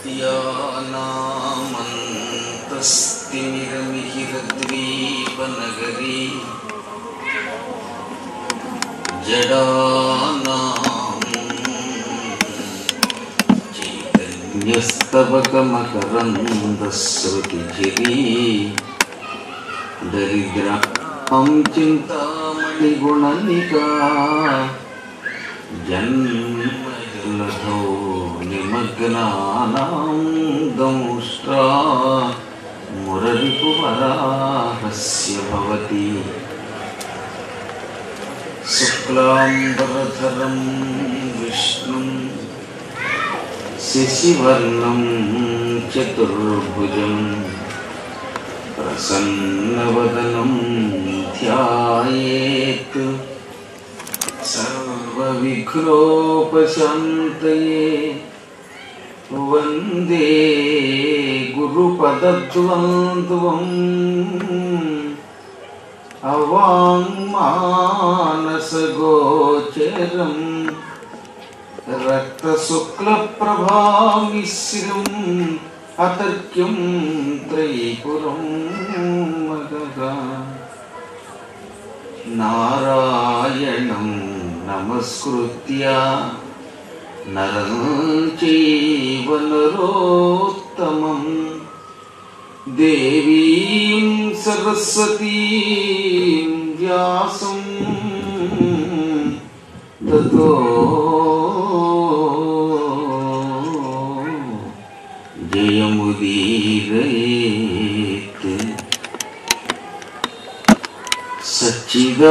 यानामन्तस्तिमिरमिहिरद्वीपनगरी जडानां चैतन्यस्तबकमकरन्दस्रुतिझरी दरिद्रां चिन्तामणिगुणनिका जन्मजलधौ निमग्नानां दंष्ट्रा मुररिपुवराहस्य भवति शुक्लाम्बरधरं विष्णुं शशिवर्णं चतुर्भुजं प्रसन्नवदनं ध्यायेत् सर्वविघ्नोपशान्तये वन्दे गुरुपदद्वन्द्वम् अवाङ्मानसगोचरं रक्तशुक्लप्रभामिश्रम् अतर्क्यं त्रयीपुरं मगः नारायणं नमस्कृत्य नरं चैव नरोत्तमं देवीं सरस्वतीं व्यासं ततो जयमुदीरयेत्। सच्चिदानन्दरूपाय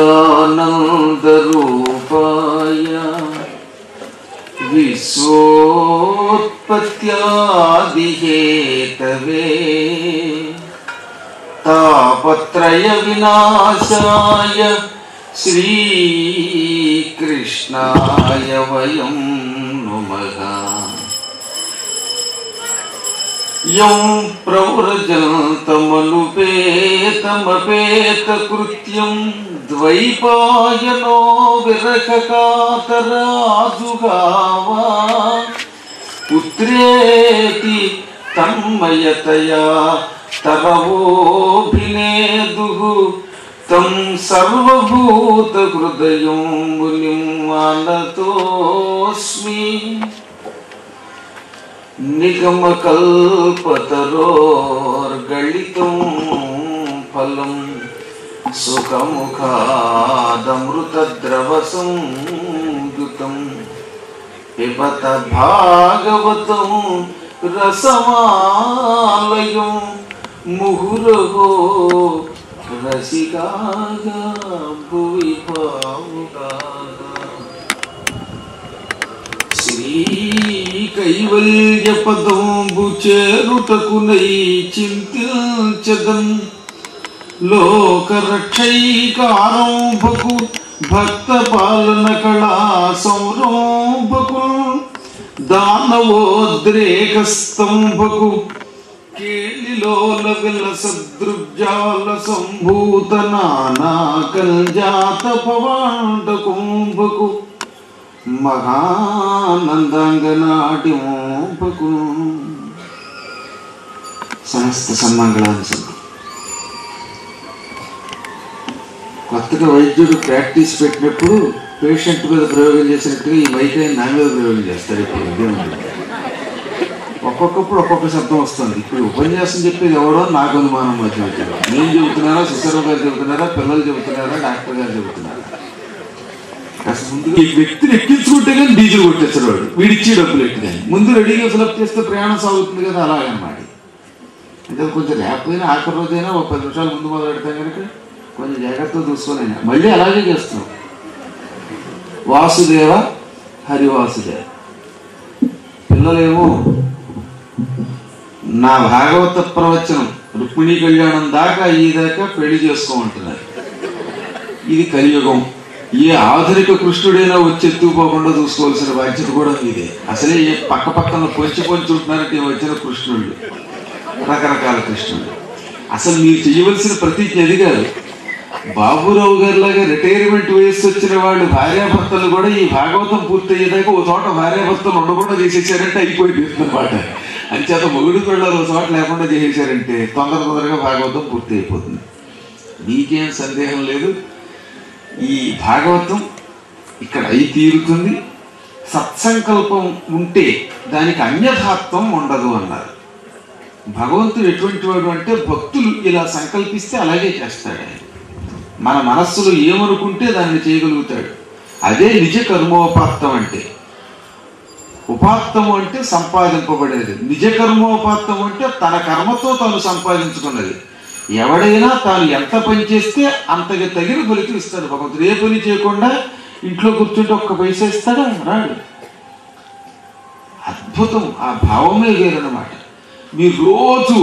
विश्वोत्पत्त्यादिहेतवे तापत्रयविनाशाय श्रीकृष्णाय वयं नुमः। यं प्रव्रजन्तमनुपेतमपेतकृत्यं द्वैपायनो विरहकातराजुगाव पुत्रेति तन्मयतया तरवोऽभिनेदुः तं सर्वभूतहृदयं मुनिं मानतोऽस्मि। निगमकल्पतरोर्गलितं फलं सुखमुखादमृतद्रवसंयुतं पिबत भागवतं रसमालयं मुहुरहो रसिकाः भुवि भावुकाः। శ్రీకైవల్యపదంబుచేరుటకునై చింతించదన్ లోకరక్షైకారంభకు భక్త పాలన కళా సంరంభకు దానవోద్రేకస్తంభకు కేళిలోల విలసదృగ్జాల సంభూత నానా కల్జాత పవాండకుంభకు మహానందాంగనాట్యంపకు సమస్త సన్మంగళాంశం. కొత్తగా వైద్యుడు ప్రాక్టీస్ పెట్టినప్పుడు పేషెంట్ మీద ప్రయోగం చేసినట్టుగా ఈ మైక్ అయిన నా మీద ప్రయోగం చేస్తారు. ఇప్పుడు ఒక్కొక్కప్పుడు ఒక్కొక్క శబ్దం వస్తుంది. ఇప్పుడు ఉపన్యాసం చెప్పేది ఎవడో నాకు అనుమానం మధ్య నేను చెబుతున్నారా, సుసర్వ గారు చెబుతున్నారా, పిల్లలు చెబుతున్నారా, డాక్టర్ గారు చెబుతున్నారా? అసలు ముందుగా ఈ వ్యక్తిని ఎక్కించుకుంటే కానీ డీజిల్ కొట్టేస్తాడు వాడు, వీడిచ్చి డబ్బులు ఎట్టి కానీ ముందు రెడీగా ఫిలప్ చేస్తే ప్రయాణం సాగుతుంది కదా, అలాగనమాట. అంటే కొంచెం లేకపోయినా ఆఖరి రోజైనా ఒక 10 నిమిషాలు ముందు మొదలు పెడతాం కనుక కొంచెం జాగ్రత్తగా చూసుకొని మళ్ళీ అలాగే చేస్తున్నాం. వాసుదేవ హరివాసుదేవ. పిల్లలేమో నా భాగవత ప్రవచనం రుక్మిణీ కళ్యాణం దాకా ఈ దాకా పెళ్లి చేసుకోమంటున్నారు. ఇది కలియుగం. ఏ ఆధునిక కృష్ణుడైనా వచ్చి ఎత్తుకుపోకుండా చూసుకోవాల్సిన బాధ్యత కూడా ఇదే. అసలే ఏ పక్క పక్కన పొంచి ఉంటున్నారంటే వచ్చిన కృష్ణుళ్ళు, రకరకాల కృష్ణుళ్ళు. అసలు మీరు చేయవలసిన ప్రతిజ్ఞ అది కాదు. బాబురావు గారిలాగా రిటైర్మెంట్ వయస్సు వచ్చిన వాళ్ళు భార్యాభర్తలు కూడా ఈ భాగవతం పూర్తయ్యేదాకా ఓ చోట భార్యాభర్తలు ఉండకుండా చేసేసారంటే అయిపోయింది అన్నమాట. అంచేత మొగుడు పిల్లలు చోట లేకుండా చేసేసారంటే తొందరగా భాగవతం పూర్తి అయిపోతుంది. మీకేం సందేహం లేదు, ఈ భాగవతం ఇక్కడ అయి తీరుతుంది. సత్సంకల్పం ఉంటే దానికి అన్యథాత్వం ఉండదు అన్నారు. భగవంతుడు ఎటువంటి వాడు అంటే భక్తులు ఇలా సంకల్పిస్తే అలాగే చేస్తాడు. ఆయన మన మనస్సులో ఏమనుకుంటే దాన్ని చేయగలుగుతాడు. అదే నిజ కర్మోపాత్తం అంటే. ఉపాత్తము అంటే సంపాదింపబడేది, నిజ కర్మోపాత్తం అంటే తన కర్మతో తాను సంపాదించుకున్నది. ఎవడైనా తాను ఎంత పని చేస్తే అంతగా తగిన ఫలితం ఇస్తాడు భగవంతుడు. ఏ పని చేయకుండా ఇంట్లో కూర్చుంటే ఒక్క పైసా ఇస్తాడా? రాడు. అద్భుతం. ఆ భావమే వేరన్నమాట. మీరు రోజు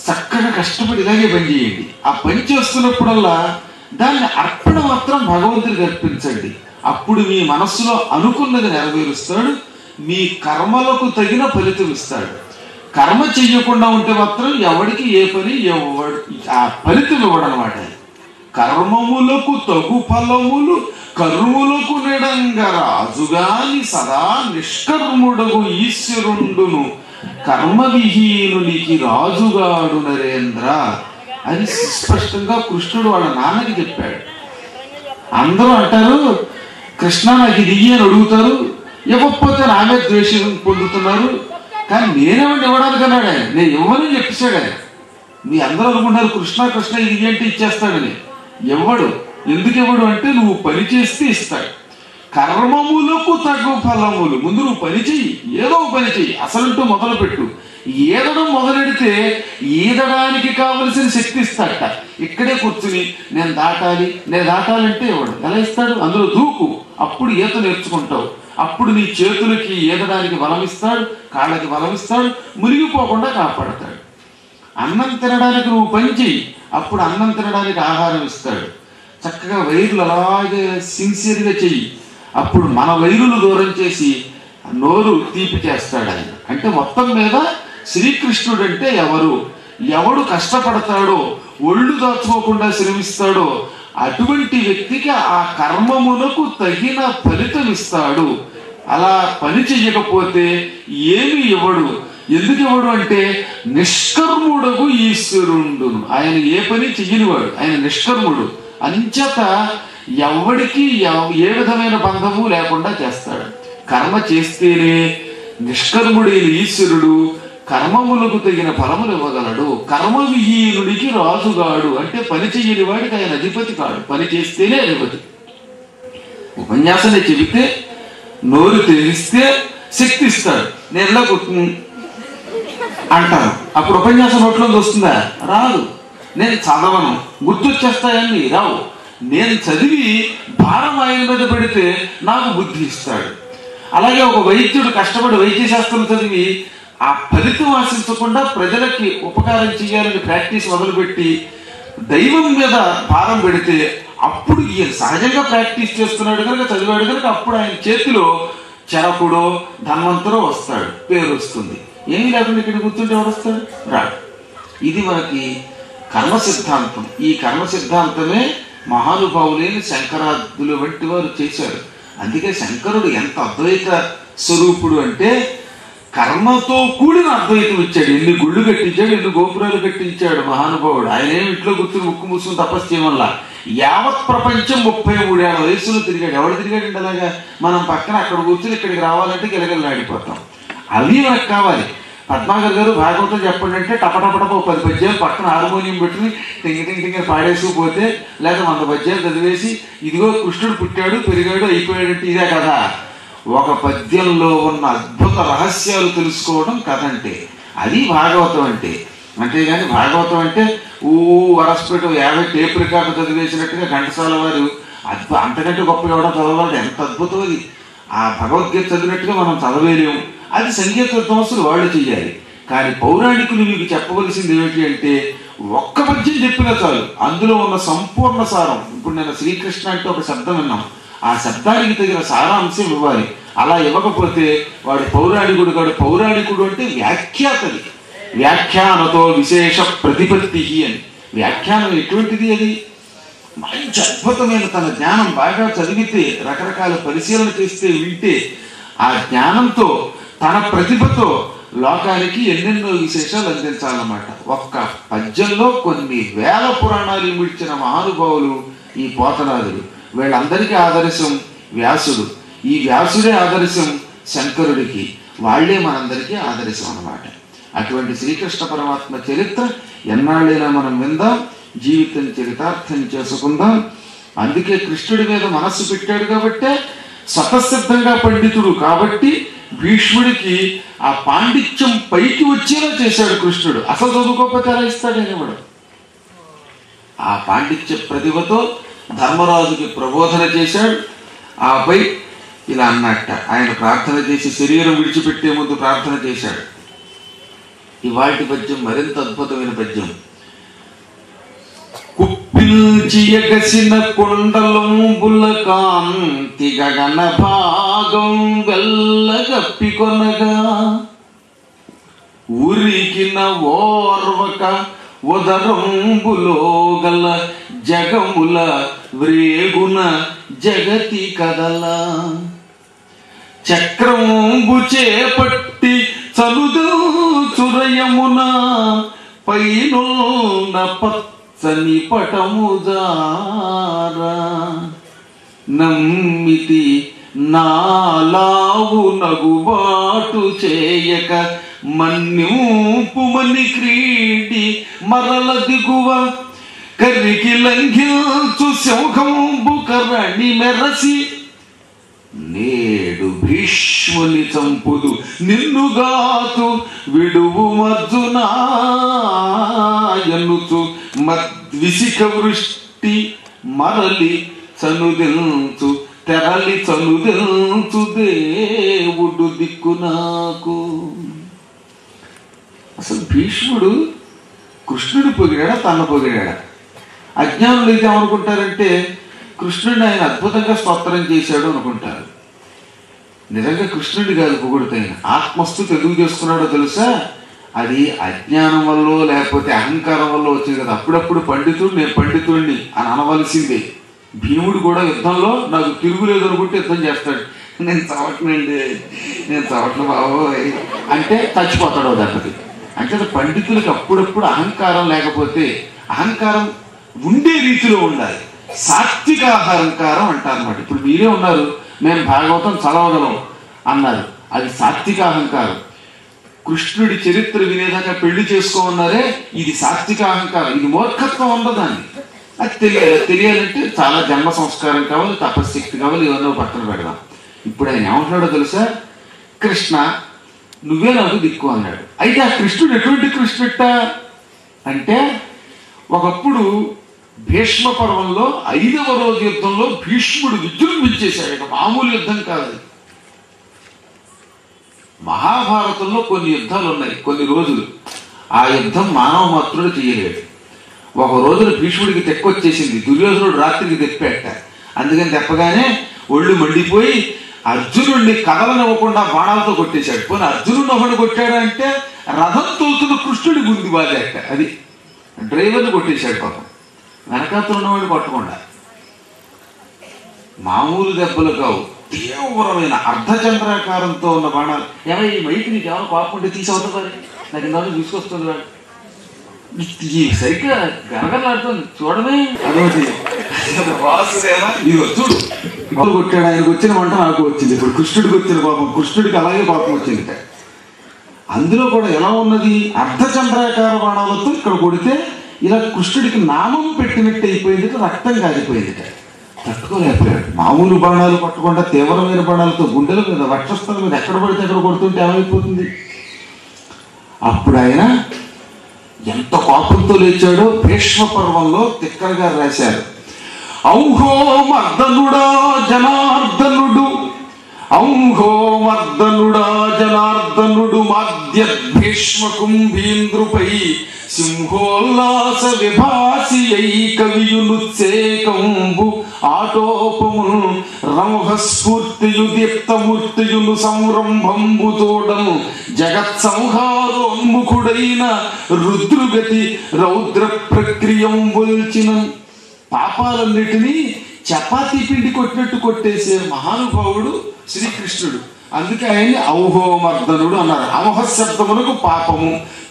చక్కగా కష్టపడి ఇలాగే పని చేయండి. ఆ పని చేస్తున్నప్పుడల్లా దాన్ని అర్పణ మాత్రం భగవంతుడికి అర్పించండి. అప్పుడు మీ మనస్సులో అనుకున్నది నెరవేరుస్తాడు, మీ కర్మలకు తగిన ఫలితం ఇస్తాడు. కర్మ చెయ్యకుండా ఉంటే మాత్రం ఎవడికి ఏ పని ఎవడు ఆ ఫలితం ఇవ్వడనమాట. కర్మములకు తగు ఫలములు కర్ములకు నెడంగ రాజుగాని సదా నిష్కర్ముడగు ఈశ్వరుండును కర్మవిహీనునికి రాజుగాడు నరేంద్ర అని స్పష్టంగా కృష్ణుడు వాళ్ళ నాన్నకి చెప్పాడు. అందరూ అంటారు, కృష్ణ నాకు ఇది అని అడుగుతారు, ఇవ్వకపోతే నామే ద్వేషం పొందుతున్నారు. కానీ నేనేమంటే ఇవ్వడానికి అన్నాడు ఆయన. నేను ఇవ్వనని చెప్పేశాడు ఆయన. మీ అందరూ అనుకుంటారు కృష్ణ కృష్ణ ఇది అంటే ఇచ్చేస్తాడని. ఇవ్వడు. ఎందుకు ఇవ్వడు అంటే నువ్వు పని చేస్తే ఇస్తాడు. కర్మములకు తగు ఫలములు. ముందు నువ్వు పని చెయ్యి, ఏదో పని చెయ్యి, అసలుంటూ మొదలు పెట్టు. ఈదడం మొదలెడితే ఈదడానికి కావలసిన శక్తి ఇస్తాడట. ఇక్కడే కూర్చుని నేను దాటాలంటే ఇవ్వడు. ఎలా ఇస్తాడు? అందులో దూకు, అప్పుడు ఈత నేర్చుకుంటావు. అప్పుడు నీ చేతులకి ఈదడానికి బలం ఇస్తాడు, కాళ్ళకి బలం ఇస్తాడు, మునిగిపోకుండా కాపాడతాడు. అన్నం తినడానికి నువ్వు పని చెయ్యి, అప్పుడు అన్నం తినడానికి ఆహారం ఇస్తాడు. చక్కగా వైరులు అలాగే సిన్సియర్గా చెయ్యి, అప్పుడు మన వైరులు దూరం చేసి నోరు తీపి చేస్తాడు ఆయన. అంటే మొత్తం మీద శ్రీకృష్ణుడు అంటే ఎవడు కష్టపడతాడో, ఒళ్ళు దాచుకోకుండా శ్రమిస్తాడో అటువంటి వ్యక్తికి ఆ కర్మమునకు తగిన ఫలితం ఇస్తాడు. అలా పని చెయ్యకపోతే ఏమి ఇవ్వడు. ఎందుకు ఇవ్వడు అంటే నిష్కర్ముడగు ఈశ్వరుండును. ఆయన ఏ పని చెయ్యనివాడు, ఆయన నిష్కర్ముడు. అంచేత ఎవడికి ఏ విధమైన బంధము లేకుండా చేస్తాడు. కర్మ చేస్తేనే నిష్కర్ముడైన ఈశ్వరుడు కర్మములకు తగిన ఫలములు ఇవ్వగలడు. కర్మవిహీనుడికి రాజుగాడు అంటే పని చెయ్యని వాడికి ఆయన అధిపతి కాడు, పని చేస్తేనే అధిపతి. ఉపన్యాసాన్ని చెబితే నోరు తెలిస్తే శక్తి ఇస్తాడు. నేను ఇలా అంటాను, అప్పుడు ఉపన్యాసం నోట్లోకి వస్తుందా? రాదు. నేను చదవను, గుర్తొచ్చేస్తాయని రావు. నేను చదివి భారం ఆయన మీద పెడితే నాకు బుద్ధి ఇస్తాడు. అలాగే ఒక వైద్యుడు కష్టపడి వైద్య శాస్త్రం చదివి ఆ ఫలితం ఆశించకుండా ప్రజలకి ఉపకారం చేయాలని ప్రాక్టీస్ మొదలుపెట్టి దైవం మీద భారం పెడితే అప్పుడు ఈయన సహజంగా ప్రాక్టీస్ చేస్తున్నాడు కనుక, చదివాడు కనుక అప్పుడు ఆయన చేతిలో చరకుడో ధన్వంతరో వస్తాడు, పేరు వస్తుంది. ఏమీ లేకుండా ఇక్కడ కూర్చుంటే ఎవరు వస్తాడు? రాడు. ఇది మనకి కర్మ సిద్ధాంతం. ఈ కర్మ సిద్ధాంతమే మహానుభావులైన శంకరాదులు వంటి వారు చేశారు. అందుకే శంకరుడు ఎంత అద్వైత స్వరూపుడు అంటే కర్మతో కూడిన అద్వైతం ఇచ్చాడు. ఎన్ని గుళ్ళు కట్టించాడు, ఎన్ని గోపురాలు కట్టించాడు మహానుభావుడు. ఆయన ఏమి ఇంట్లో కూర్చుని ముక్కు మూసుకుని తపస్సు చేయమల్లా యావత్ ప్రపంచం 33 ఏళ్ల వయసులో తిరిగాడు. ఎవడు తిరిగాడండి అలాగా? మనం పక్కన అక్కడ కూర్చుని ఇక్కడికి రావాలంటే గిలగిలాడిపోతాం. అవి మనకు కావాలి. పద్మాగర్ గారు భాగవతం చెప్పండి అంటే టపటపటప 10 పద్యాలు పక్కన హార్మోనియం పెట్టుకుని టింగి పాడేసుకుపోతే, లేక 100 పద్యాలు చదివేసి ఇదిగో కృష్ణుడు పుట్టాడు పెరిగాడు అయిపోయాడంటే ఇదే కదా. ఒక పద్యంలో ఉన్న అద్భుత రహస్యాలు తెలుసుకోవడం కథ అంటే అది భాగవతం అంటే. అంతేగాని భాగవతం అంటే వరసపెట్టు 50 టేప్ రికార్డు చదివేసినట్టుగా ఘంటసాల వారు అంతకంటే గొప్పగా ఎవడో చదవాలి. ఎంత అద్భుతం అది. ఆ భగవద్గీత చదివినట్టుగా మనం చదవేలేము. అది సంగీత విద్వాంసులు వాళ్ళు చెయ్యాలి. కానీ పౌరాణికులు మీకు చెప్పవలసింది ఏమిటి అంటే ఒక్క పద్యం చెప్పినా చాలు, అందులో ఉన్న సంపూర్ణ సారం. ఇప్పుడు నేను శ్రీకృష్ణ అంటే ఒక శబ్దం విన్నాం, ఆ శబ్దానికి తగిన సారాంశం ఇవ్వాలి. అలా ఇవ్వకపోతే వాడు పౌరాణికుడు కాడు. పౌరాణికుడు అంటే వ్యాఖ్యాతది. వ్యాఖ్యానతో విశేష ప్రతిపత్తి అని. వ్యాఖ్యానం ఎటువంటిది? అది మంచి అద్భుతమైన తన జ్ఞానం బాగా చదివితే, రకరకాల పరిశీలన చేస్తే, వింటే ఆ జ్ఞానంతో తన ప్రతిభతో లోకానికి ఎన్నెన్నో విశేషాలు అందించాలన్నమాట. ఒక్క పద్యంలో కొన్ని వేల పురాణాలు ఇమిడ్చిన మహానుభావులు ఈ పోతనాదులు. వీళ్ళందరికీ ఆదర్శం వ్యాసుడు. ఈ వ్యాసుడే ఆదర్శం శంకరుడికి. వాళ్లే మనందరికీ ఆదర్శం అన్నమాట. అటువంటి శ్రీకృష్ణ పరమాత్మ చరిత్ర ఎన్నాళ్ళైనా మనం విందాం, జీవితం చరితార్థం చేసుకుందాం. అందుకే కృష్ణుడి మీద మనస్సు పెట్టాడు కాబట్టే, స్వతసిద్ధంగా పండితుడు కాబట్టి భీష్ముడికి ఆ పాండిత్యం పైకి వచ్చేలా చేశాడు కృష్ణుడు. అసలు చదువుకోకపోతే ఎలా ఇస్తాడనేవాడు. ఆ పాండిత్య ప్రతిభతో ధర్మరాజుకి ప్రబోధన చేశాడు. ఆపై ఇలా అన్నట్ట, ఆయన ప్రార్థన చేసి శరీరం విడిచిపెట్టే ముందు ప్రార్థన చేశాడు. ఇవాటి పద్యం మరింత అద్భుతమైన పద్యం. కుప్పిల్చి ఎగసిన కొండలంబుల కాంతి గగన భాగం వెల్లగప్పికొనగా ఉరికిన ఓర్వక ఉదరంబులో గల జగముల వ్రేగున జగతి కదల చక్రంబు చేపట్టి చనుదూచురయమున పైనున్న పచ్చని పటముదారా నమ్మితి నాలావు నగుబాటు చేయక మన్యూపుమని క్రీడి మరల దిగువ కరికి లంఘించు సింహంబు కరణి మెరసి నేడు భీష్ముని చంపుదు నిన్నుగాతు విడువు మర్జునాయనుచు మద్విసిక వృష్టి మరలి చనుదెల్చు తెరలి చనుదెల్చు దేవుడు దిక్కు నాకు. అసలు భీష్ముడు కృష్ణుడు పొగిడాడా తన పొగిడాడా? అజ్ఞానులు అయితే ఏమనుకుంటారంటే కృష్ణుడిని ఆయన అద్భుతంగా స్తోత్రం చేశాడు అనుకుంటారు. నిజంగా కృష్ణుడి కాదు పొగుడుతైన ఆత్మస్థు తెలుగు చేసుకున్నాడో తెలుసా? అది అజ్ఞానం వల్ల లేకపోతే అహంకారం వల్ల వచ్చింది కదా. అప్పుడప్పుడు పండితుడు నేను పండితుడిని అని అనవలసిందే. భీముడు కూడా యుద్ధంలో నాకు తిరుగులేదు అనుకుంటే యుద్ధం చేస్తాడు. నేను చవట్నండి, నేను చవట్ను బాబోయ్ అంటే చచ్చిపోతాడు దెబ్బకి. అంటే పండితులకి అప్పుడప్పుడు అహంకారం లేకపోతే, అహంకారం ఉండే రీతిలో ఉండాలి. సాత్విక అహంకారం అంటారు అన్నమాట. ఇప్పుడు మీరే ఉన్నారు, మేము భాగవతం చదవగలం అన్నారు, అది సాత్విక అహంకారం. కృష్ణుడి చరిత్ర వినేదాకా పెళ్లి చేసుకోమన్నారే, ఇది సాత్విక అహంకారం. ఇది మూర్ఖత్వం ఉండదాన్ని. అది తెలియాలంటే చాలా జన్మ సంస్కారం కావాలి, తపశక్తి కావాలి, ఇవన్నీ పక్కన పెడదాం. ఇప్పుడు ఆయన ఏమంటున్నాడో తెలుసా? కృష్ణ నువ్వే నాకు దిక్కు అన్నాడు. అయితే ఆ కృష్ణుడు ఎటువంటి కృష్ణుట అంటే, ఒకప్పుడు భీష్మ పర్వంలో 5వ రోజు యుద్ధంలో భీష్ముడు విజృంభించేశాడు. ఇక మామూలు యుద్ధం కాదు. మహాభారతంలో కొన్ని యుద్ధాలు ఉన్నాయి, కొన్ని రోజులు. ఆ యుద్ధం మానవ మాత్రుడు చేయలేడు. ఒక రోజున భీష్ముడికి తెక్కొచ్చేసింది. దుర్యోధనుడు రాత్రికి తెప్పాట. అందుకని తెప్పగానే ఒళ్ళు మండిపోయి అర్జునుడిని కదలనివ్వకుండా బాణాలతో కొట్టేశాడు. పోనీ అర్జునుడిని ఒకడు కొట్టాడు అంటే రథం తోలుతున్న కృష్ణుడి గుంది బాగాక, అది డ్రైవర్ని కొట్టేశాడు పాపం. వెనకాతలు ఉన్నవాడిని కొట్టకుండా. మామూలు దెబ్బలు కావు, తీవ్రమైన అర్ధచంద్రాకారంతో ఉన్న బాణాలు. ఏమో ఈ మైకి నీకు ఎవరు కోపం ఉంటే తీసవుతుంది, నాకు ఇంత తీసుకొస్తుంది వాడు సరిగ్గా గనగలాడుతుంది చూడమే. అదొకటి చూడు, కొట్టాడు. ఆయనకు వచ్చిన వంట నాకు వచ్చింది. ఇప్పుడు కృష్ణుడికి వచ్చిన కోపం, కృష్ణుడికి అలాగే కోపం వచ్చింది. అందులో కూడా ఎలా ఉన్నది? అర్ధచంద్రాకార బాణాలతో ఇక్కడ కొడితే ఇలా కృష్ణుడికి నామం పెట్టినట్టు అయిపోయింది, రక్తం కాలిపోయింది. తట్టుకోలేకపోయాడు. మామూలు బాణాలు కొట్టకుండా తీవ్రమైన బాణాలతో గుండెల మీద, వక్షస్థలం మీద ఎక్కడ పడితే ఎక్కడ కొడుతుంటే ఏమైపోతుంది? అప్పుడు ఆయన ఎంత కోపంతో లేచాడో భీష్మ పర్వంలో తిక్కర్ గారు రాశారు. ఔహో మర్దనుడా జనార్దనుడు, ఔహో మర్దనుడా జనార్దనుడు మాద్య భీష్మ కుంభీంద్రుపై సింహోల్లాస విభాసి కవియునుత్సేకంబు ఆటోపమును రంహస్ఫూర్తియు దీప్తమూర్తియును సంరంభంబు తోడను జగత్ సంహారోన్ముఖుడైన రుద్రుగతి రౌద్ర ప్రక్రియం వల్చిన. పాపాలన్నిటినీ చపాతీ పిండి కొట్టినట్టు కొట్టేసే మహానుభావుడు శ్రీకృష్ణుడు. అందుకే ఆయన్ని ఔహోమర్దనుడు అన్నారు. అమోహ శబ్దములకు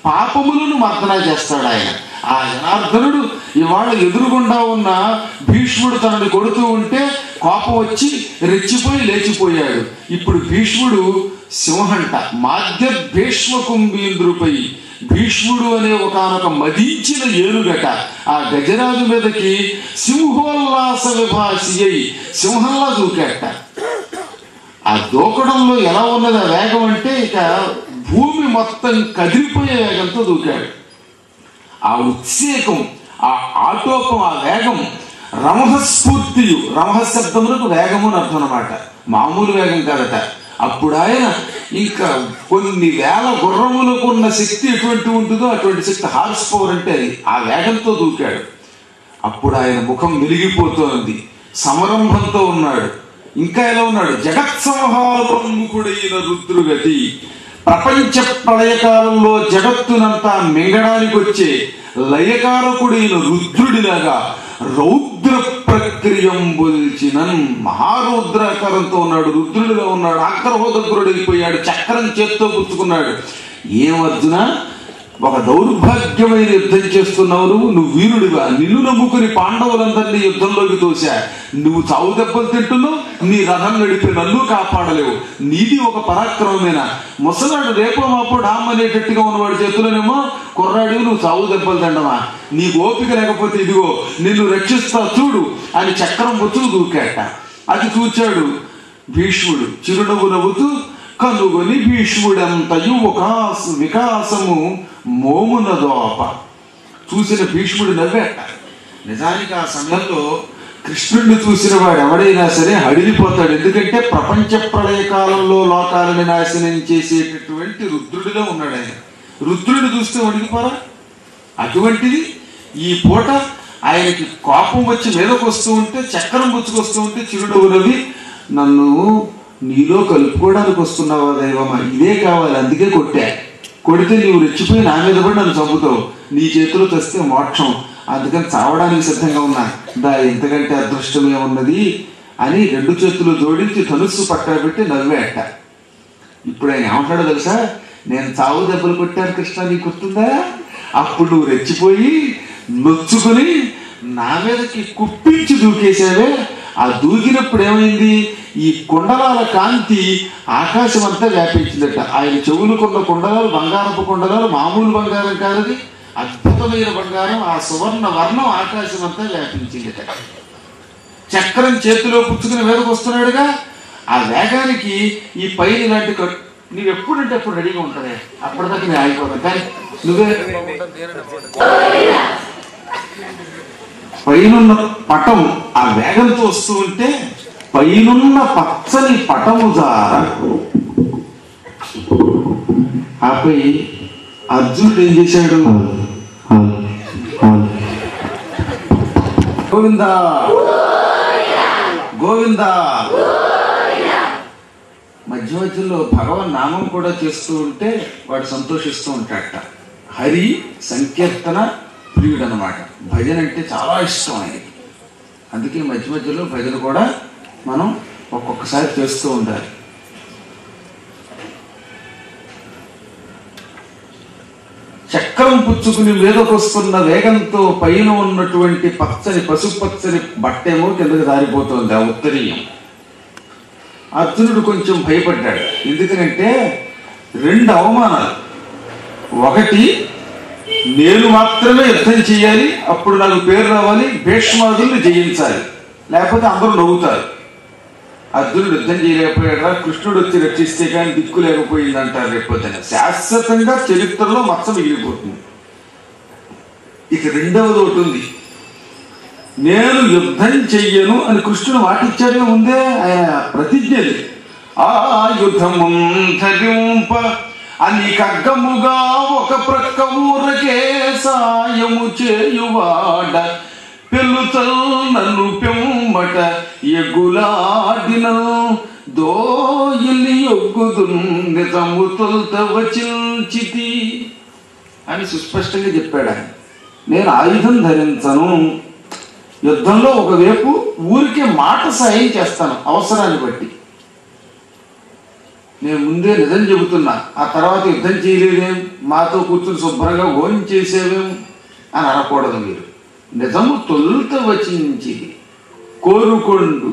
పాపములను మర్దన చేస్తాడు ఆయన. ఆ జనార్దనుడు ఇవాళ ఎదురుగుండా ఉన్న భీష్ముడు తనని కొడుతూ ఉంటే కోపం వచ్చి రెచ్చిపోయి లేచిపోయాడు. ఇప్పుడు భీష్ముడు సింహంట. మాధ్య భీష్మ కుంభీంద్రుపై భీష్ముడు అనే ఒకనొక మదించిన ఏనుగట ఆ గజరాజు మీదకి సింహోల్లాస విభాసి అయి సింహంలా దూకాట. ఆ దూకడంలో ఎలా ఉన్నది ఆ వేగం అంటే ఇక భూమి మొత్తం కదిలిపోయే వేగంతో దూకాడు. ఆ ఉత్సేకం, ఆ ఆటోపం, ఆ వేగం రమహస్ఫూర్తియు, రమహశబ్దములకు వేగము అని అర్థం అన్నమాట, మామూలు వేగం కాదట. అప్పుడు ఆయన ఇంకా కొన్ని వేల గుర్రములకు ఉన్న శక్తి ఎటువంటి ఉంటుందో అటువంటి శక్తి, హార్స్ పవర్ అంటే అది, ఆ వేగంతో దూకాడు. అప్పుడు ఆయన ముఖం వెలిగిపోతోంది, సమరంభంతో ఉన్నాడు. ఇంకా ఎలా ఉన్నాడు? జగత్సంహారోన్ముఖుడైన రుద్రుగతి, ప్రపంచ ప్రళయకాలంలో జగత్తునంతా మింగడానికి వచ్చే లయకారకుడైన రుద్రుడిలాగా రౌద్ర ప్రక్రియంబుల్చిన మహారౌద్రాకారంతో ఉన్నాడు, రుద్రుడిగా ఉన్నాడు. ఆగ్రహోదగ్రుడైపోయాడు, చక్రం చేత్తో పుచ్చుకున్నాడు. ఏం అర్జున, ఒక దౌర్భాగ్యమైన యుద్ధం చేస్తున్నావు నువ్వు వీరుడిగా. నిన్ను నమ్ముకుని పాండవులందరినీ యుద్ధంలోకి తోశా. నువ్వు చావు దెబ్బలు తింటున్నావు, నీ రథం నడిపి నన్ను కాపాడలేవు. నీది ఒక పరాక్రమమేనా? ముసలాడు రేపో మాపో డామ్ అనేటట్టుగా ఉన్నవాడి చేతులోనేమో కుర్రాడు నువ్వు చావు దెబ్బలు తిండమా? నీకు ఓపిక లేకపోతే ఇదిగో నిన్ను రక్షిస్తా చూడు అని చక్రం బొచ్చులు దూకాట. అది చూచాడు భీష్ముడు, చిరునవ్వు నవ్వుతూ కనుగొని భీష్ముడంతయు వికాసము మోమున దోప. చూసిన భీష్ముడు నవ్వేట. నిజానికి ఆ సమయంలో కృష్ణుడిని చూసిన వాడు ఎవడైనా సరే హడిలిపోతాడు. ఎందుకంటే ప్రపంచ ప్రళయ కాలంలో లోకాలను నాశనం చేసేటటువంటి రుద్రుడిలో ఉన్నాడు ఆయన. రుద్రుడిని చూస్తే వణికిపోరా? అటువంటిది ఈ పూట ఆయనకి కోపం వచ్చి మీదకు వస్తూ ఉంటే, చక్రం పుచ్చుకొస్తూ ఉంటే చిరునవ్వు నవ్వి, నన్ను నీలో కలుపుకోవడానికి వస్తున్నావా దైవమా? ఇదే కావాలి, అందుకే కొట్టా. కొడితే నీవు రెచ్చిపోయి నా మీద పడి నన్ను చంపుతావు, నీ చేతిలో తెస్తే మోక్షం, అందుకని చావడానికి సిద్ధంగా ఉన్నా. ఇంతకంటే అదృష్టం ఏమున్నది అని రెండు చేతులు జోడించి ధనుస్సు పట్టబెట్టి నవ్వేట. ఇప్పుడు ఆయన ఏమంటాడో తెలుసా? నేను చావు దెబ్బలు కొట్టాను కృష్ణ, నీకు గుర్తుందా? అప్పుడు నువ్వు రెచ్చిపోయి నొచ్చుకుని నా మీదకి కుప్పించి దూకేసావే. ఆ దూకినప్పుడు ఏమైంది? ఈ కుండలాల కాంతి ఆకాశం అంతా వ్యాపించిందట. ఆయన చెవులుకున్న కుండలాలు బంగారపు కుండలాలు, మామూలు బంగారం కాదది, అద్భుతమైన బంగారం. ఆ సువర్ణ వర్ణం ఆకాశం అంతా వ్యాపించిందట. చక్రం చేతిలో పుచ్చుకుని మీదకు వస్తున్నాడుగా. ఆ వేగానికి ఈ పైన ఇలాంటి నీవు ఎప్పుడంటే అప్పుడు రెడీగా ఉంటుంది. అప్పటిదాకా నేను ఆగిపోతాను, కానీ నువ్వే పైనున్న పటం ఆ వేగంతో వస్తూ ఉంటే పైనున్న పచ్చని పటము జార. ఆపై అర్జునుడు ఏం చేశాడు? గోవిందా గోవిందా. మధ్య మధ్యలో భగవన్ నామం కూడా చేస్తూ ఉంటే వాడు సంతోషిస్తూ ఉంటాడట. హరి సంకీర్తన ప్రియుడు అనమాట. భజన అంటే చాలా ఇష్టం ఆయనకి. అందుకే మధ్య మధ్యలో భజన కూడా మనం ఒక్కొక్కసారి చేస్తూ ఉండాలి. చక్రం పుచ్చుకుని మీదకు వస్తున్న వేగంతో పైన ఉన్నటువంటి పచ్చని పసుపచ్చని బట్టేమో కిందకి దారిపోతుంది, ఆ ఉత్తరీయం. అర్జునుడు కొంచెం భయపడ్డాడు. ఎందుకంటే రెండు అవమానాలు. ఒకటి, నేను మాత్రమే యుద్ధం చేయాలి, అప్పుడు నాకు పేరు రావాలి, భీష్మాదుల్ని జయించాలి, లేకపోతే అందరూ నవ్వుతారు. అర్జునుడు యుద్ధం చేయలేకపోయాడు, కృష్ణుడు వచ్చి రక్షిస్తే కానీ దిక్కు లేకపోయింది అంటారు. రేపొద్దున శాశ్వతంగా చరిత్రలో మచ్చ మిగిలిపోతుంది. ఇక రెండవది ఒకటి ఉంది, నేను యుద్ధం చెయ్యను అని కృష్ణుడు మాటిచ్చాడే ముందే, ఆయన ప్రతిజ్ఞది. ఆ యుద్ధము ధరింప అని కగ్గముగా ఒక ప్రక్క ఊరకే సాయము చేయువాడ పెళ్ళుతల్ నన్ను పెమ్మట ఎగులాడిన దోయిలి ఒగ్గుదు నిజము తొల్తవచిల్చితి అని సుస్పష్టంగా చెప్పాడు ఆయన. నేను ఆయుధం ధరించను, యుద్ధంలో ఒకవైపు ఊరికే మాట సాయం చేస్తాను అవసరాన్ని బట్టి, నేను ముందే నిజం చెబుతున్నా, ఆ తర్వాత యుద్ధం చేయలేదేం, మాతో కూర్చుని శుభ్రంగా భోజనం చేసేవేం అని అనకూడదు. మీరు నిజము తొలుత వచించి కోరుకొండు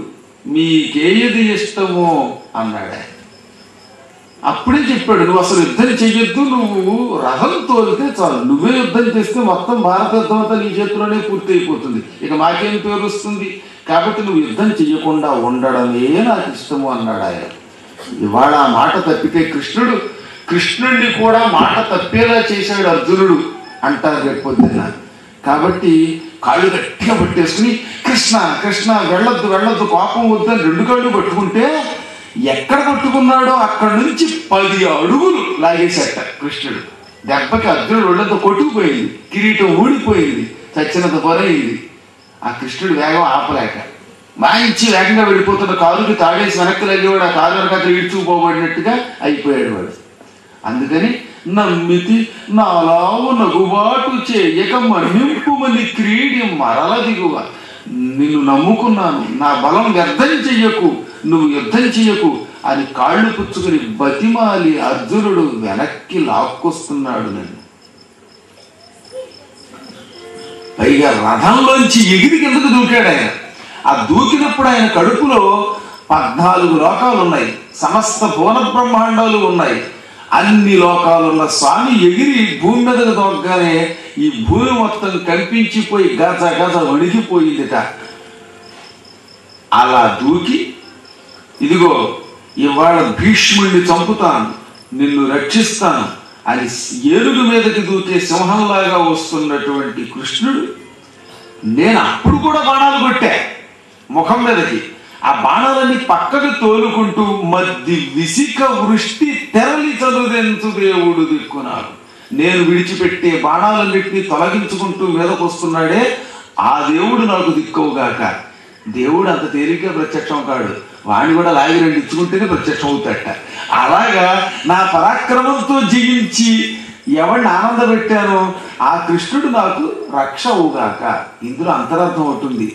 మీకేది ఇష్టమో అన్నాడు. అప్పుడే చెప్పాడు, నువ్వు అసలు యుద్ధం చెయ్యొద్దు, నువ్వు రథం తోలితే చాలు, నువ్వే యుద్ధం చేస్తే మొత్తం భారత యుద్ధం అంతా నీ చేతిలోనే పూర్తి అయిపోతుంది, ఇక మాకేం పేరు వస్తుంది, కాబట్టి నువ్వు యుద్ధం చెయ్యకుండా ఉండడమే నాకు ఇష్టము అన్నాడు ఆయన. ఇవాళ ఆ మాట తప్పితే కృష్ణుడిని కూడా మాట తప్పేలా చేశాడు అర్జునుడు అంటారు రేపు పొద్దున్న. కాబట్టి కాళ్ళు గట్టిగా పట్టేసుకుని కృష్ణ కృష్ణ వెళ్ళొద్దు వెళ్ళొద్దు, కోపం వద్దని 2 కాళ్ళు పట్టుకుంటే ఎక్కడ పట్టుకున్నాడో అక్కడి నుంచి 10 అడుగులు లాగేసేట కృష్ణుడు. దెబ్బకి అర్జునుడు ఒళ్ళంతా కొట్టుకుపోయింది, కిరీటం ఊడిపోయింది, చచ్చినంత పొరైంది. ఆ కృష్ణుడు వేగం ఆపలేక మంచి వేగంగా వెళ్ళిపోతున్న కాలుకి తాడేసి వెనక్కి లాగేవాడు, ఆ కాలు వెనక ఈడ్చుకుపోబడినట్టుగా అయిపోయాడు వాడు. అందుకని నమ్మితి నాలావు నగుబాటు చేయక మన్నింపుమని క్రీడి మరల దిగువ, నిన్ను నమ్ముకున్నాను, నా బలం వ్యర్థం చెయ్యకు, నువ్వు యుద్ధం చెయ్యకు అని కాళ్ళు పుచ్చుకుని బతిమాలి అర్జునుడు వెనక్కి లాక్కొస్తున్నాడు నన్ను. పైగా రథంలోంచి ఎగిరి కిందకు దూకాడు ఆయన. ఆ దూకినప్పుడు ఆయన కడుపులో 14 లోకాలు ఉన్నాయి, సమస్త భువన బ్రహ్మాండాలు ఉన్నాయి. అన్ని లోకాలున్న స్వామి ఎగిరి భూమి మీదకు దొక్కగానే ఈ భూమి మొత్తం కంపించిపోయి గజ గజ వణికిపోయిందిట. అలా దూకి ఇదిగో ఇవాళ భీష్ముడిని చంపుతాను, నిన్ను రక్షిస్తాను అని ఏనుగు మీదకి దూకే సింహంలాగా వస్తున్నటువంటి కృష్ణుడు, నేను అప్పుడు కూడా బాణాలు కొట్టా ముఖం మీదకి, ఆ బాణాలన్నీ పక్కకు తోలుకుంటూ మధ్య విసిక వృష్టి తెరలి చదువుదెంతు దేవుడు దిక్కున్నాడు, నేను విడిచిపెట్టే బాణాలన్నింటినీ తొలగించుకుంటూ మీదకు వస్తున్నాడే ఆ దేవుడు నాకు దిక్కువుగాక. దేవుడు అంత తేలిగ్గా ప్రత్యక్షం కాడు, వాడిని కూడా లాగి 2 ఇచ్చుకుంటేనే ప్రత్యక్షం అవుతాట. అలాగా నా పరాక్రమంతో జీవించి ఎవరిని ఆనందపెట్టానో ఆ కృష్ణుడు నాకు రక్ష అవుగాక. ఇందులో అంతరార్థం అవుతుంది.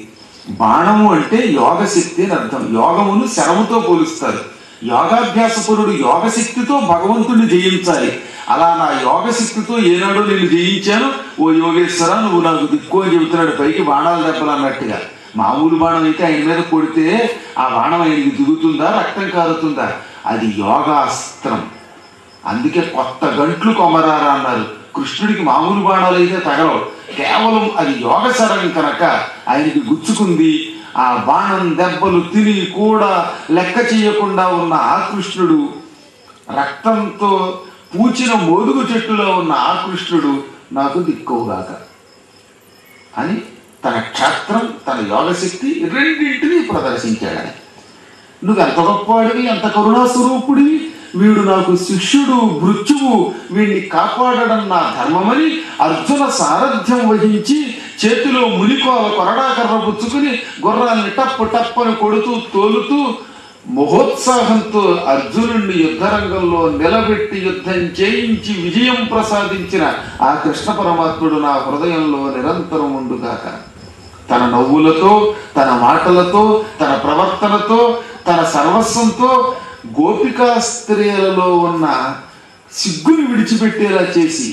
బాణము అంటే యోగశక్తి అని అర్థం. యోగమును శరముతో పోలుస్తారు. యోగాభ్యాసపరుడు యోగశక్తితో భగవంతుడిని జయించాలి. అలా నా యోగశక్తితో ఏనాడో నేను జయించాను, ఓ యోగేశ్వర నువ్వు నాకు దిక్కు అని చెబుతున్నాడు, పైకి బాణాలు దెబ్బలు అన్నట్టుగా. మామూలు బాణం అయితే ఆయన మీద కొడితే ఆ బాణం ఆయనకి దిగుతుందా, రక్తం కారుతుందా? అది యోగాస్త్రం. అందుకే కొత్త గంట్లు కొమరారా అన్నారు. కృష్ణుడికి మామూలు బాణాలు అయితే తగలవు, కేవలం అది యోగశరం కనుక ఆయనకి గుచ్చుకుంది. ఆ బాణం దెబ్బలు తిని కూడా లెక్క చేయకుండా ఉన్న ఆ కృష్ణుడు, రక్తంతో పూచిన మోదుగు చెట్టులో ఉన్న ఆ కృష్ణుడు నాకు దిక్కువుగాక అని తన క్షేత్రం, తన యోగశక్తి రెండింటినీ ప్రదర్శించాడు. నువ్వు ఎంత గొప్పవాడివి, ఎంత కరుణాస్వరూపుడివి, వీడు నాకు శిష్యుడు మృత్యువు, వీడిని కాపాడడం నా ధర్మమని అర్జున సారథ్యం వహించి చేతిలో మునికోల కొరడాకర్ర పుచ్చుకుని గుర్రాన్ని టప్పు టప్పని కొడుతూ తోలుతూ మహోత్సాహంతో అర్జునుడిని యుద్ధరంగంలో నిలబెట్టి యుద్ధం చేయించి విజయం ప్రసాదించిన ఆ కృష్ణ పరమాత్ముడు నా హృదయంలో నిరంతరం ఉండుగాక. తన నవ్వులతో, తన మాటలతో, తన ప్రవర్తనతో, తన సర్వస్వంతో గోపికా స్త్రీలలో ఉన్న సిగ్గుని విడిచిపెట్టేలా చేసి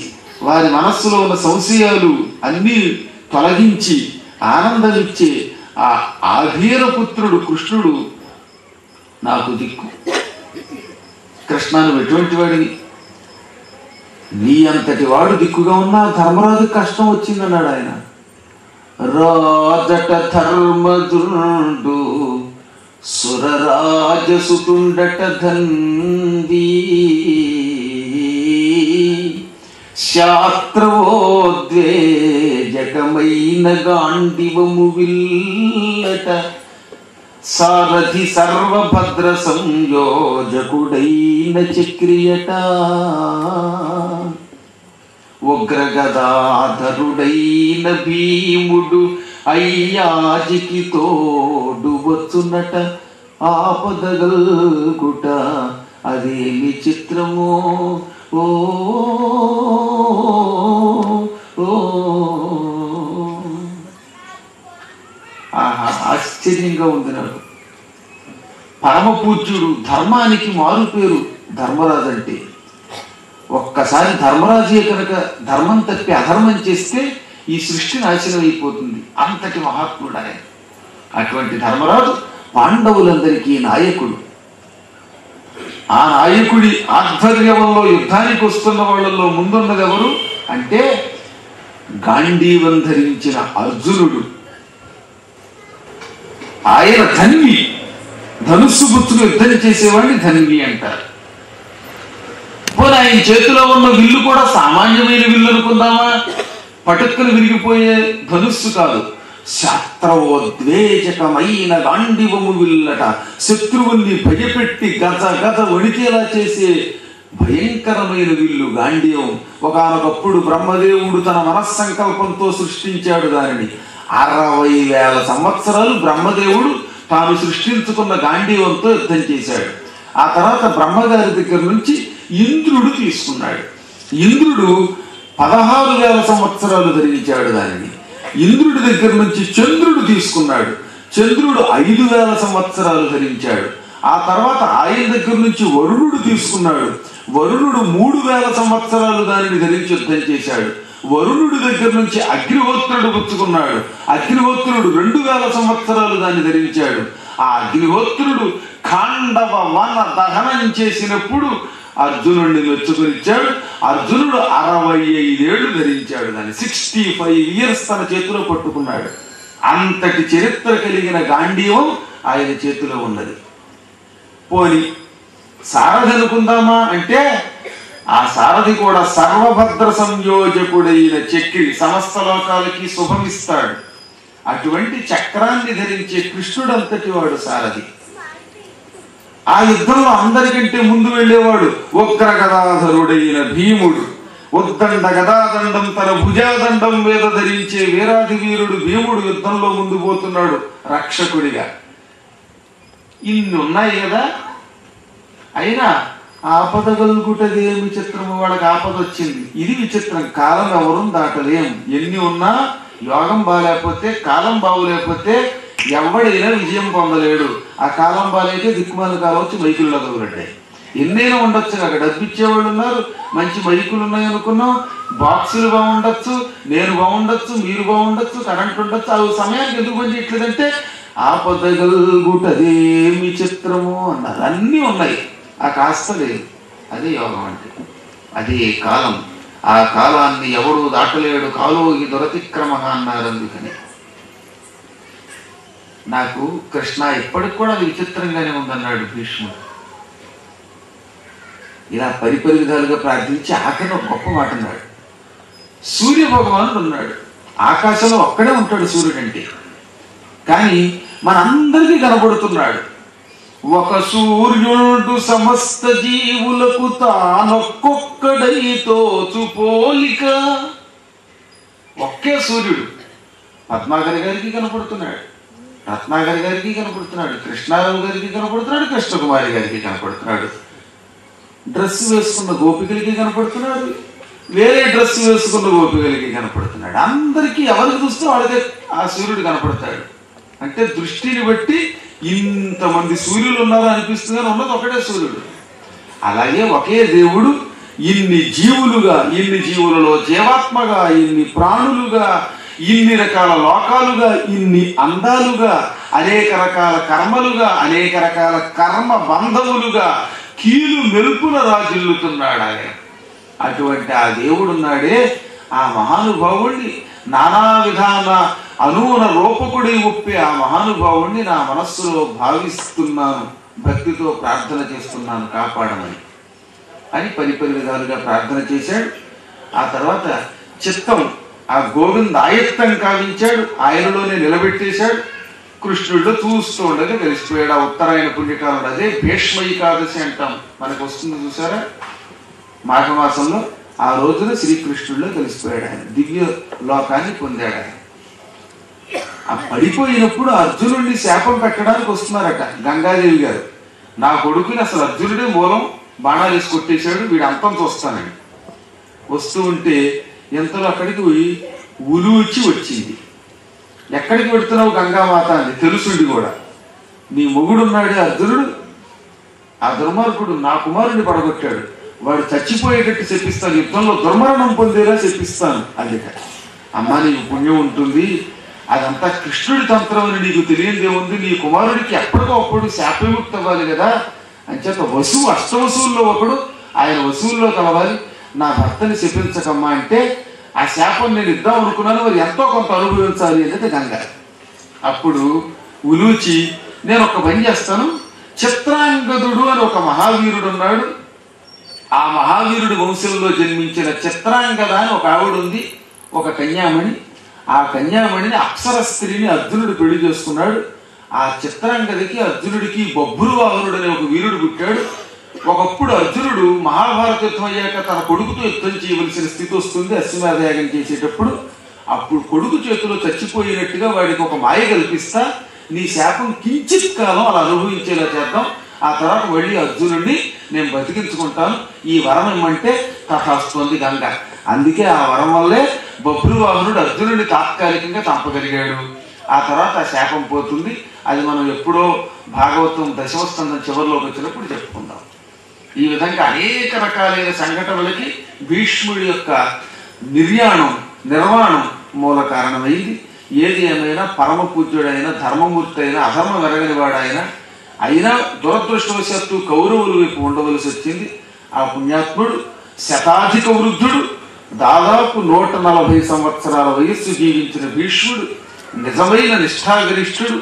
వారి మనస్సులో ఉన్న సంశయాలు అన్నీ తొలగించి ఆనందమిచ్చే ఆ ఆధీరపుత్రుడు కృష్ణుడు నాకు దిక్కు. కృష్ణ నువ్వు ఎటువంటి వాడివి, నీ అంతటి వాడు దిక్కుగా ఉన్నా ధర్మరాజు కష్టం వచ్చిందన్నాడు ఆయన. రాజట ధర్మదురుడు సురరాజసుతుండట ధన్వీ శాస్త్రవోద్వేజకమైన గాండివము విల్లట సారథి సర్వభద్ర సంయోజకుడైన చక్రియట ఉగ్రగదాధరుడైన భీముడు అయ్యాజికి తోడు వచ్చునట ఆపదగల్గుట అదేమి చిత్రమో ఓ ఆహా ఆశ్చర్యంగా ఉంది నాకు. పరమ పూజ్యుడు, ధర్మానికి మారు పేరు ధర్మరాజు అంటే. ఒక్కసారి ధర్మరాజే కనుక ధర్మం తప్పి అధర్మం చేస్తే ఈ సృష్టి నాశనం అయిపోతుంది. అంతటి మహాత్ముడు ఆయన. అటువంటి ధర్మరాజు పాండవులందరికీ నాయకుడు. ఆ నాయకుడి ఆధ్వర్యంలో యుద్ధానికి వస్తున్న వాళ్ళలో ముందున్నది ఎవరు అంటే గాంధీవం ధరించిన అర్జునుడు. ఆయన ధన్వి. ధనుస్సు గుర్తులు యుద్ధం చేసేవాడిని ధన్వి అంటారు. పోనీ ఆయన చేతిలో ఉన్న విల్లు కూడా సామాన్యమైన విల్లు అనుకుందామా? పటుక్కలు విరిగిపోయే ధనుస్సు కాదు, శాస్త్రవోద్వేజకమైన గాంధీవము విల్లట. శత్రువుల్ని భయపెట్టి గజ గజ వణికేలా చేసే భయంకరమైన విల్లు గాంధీవం. ఒకానొకప్పుడు బ్రహ్మదేవుడు తన మనస్సంకల్పంతో సృష్టించాడు దానిని. 60,000 సంవత్సరాలు బ్రహ్మదేవుడు తాను సృష్టించుకున్న గాంధీవంతో యుద్ధం చేశాడు. ఆ తర్వాత బ్రహ్మగారి దగ్గర నుంచి ఇంద్రుడు తీసుకున్నాడు. ఇంద్రుడు 16,000 సంవత్సరాలు ధరించాడు దానిని. ఇంద్రుడి దగ్గర నుంచి చంద్రుడు తీసుకున్నాడు. చంద్రుడు 5,000 సంవత్సరాలు ధరించాడు. ఆ తర్వాత ఆయన దగ్గర నుంచి వరుణుడు తీసుకున్నాడు. వరుణుడు 3,000 సంవత్సరాలు దానిని ధరించి యుద్ధం చేశాడు. వరుణుడి దగ్గర నుంచి అగ్నిహోత్రుడు పుచ్చుకున్నాడు. అగ్నిహోత్రుడు 2,000 సంవత్సరాలు దాన్ని ధరించాడు. ఆ అగ్నిహోత్రుడు ఖాండవ వన దహనం చేసినప్పుడు అర్జునుడిని మెచ్చుకునిచ్చాడు. అర్జునుడు 65 ఏళ్ళు ధరించాడు దాన్ని. 65 ఇయర్స్ తన చేతిలో పట్టుకున్నాడు. అంతటి చరిత్ర కలిగిన గాంధీవం ఆయన చేతిలో ఉన్నది. పోని సారథి అనుకుందామా అంటే ఆ సారథి కూడా సర్వభద్ర సంయోజకుడైన చక్రి, సమస్త లోకాలకి శుభమిస్తాడు. అటువంటి చక్రాన్ని ధరించే కృష్ణుడంతటి వాడు సారథి. ఆ యుద్ధంలో అందరికంటే ముందు వెళ్ళేవాడు ఉగ్ర గదాధరుడైన భీముడు. ఉద్దండ గదాదండం తన భుజాదండం మీద ధరించే వీరాధి వీరుడు భీముడు యుద్ధంలో ముందు పోతున్నాడు రక్షకుడిగా. ఇన్ని ఉన్నాయి కదా. అయినా ఆపద కలుగుటదేమి విచిత్రము. వాళ్ళకి ఆపద వచ్చింది. ఇది విచిత్రం. కాలం ఎవరు దాటలేం. ఎన్ని ఉన్నా యోగం బాగాలేకపోతే, కాలం బాగులేకపోతే ఎవడైనా విజయం పొందలేడు. ఆ కాలం బాగాలైతే దిక్కుమాల కాలం వచ్చి మైకుల్లో తగులడ్డాయి. ఎన్నైనా ఉండొచ్చు. అక్కడ డబ్బు ఇచ్చేవాళ్ళు ఉన్నారు, మంచి మైకులు ఉన్నాయి అనుకున్నాం, బాక్సులు బాగుండొచ్చు, నేను బాగుండొచ్చు, మీరు బాగుండొచ్చు, కరెంట్ ఉండొచ్చు. ఆ సమయానికి ఎందుకు పని చేయట్లేదంటే ఆపద కలుగుటదేమి చిత్రము అన్నారు. అన్నీ ఉన్నాయి, ఆ కాస్త లేదు. అదే యోగం అంటే. అదే కాలం. ఆ కాలాన్ని ఎవడు దాటలేడు. కాలో ఈ దురతిక్రమ అన్నారు. అందుకని నాకు కృష్ణ ఇప్పటికి కూడా అది విచిత్రంగానే ఉందన్నాడు భీష్ముడు. ఇలా పరిపరి విధాలుగా ప్రార్థించి ఆఖరిలో గొప్ప మాట అన్నాడు. సూర్య భగవానుడు ఉన్నాడు. ఆకాశంలో ఒక్కడే ఉంటాడు సూర్యుడు అంటే. కానీ మనందరికీ కనబడుతున్నాడు. ఒక సూర్యుడు సమస్త జీవులకు తానొక్కొక్కడై తోచుపోలిక. ఒకే సూర్యుడు పద్మాగరి గారికి కనపడుతున్నాడు, రత్నాగరి గారికి కనపడుతున్నాడు, కృష్ణారావు గారికి కనపడుతున్నాడు, కృష్ణకుమారి గారికి కనపడుతున్నాడు, డ్రెస్ వేసుకున్న గోపికలకి కనపడుతున్నాడు, వేరే డ్రెస్ వేసుకున్న గోపికలకి కనపడుతున్నాడు. అందరికీ ఎవరికి చూస్తే వాళ్ళకే ఆ సూర్యుడు కనపడతాడు. అంటే దృష్టిని బట్టి ఇంతమంది సూర్యులు ఉన్నారు అనిపిస్తుంది, ఉన్నది ఒకటే సూర్యుడు. అలాగే ఒకే దేవుడు ఇన్ని జీవులుగా, ఇన్ని జీవులలో జీవాత్మగా, ఇన్ని ప్రాణులుగా, ఇన్ని రకాల లోకాలుగా, ఇన్ని అందాలుగా, అనేక రకాల కర్మలుగా, అనేక రకాల కర్మ బంధములుగా కీలు మెరుపుల రాజిల్లుతున్నాడు ఆయన. అటువంటి ఆ దేవుడున్నాడే, ఆ మహానుభావుణ్ణి నానా విధాన అనూన రూపకుడి ఒప్పి ఆ మహానుభావుణ్ణి నా మనస్సులో భావిస్తున్నాను, భక్తితో ప్రార్థన చేస్తున్నాను, కాపాడమని అని పరిపరి విధాలుగా ప్రార్థన చేశాడు. ఆ తర్వాత చిత్తం ఆ గోవింద ఆయత్తం కావించాడు, ఆయనలోనే నిలబెట్టేశాడు. కృష్ణుడిలో చూస్తూ ఉండగా తెలిసిపోయాడు. ఆ ఉత్తరాయణ పుణ్యకాలం అదే భీష్మ ఏకాదశి అంటాం, మనకు వస్తుంది చూసారా మాఘమాసంలో. ఆ రోజున శ్రీకృష్ణుడిలో తెలిసిపోయాడు ఆయన, దివ్య లోకాన్ని పొందాడు ఆయన. ఆ పడిపోయినప్పుడు అర్జునుడిని శాపం పెట్టడానికి వస్తున్నారట గంగాదేవి గారు. నా కొడుకుని అసలు అర్జునుడే మూలం, బాణాలు వేసి కొట్టేశాడు, వీడు అంతం చూస్తానని వస్తూ ఉంటే ఎంతలో అక్కడికి ఉలూచి వచ్చింది. ఎక్కడికి పెడుతున్నావు గంగామాత అని తెలుసుండి కూడా. నీ మొగుడున్నాడే అర్జునుడు, ఆ దుర్మార్గుడు నా కుమారుడిని పడగొట్టాడు, వాడు చచ్చిపోయేటట్టు చెప్పిస్తాను, యుద్ధంలో దుర్మరణం పొందేలా చెప్పిస్తాను. అందుక అమ్మ నీకు పుణ్యం ఉంటుంది, అదంతా కృష్ణుడి తంత్రం అని నీకు తెలియదేముంది, నీ కుమారుడికి ఎప్పటికో అప్పుడు శాపవిముక్తి అవ్వాలి కదా. అంచేత వసువు అష్టవసువుల్లో ఒకడు, ఆయన వసువుల్లో కలవాలి, నా భర్తని శపించకమ్మా అంటే ఆ శాపం నేను ఇద్దాం అనుకున్నాను, మరి ఎంతో కొంత అనుభవించాలి అనేది గంగ. అప్పుడు ఉలూచి నేను ఒక పని చేస్తాను, చిత్రాంగదుడు అని ఒక మహావీరుడు ఉన్నాడు, ఆ మహావీరుడి వంశంలో జన్మించిన చిత్రాంగద అని ఒక ఆవిడ ఉంది, ఒక కన్యామణి. ఆ కన్యామణిని అప్సర స్త్రీని అర్జునుడు పెళ్లి చేసుకున్నాడు. ఆ చిత్రాంగదికి అర్జునుడికి బొబ్బురు వాహనుడు అనే ఒక వీరుడు పుట్టాడు. ఒకప్పుడు అర్జునుడు మహాభారత యుద్ధం అయ్యాక తన కొడుకుతో యుద్ధం చేయవలసిన స్థితి వస్తుంది అశ్వమేధయాగం చేసేటప్పుడు. అప్పుడు కొడుకు చేతిలో చచ్చిపోయినట్టుగా వాడికి ఒక మాయ కల్పిస్తా, నీ శాపం కించిత్ కాలం అలా అనుభవించేలా చేద్దాం, ఆ తర్వాత మళ్ళీ అర్జునుడిని నేను బతికించుకుంటాను, ఈ వరం ఇమ్మంటే తథాస్తోంది గంగ. అందుకే ఆ వరం వల్లే బభ్రువాహనుడు అర్జునుడిని తాత్కాలికంగా చంపగలిగాడు. ఆ తర్వాత ఆ శాపం పోతుంది. అది మనం ఎప్పుడో భాగవతం దశమస్కందం చివరిలోకి వచ్చినప్పుడు చెప్పుకుందాం. ఈ విధంగా అనేక రకాలైన సంఘటనలకి భీష్ముడి యొక్క నిర్వాణం మూల కారణమైంది. ఏది ఏమైనా పరమ పూజ్యుడైన ధర్మమూర్తి అయినా అధర్మ వెరగని వాడైనా అయినా దురదృష్టవశాత్తు కౌరవుల వైపు ఉండవలసి వచ్చింది. ఆ పుణ్యాత్ముడు శతాధిక వృద్ధుడు, దాదాపు 140 సంవత్సరాల వయస్సు జీవించిన భీష్ముడు నిజమైన నిష్ఠాగరిష్ఠుడు,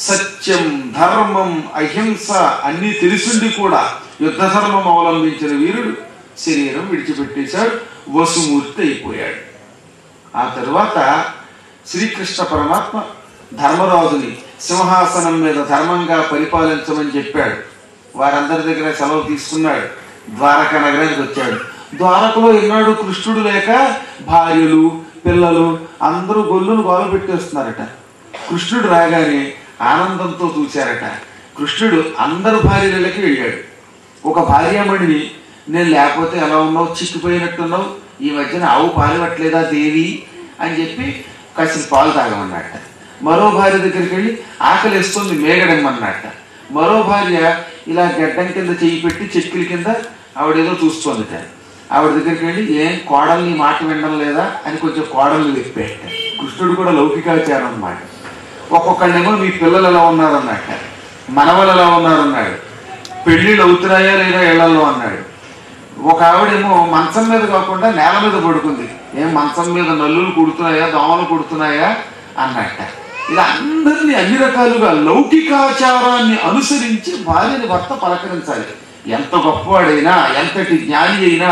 సత్యం ధర్మం అహింస అన్నీ తెలిసిండి కూడా యుద్ధ ధర్మం అవలంబించిన వీరుడు శరీరం విడిచిపెట్టేశాడు, వసుమూర్తి అయిపోయాడు. ఆ తరువాత శ్రీకృష్ణ పరమాత్మ ధర్మరాజుని సింహాసనం మీద ధర్మంగా పరిపాలించమని చెప్పాడు. వారందరి దగ్గర సెలవు తీసుకున్నాడు. ద్వారకా నగరానికి వచ్చాడు. ద్వారకలో ఎన్నాడు కృష్ణుడు లేక భార్యలు పిల్లలు అందరూ గొల్లును గోల పెట్టేస్తున్నారట. కృష్ణుడు రాగానే ఆనందంతో చూశారట. కృష్ణుడు అందరు భార్యలకి వెళ్ళాడు. ఒక భార్యామణిని నేను లేకపోతే ఎలా ఉన్నావు, చిక్కిపోయినట్టున్నావు, ఈ మధ్యన ఆవు పాలివట్లేదా దేవి అని చెప్పి కాసిన పాలు తాగమన్నట్ట. మరో భార్య దగ్గరికి వెళ్ళి ఆకలి వేస్తుంది మేగడమ్మన్నట్ట. మరో భార్య ఇలా గడ్డం కింద చేయి పెట్టి చెక్కుల కింద ఆవిడేదో చూస్తోందిట. ఆవిడ దగ్గరికి వెళ్ళి ఏం కోడల్ని మాట వినడం లేదా అని కొంచెం కోడల్ని విప్పాట. కృష్ణుడు కూడా లౌకికాచారం అన్నమాట. ఒక్కొక్కళ్ళేమో మీ పిల్లలు ఎలా ఉన్నారన్నట్ట, మనవలు ఎలా ఉన్నారన్నాడు, పెళ్ళిళ్ళు అవుతున్నాయా లేదా ఇళ్లలో అన్నాడు. ఒక ఆవిడేమో మంచం మీద కాకుండా నేల మీద పడుకుంది, ఏం మంచం మీద నల్లులు కుడుతున్నాయా దోమలు కుడుతున్నాయా అన్నట్ట. ఇలా అందరినీ అన్ని రకాలుగా లౌకికాచారాన్ని అనుసరించి భార్యని భర్త పలకరించాలి. ఎంత గొప్పవాడైనా ఎంతటి జ్ఞాని అయినా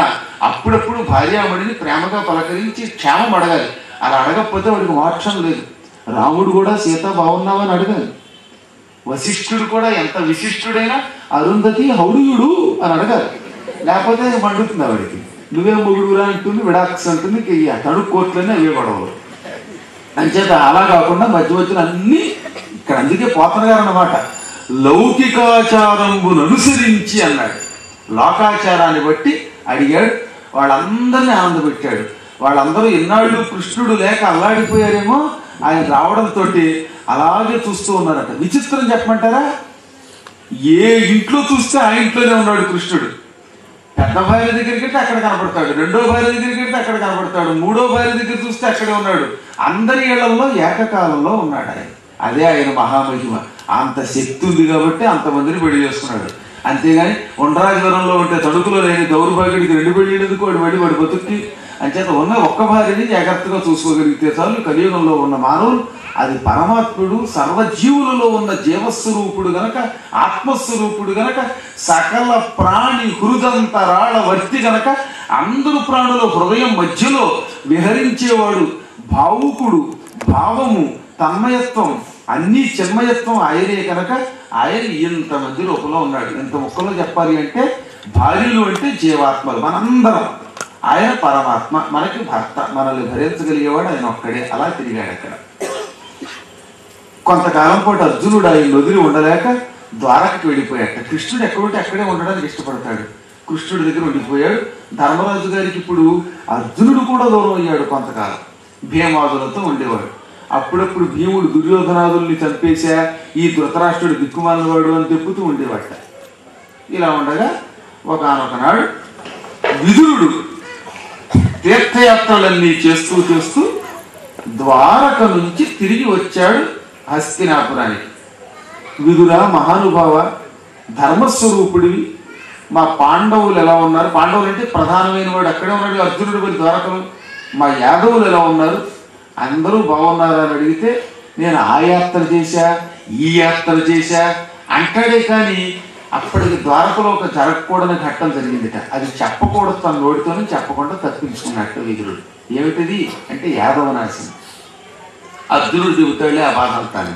అప్పుడప్పుడు భార్యామణిని ప్రేమగా పలకరించి క్షేమం అడగాలి. అలా అడగకపోతే వాడికి మోక్షం లేదు. రాముడు కూడా సీత బాగున్నావని అడగాలి. వశిష్ఠుడు కూడా ఎంత విశిష్టుడైనా అరుంధతి హౌడుయుడు అని అడగాలి. లేకపోతే మండుతుంది ఆవిడికి, నువ్వేం మొగుడురా అంటుంది, విడాక్స్ అంటుంది, తణుకు కోట్లనే అవే గొడవలు. అంచేత అలా కాకుండా మధ్య మధ్యలో అన్నీ ఇక్కడ. అందుకే పోతన గారు అన్నమాట లౌకికాచారంబును అనుసరించి అన్నాడు. లోకాచారాన్ని బట్టి అడిగాడు, వాళ్ళందరినీ ఆనందపెట్టాడు. వాళ్ళందరూ ఎన్నాళ్ళు కృష్ణుడు లేక అల్లాడిపోయారేమో, ఆయన రావడంతో అలాగే చూస్తూ ఉన్నారట. విచిత్రం చెప్పమంటారా, ఏ ఇంట్లో చూస్తే ఆ ఇంట్లోనే ఉన్నాడు కృష్ణుడు. పెద్ద భార్య దగ్గరికి వెళ్తే అక్కడ కనపడతాడు, రెండో భార్య దగ్గరికి వెళ్తే అక్కడ కనపడతాడు, మూడో భార్య దగ్గర చూస్తే అక్కడే ఉన్నాడు. అందరి ఇళ్లలో ఏకకాలంలో ఉన్నాడు ఆయన. అదే ఆయన మహామహిమ. అంత శక్తి ఉంది కాబట్టి అంతమందిని పెళ్లి చేసుకున్నాడు. అంతేగాని ఉండరాజవరంలో ఉంటే తణుకులో లేని దౌర్భాగ్యుడికి 2 పెళ్ళిళ్ళెందుకు, వాడి బతుక్కి. అంచేత ఉన్న ఒక్క భార్యని జాగ్రత్తగా చూసుకోగలిగితే చాలు. కలియుగంలో ఉన్న మానవులు అది పరమాత్ముడు సర్వజీవులలో ఉన్న జీవస్వరూపుడు గనక, ఆత్మస్వరూపుడు గనక, సకల ప్రాణి హృదంతరాళ వర్తి గనక, అందరు ప్రాణుల హృదయం మధ్యలో విహరించేవాడు, భావుకుడు, భావము, తన్మయత్వం, అన్ని చిన్మయత్వం ఆయనే కనుక ఆయన ఇంతమంది రూపంలో ఉన్నాడు. ఇంత ముక్కలో చెప్పాలి అంటే భార్యలు అంటే జీవాత్మలు మనందరం, ఆయన పరమాత్మ మనకి భర్త, మనల్ని భరించగలిగేవాడు ఆయన ఒక్కడే. అలా తిరిగాడు అక్కడ. కొంతకాలం పాటు అర్జునుడు ఆయన వదిలి ఉండలేక ద్వారకకి వెళ్ళిపోయాట. కృష్ణుడు ఎక్కడుంటే అక్కడే ఉండడానికి ఇష్టపడతాడు. కృష్ణుడి దగ్గర ఉండిపోయాడు. ధర్మరాజు గారికి ఇప్పుడు అర్జునుడు కూడా దూరం అయ్యాడు. కొంతకాలం భీమాదులతో ఉండేవాడు. అప్పుడప్పుడు భీముడు దుర్యోధనాదుల్ని చంపేశా, ఈ ధృతరాష్ట్రుడు దిక్కుమాలినవాడు అని తెప్పుతూ ఉండేవాట. ఇలా ఉండగా ఒకనొకనాడు విదురుడు తీర్థయాత్రలన్నీ చేస్తూ చేస్తూ ద్వారక నుంచి తిరిగి వచ్చాడు హస్తినాపురానికి. విదుర మహానుభావ, ధర్మస్వరూపుడివి, మా పాండవులు ఎలా ఉన్నారు? పాండవులు అంటే ప్రధానమైన వాడు అక్కడే ఉన్నాడు అర్జునుడు మరి ద్వారకలు. మా యాదవులు ఎలా ఉన్నారు? అందరూ బాగున్నారా అని అడిగితే నేను ఆ యాత్ర చేశా, ఈ యాత్ర చేశా అంటాడే. కానీ అప్పటికి ద్వారకలో ఒక జరగకూడని ఘట్టం జరిగిందిట. అది చెప్పకూడదు, తన నోటితోనే చెప్పకుండా తప్పించుకున్నట్టు విదురుడు. ఏమిటిది అంటే యాదవనాశనం. అర్జునుడు చెబుతాడే ఆ బాధంతాను.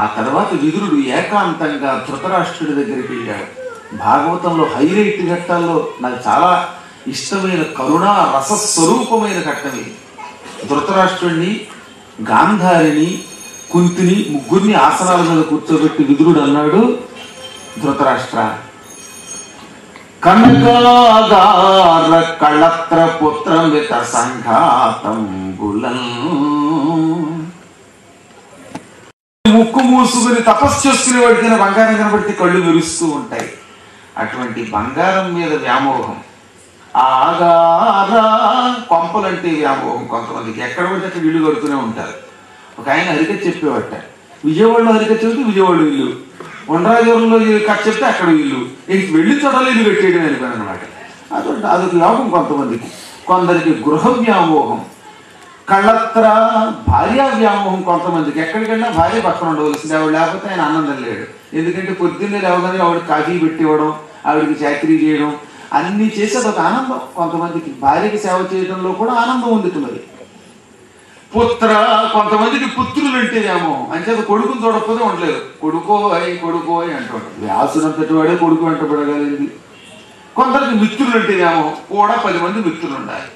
ఆ తర్వాత విదురుడు ఏకాంతంగా ధృతరాష్ట్రుడి దగ్గరికి వెళ్ళాడు. భాగవతంలో హైలైట్ ఘట్టాల్లో నాకు చాలా ఇష్టమైన కరుణా రసస్వరూపమైన ఘట్టం ఇది. ధృతరాష్ట్రుడిని, గాంధారిని, కుంతిని ముగ్గురిని ఆసనాల మీద కూర్చోబెట్టి విదురుడు అన్నాడు, ధృతరాష్ట్ర, కనకాగార కళత్ర పుత్రమిత సంఘాతం గులం. ముక్కు మూసుకుని తపస్సు చేసుకునే వాడికైనా బంగారం కనబడితే కళ్ళు మెరుస్తూ ఉంటాయి. అటువంటి బంగారం మీద వ్యామోహం. ఆగారా కొంపలంటే వ్యామోహం కొంతమందికి. ఎక్కడ పడితే అక్కడ ఇల్లు కడుతూనే ఉంటారు. ఒక ఆయన హరికథ చెప్పేవాట. విజయవాడలో హరికథ చెబితే విజయవాడ ఇల్లు, ఉండరాజవరంలో కథ చెప్తే అక్కడ ఇల్లు, ఇంక వెళ్ళి చోటలో ఇల్లు పెట్టేయడం వెళ్ళిపోయాను అనమాట. అదొక యోగం కొంతమందికి. కొందరికి గృహ వ్యామోహం, కళ్ళత్ర భార్య వ్యామోహం కొంతమందికి. ఎక్కడికైనా భార్య పక్కన ఉండవలసింది, ఆవిడ లేకపోతే ఆయన ఆనందం లేడు. ఎందుకంటే పొద్దున్నే లేవగానే ఆవిడ కాఫీ పెట్టివ్వడం, ఆవిడకి చాకరీ చేయడం అన్నీ చేసేది ఒక ఆనందం కొంతమందికి. భార్యకి సేవ చేయడంలో కూడా ఆనందం ఉంది. మరి పుత్ర, కొంతమందికి పుత్రులు అంటే వ్యామోహం. అంటే అది కొడుకుని చూడకపోతే ఉండలేదు. కొడుకోయ్ అంటాడు. వ్యాసునంతటి వాడే కొడుకు వెంటబడగలిగింది. కొందరికి మిత్రులు అంటే వ్యామోహం, కూడా 10 మంది మిత్రులు ఉండాలి.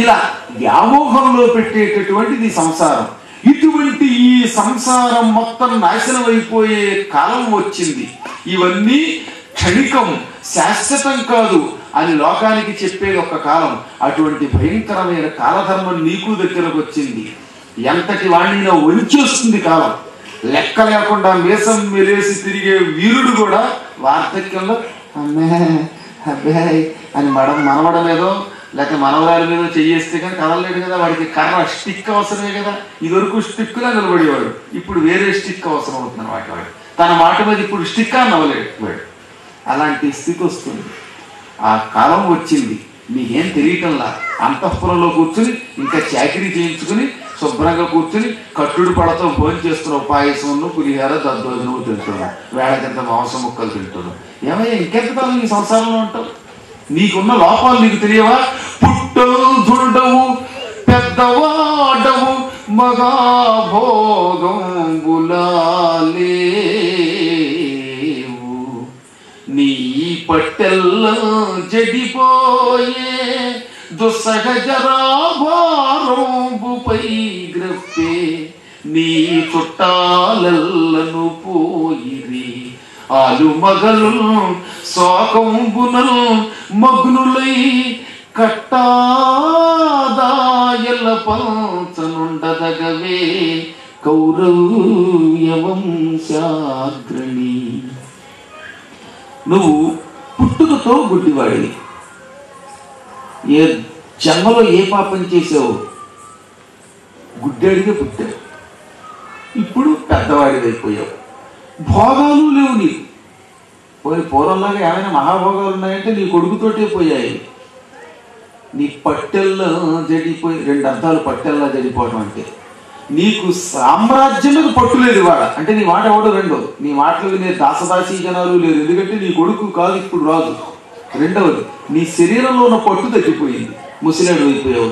ఇలా వ్యామోహంలో పెట్టేటటువంటిది సంసారం. ఇటువంటి ఈ సంసారం మొత్తం నాశనం అయిపోయే కాలం వచ్చింది. ఇవన్నీ క్షణికం, శాశ్వతం కాదు అని లోకానికి చెప్పేది ఒక కాలం. అటువంటి భయంకరమైన కాలధర్మం నీకు దగ్గరకు వచ్చింది. ఎంతటి వాణ్ణినా వంచేస్తుంది కాలం. లెక్క లేకుండా మీసం మెలేసి తిరిగే వీరుడు కూడా వార్ధక్యంలో అబ్బాయి అని మనవడం ఏదో లేకపోతే మనవరాల మీద చెయ్యేస్తే కానీ కదలలేడు కదా. వాడికి కర్ర స్టిక్ అవసరమే కదా. ఇదివరకు స్టిక్లా నిలబడేవాడు, ఇప్పుడు వేరే స్టిక్ అవసరం అవుతుంది వాడు. తన మాట మీద ఇప్పుడు స్టిక్ అని నవ్వలేడు వాడు. అలాంటి స్థితి వస్తుంది. ఆ కాలం వచ్చింది. నీకేం తెలియటంలా. అంతఃపురంలో కూర్చుని ఇంకా చాకరీ చేయించుకుని శుభ్రంగా కూర్చుని కట్టుడు పడతో భోజనం చేస్తున్నావు. పాయసంను, పులిహార, దద్దోజనము తింటున్నావు. వేళకింత మాంసం ముక్కలు తింటున్నావు. ఏమయ్యా ఇంకెంతకాలం ఈ సంసారంలో ఉంటావు? నీకున్న లోపాలు నీకు తెలియవా? పుట్టోధుడవు, పెద్దవాడవు, మగాభోగం బులాలేవు. నీ పట్టెల్లో జడిపోయే దుస్సహజరాభారంబుపై గ్రప్పే. నీ చుట్టాలెల్లను పోయిరి, ఆలు మగలు శోకంబునల్ మగ్నులై కట్టాదాయల పంచనుండదగవే కౌరవ్య వంశాగ్రణి. నువ్వు పుట్టుకతో గుడ్డివాడివి. ఏ జన్మలో ఏ పాపం చేసావు? గుడ్డేడిగా పుట్టావు. ఇప్పుడు పెద్దవాడివైపోయావు. భోగాలు లేవు నీకు. పోయి పూర్వంలాగా ఏమైనా మహాభోగాలు ఉన్నాయంటే నీ కొడుకుతోటే పోయాయి. నీ పట్టెల్లో జడిపోయి, 2 అర్థాలు పట్టెల్లా జడిపోవడం అంటే. నీకు సామ్రాజ్యం మీద పట్టు లేదు ఇవాళ. అంటే నీ మాట ఎవడో రెండో, నీ మాటలు వినే దాసదాసీ జనాలు లేరు. ఎందుకంటే నీ కొడుకు కాదు ఇప్పుడు రాజు. రెండవది, నీ శరీరంలో ఉన్న పట్టు తగ్గిపోయింది, ముసిలాడు అయిపోయావు.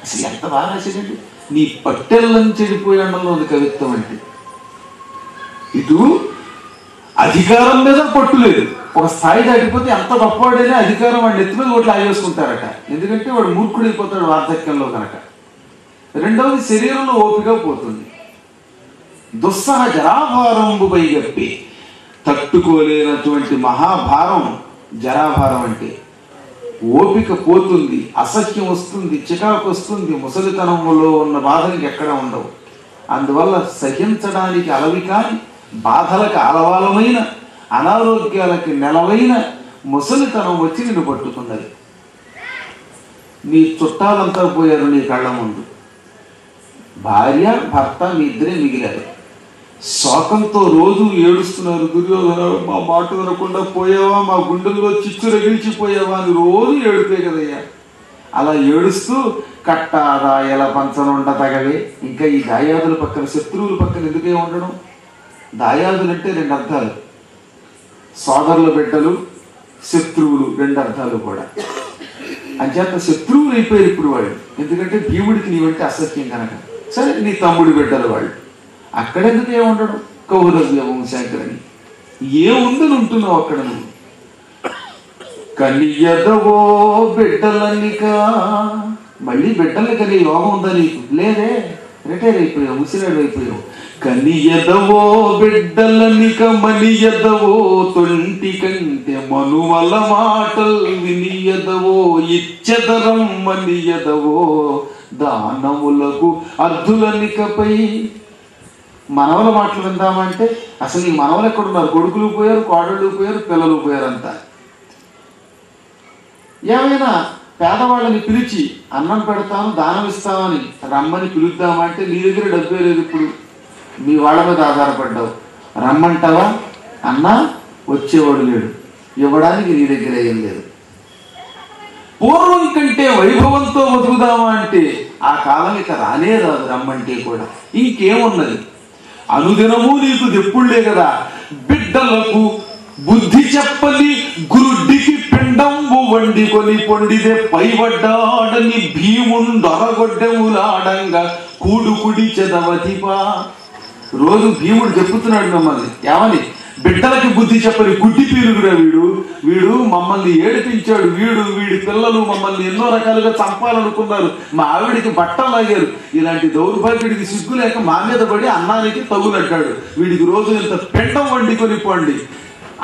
అసలు ఎంత బాగా రాసేదండి. నీ పట్టెల్లని చెడిపోయడంలో ఉంది కవిత్వం అంటే. ఇటు అధికారం మీద పట్టు లేదు. ఒక స్థాయి దాటిపోతే ఎంత గొప్పవాడైనా అధికారం వాడి నెత్తి మీద ఓట్లు ఆగేసుకుంటారట. ఎందుకంటే వాడు మూర్ఖుడైపోతాడు వార్ధక్యంలో కనుక. రెండవది, శరీరంలో ఓపిక పోతుంది. దుస్సహ జరాభారంబుపై గప్పి, తట్టుకోలేనటువంటి మహాభారం జరాభారం అంటే. ఓపిక పోతుంది, అసహ్యం వస్తుంది, చికాకు వస్తుంది. ముసలితనంలో ఉన్న బాధలకి ఎక్కడ ఉండవు. అందువల్ల సహించడానికి అలవి కాని, బాధలకు అలవాలమైన, అనారోగ్యాలకి నెలవైన ముసలితనం వచ్చి నిన్ను పట్టుకున్నది. నీ చుట్టాలంతా పోయారు నీ కళ్ళ ముందు. భార్య భర్త మీ ఇద్దరే మిగిలారు. శోకంతో రోజు ఏడుస్తున్నారు. దుర్యోధన, మా మాట వినకుండా పోయావా, మా గుండెల్లో చిచ్చు రగిల్చిపోయావా అని రోజు ఏడుపే కదయ్యా. అలా ఏడుస్తూ కట్టాదాయల పంచనుండ తగవే. ఇంకా ఈ దాయాదుల పక్కన, శత్రువుల పక్కన ఎందుకే ఉండడం? దాయాదులు అంటే 2 అర్థాలు. సోదరుల బిడ్డలు, శత్రువులు 2 అర్థాలు కూడా. అంచేత శత్రువులు అయిపోయారు ఇప్పుడు వాళ్ళు. ఎందుకంటే భీముడికి నీవంటే అసత్యం కనుక. సరే, నీ తమ్ముడి బిడ్డలు వాళ్ళు. అక్కడెందుకు ఏముండడం? కౌరవ్య వంశాకరని ఏముందని ఉంటున్నావు అక్కడ నువ్వు. కలియదవో బిడ్డలనిక, మళ్ళీ బిడ్డల్ని కలిగే యోగం ఉందా నీకు? లేదే, రిటైర్ అయిపోయావు, ముసిరాడు అయిపోయావు. కనియదవో బిడ్డలనిక మనియదవో తొంటి కంటే మనుమల మాటలు వినియదవో ఇచ్చదరం మనియదవో దానములకు అర్ధులనికపై. మనవల మాటలు విందామంటే అసలు ఈ మనవలు ఎక్కడున్నారు? కొడుకులు పోయారు, కోడళ్ళు పోయారు, పిల్లలు పోయారంతా. ఏమైనా పేదవాళ్ళని పిలిచి అన్నం పెడతాను, దానం ఇస్తామని రమ్మని పిలుద్దామంటే నీ దగ్గర డబ్బే లేదు. ఇప్పుడు మీ వాళ్ళ మీద ఆధారపడ్డావు. రమ్మంటావా అన్నా, వచ్చేవాడు లేడు, ఇవ్వడానికి నీ దగ్గర ఏం లేదు. పూర్వం కంటే వైభవంతో బతుకుదామా అంటే ఆ కాలం ఇక రానే రాదు. రమ్మంటే కూడా ఇంకేమున్నది? అనుదినము నీకు దెప్పుళ్లే కదా. బిడ్డలకు బుద్ధి చెప్పని గురుడికి పిండంబు వండి కొని పొండిదే పైబడ్డాడని భీముండొరగొడ్డెములాడంగా కూడుకుడి చెదవతిపా. రోజు భీముడు చెప్పుతున్నాడు మిమ్మల్ని ఏమని? బిడ్డలకి బుద్ధి చెప్పని గుడ్డి పీరుగురా వీడు మమ్మల్ని ఏడిపించాడు. వీడి పిల్లలు మమ్మల్ని ఎన్నో రకాలుగా చంపాలనుకున్నారు. మా ఆవిడికి బట్టలు లాగారు. ఇలాంటి దౌర్భాగ్యుడికి సిగ్గు లేక మా మీద పడి అన్నానికి తగులంటాడు. వీడికి రోజు ఇంత పిండం వండుకొని పోండి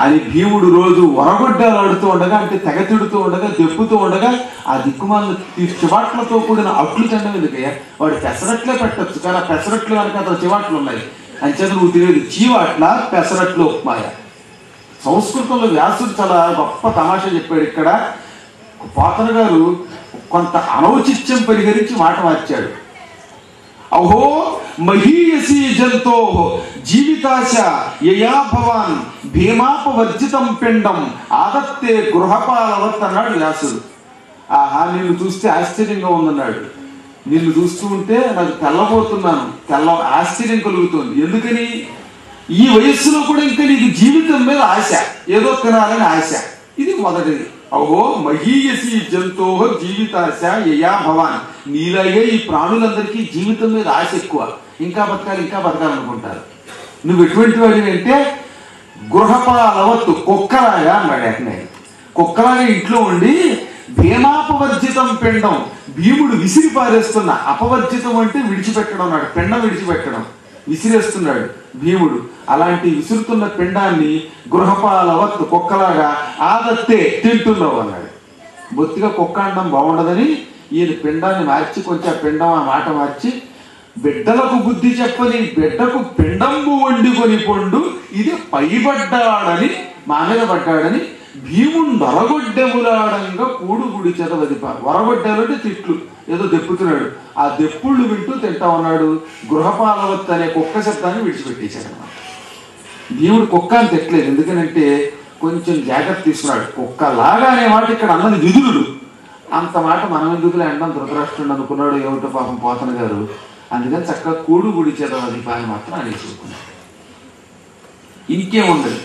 అని భీముడు రోజు వరగొడ్డాలు ఆడుతూ ఉండగా, అంటే తెగ తిడుతూ ఉండగా, దెప్పుతూ ఉండగా, ఆ దిక్కుమాలను చివాట్లతో కూడిన అట్లు తినడం ఎందుకయ్యా? వాడు పెసరట్లే పెట్టచ్చు, కానీ ఆ పెసరట్లు కనుక అతను చివాట్లు ఉన్నాయి. అంచేత నువ్వు తినేది చీవాట్ల, పెసరట్లు, ఉప్మాయ. సంస్కృతంలో వ్యాసుడు చాలా గొప్ప తమాషా చెప్పాడు. ఇక్కడ పోతన గారు కొంత అనౌచిత్యం పరిహరించి మాట మార్చాడు. అహో మహీయసీ జంతో జీవితాశ యయా భవాన్ భీమాపవర్జితం పిండం ఆదత్తే గృహపాలవత్ అన్నాడు వ్యాసుడు. ఆహా, నిన్ను చూస్తే ఆశ్చర్యంగా ఉందన్నాడు. నిన్ను చూస్తూ ఉంటే నాకు తెల్లబోతున్నాను, ఆశ్చర్యం కలుగుతుంది. ఎందుకని? ఈ వయస్సులో కూడా ఇంకా నీకు జీవితం మీద ఆశ, ఏదో తినాలని ఆశ. ఇది మొదటిది. అహో మహీయసీ జంతో జీవితాశ యయా భవాన్. నీలాగే ఈ ప్రాణులందరికీ జీవితం మీద ఆశ ఎక్కువ. ఇంకా బతకాలనుకుంటారు. నువ్వు ఎటువంటి వాడివి అంటే గృహపాలవత్తు, కుక్కలాగా అన్నాడు. ఏకనే కుక్కలాగా ఇంట్లో ఉండి భీమాపవర్జితం పిండం, భీముడు విసిరి పారేస్తున్నా. అపవర్జితం అంటే విడిచిపెట్టడం అన్నాడు. పిండం విడిచిపెట్టడం, విసిరేస్తున్నాడు భీముడు. అలాంటి విసురుతున్న పిండాన్ని గృహపాలవత్తు, కుక్కలాగా ఆదత్తే తింటున్నావు అన్నాడు. బొత్తిగా కుక్క అండం బాగుండదని ఈయన పిండాన్ని మార్చి, కొంచెం పిండం ఆ మాట మార్చి, బిడ్డలకు బుద్ధి చెప్పని బిడ్డకు పిండంబు వండుకొని పొండు ఇది పైబడ్డాడని, మా మీద పడ్డాడని భీముడు వరగొడ్డెములాడంగా కూడుగుడి చెదవదిప. వరగొడ్డాలు అంటే తిట్లు, ఏదో దెప్పుతున్నాడు. ఆ దెప్పుళ్ళు వింటూ తింటా ఉన్నాడు. గృహపాలవత్ అనే కుక్క శబ్దాన్ని విడిచిపెట్టేశాడు అన్నమాట. భీముడు కుక్క అని తిట్టలేదు. ఎందుకనంటే కొంచెం జాగ్రత్త తీసుకున్నాడు. కుక్క లాగా అనే మాట ఇక్కడ అన్నది విదురుడు. అంత మాట మనం ఎందుకులే అంటాం, ధృతరాష్ట్రుడు అనుకున్నాడు ఏమిటో పాపం పోతన గారు. అందుకని చక్కగా కూడుగుడి చెదవదిప అని మాత్రం అనేసుకున్నాడు. ఇంకేముండదు,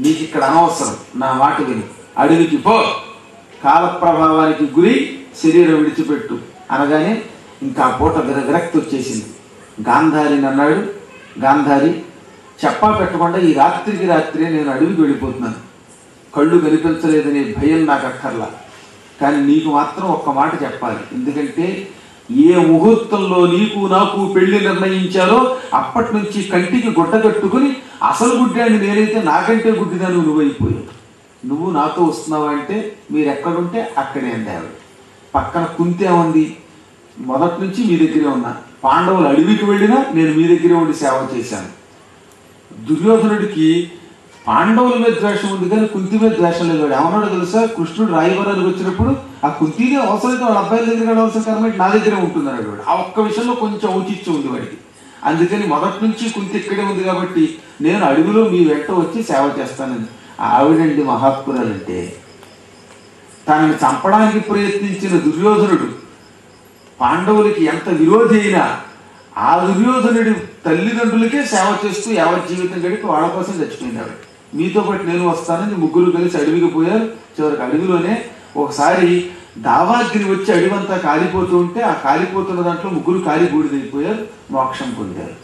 నీకు ఇక్కడ అనవసరం, నా మాట విని అడవికి పో, కాల ప్రభావానికి గురి శరీరం విడిచిపెట్టు అనగానే ఇంకా పూట విరక్తి వచ్చేసింది. గాంధారిని అన్నాడు. గాంధారి, చెప్పా పెట్టకుండా ఈ రాత్రికి రాత్రే నేను అడవికి వెళ్ళిపోతున్నాను. కళ్ళు కనిపించలేదనే భయం నాకు అక్కర్లా, కానీ నీకు మాత్రం ఒక్క మాట చెప్పాలి. ఎందుకంటే ఏ ముహూర్తంలో నీకు నాకు పెళ్లి నిర్ణయించారో అప్పటి నుంచి కంటికి గుడ్డ కట్టుకుని అసలు గుడ్డాన్ని నేనైతే నాకంటే గుడ్డిదాన్ని నువ్వైపోయావు. నువ్వు నాతో వస్తున్నావా అంటే మీరు ఎక్కడుంటే అక్కడే అంది ఆవిడ. పక్కన కుంతి ఉంది, మొదటి నుంచి మీ దగ్గరే ఉన్నా, పాండవులు అడవికి వెళ్ళినా నేను మీ దగ్గరే ఉండి సేవ చేశాను. దుర్యోధనుడికి పాండవుల మీద ద్వేషం ఉంది కానీ కుంతి మీద ద్వేషం లేదు. వాడు ఏమన్నాడు తెలుసా, కృష్ణుడు రాయవరానికి వచ్చినప్పుడు ఆ కుంతినే అవసరమైతే వాళ్ళ అబ్బాయిల దగ్గర వెళ్ళవలసిన కర్మ నా దగ్గరే ఉంటుందన్నాడు వాడు. ఆ ఒక్క విషయంలో కొంచెం ఔచిత్యం ఉంది వాడికి. అందుకని మొదటి నుంచి కుంతి ఇక్కడే ఉంది కాబట్టి నేను అడవిలో మీ వెంట వచ్చి సేవ చేస్తానని. ఆవిడండి మహాత్మురాలంటే. తనని చంపడానికి ప్రయత్నించిన దుర్యోధనుడు పాండవులకి ఎంత విరోధి అయినా ఆ దుర్యోధనుడి తల్లిదండ్రులకే సేవ చేస్తూ యావత్ జీవితం గడిపి వాళ్ళ కోసం చచ్చిపోయింది ఆవిడ. మీతో పాటు నేను వస్తానని ముగ్గురు కలిసి అడవికి పోయారు. చివరికి అడవిలోనే ఒకసారి దావాగ్ని వచ్చి అడవంతా కాలిపోతూ ఉంటే ఆ కాలిపోతున్న దాంట్లో ముగ్గురు కాలి బూడిదైపోయారు, మోక్షం పొందారు.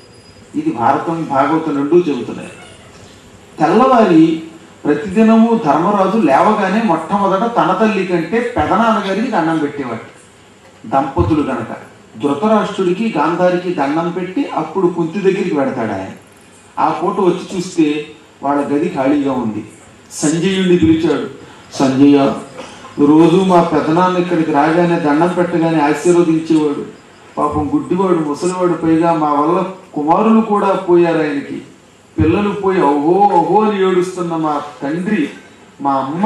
ఇది భాగవతం రెండూ చెబుతున్నాయి. తెల్లవారి ప్రతిదినము ధర్మరాజు లేవగానే మొట్టమొదట తన తల్లి కంటే పెదనాన్నగారికి దండం పెట్టేవాడు. దంపతులు గనక ధృతరాష్ట్రుడికి గాంధారికి దండం పెట్టి అప్పుడు కుంతి దగ్గరికి పెడతాడు ఆయన. ఆ పూట వచ్చి చూస్తే వాళ్ళ గది ఖాళీగా ఉంది. సంజయుడిని పిలిచాడు. సంజయ, రోజు మా పెదనాన్న ఇక్కడికి రాగానే దండం పెట్టగానే ఆశీర్వదించేవాడు. పాపం గుడ్డివాడు, ముసలివాడు, పైగా మా వల్ల కుమారులు కూడా పోయారు, ఆయనకి పిల్లలు పోయి ఓహో ఓహో అని ఏడుస్తున్న మా తండ్రి, మా అమ్మ,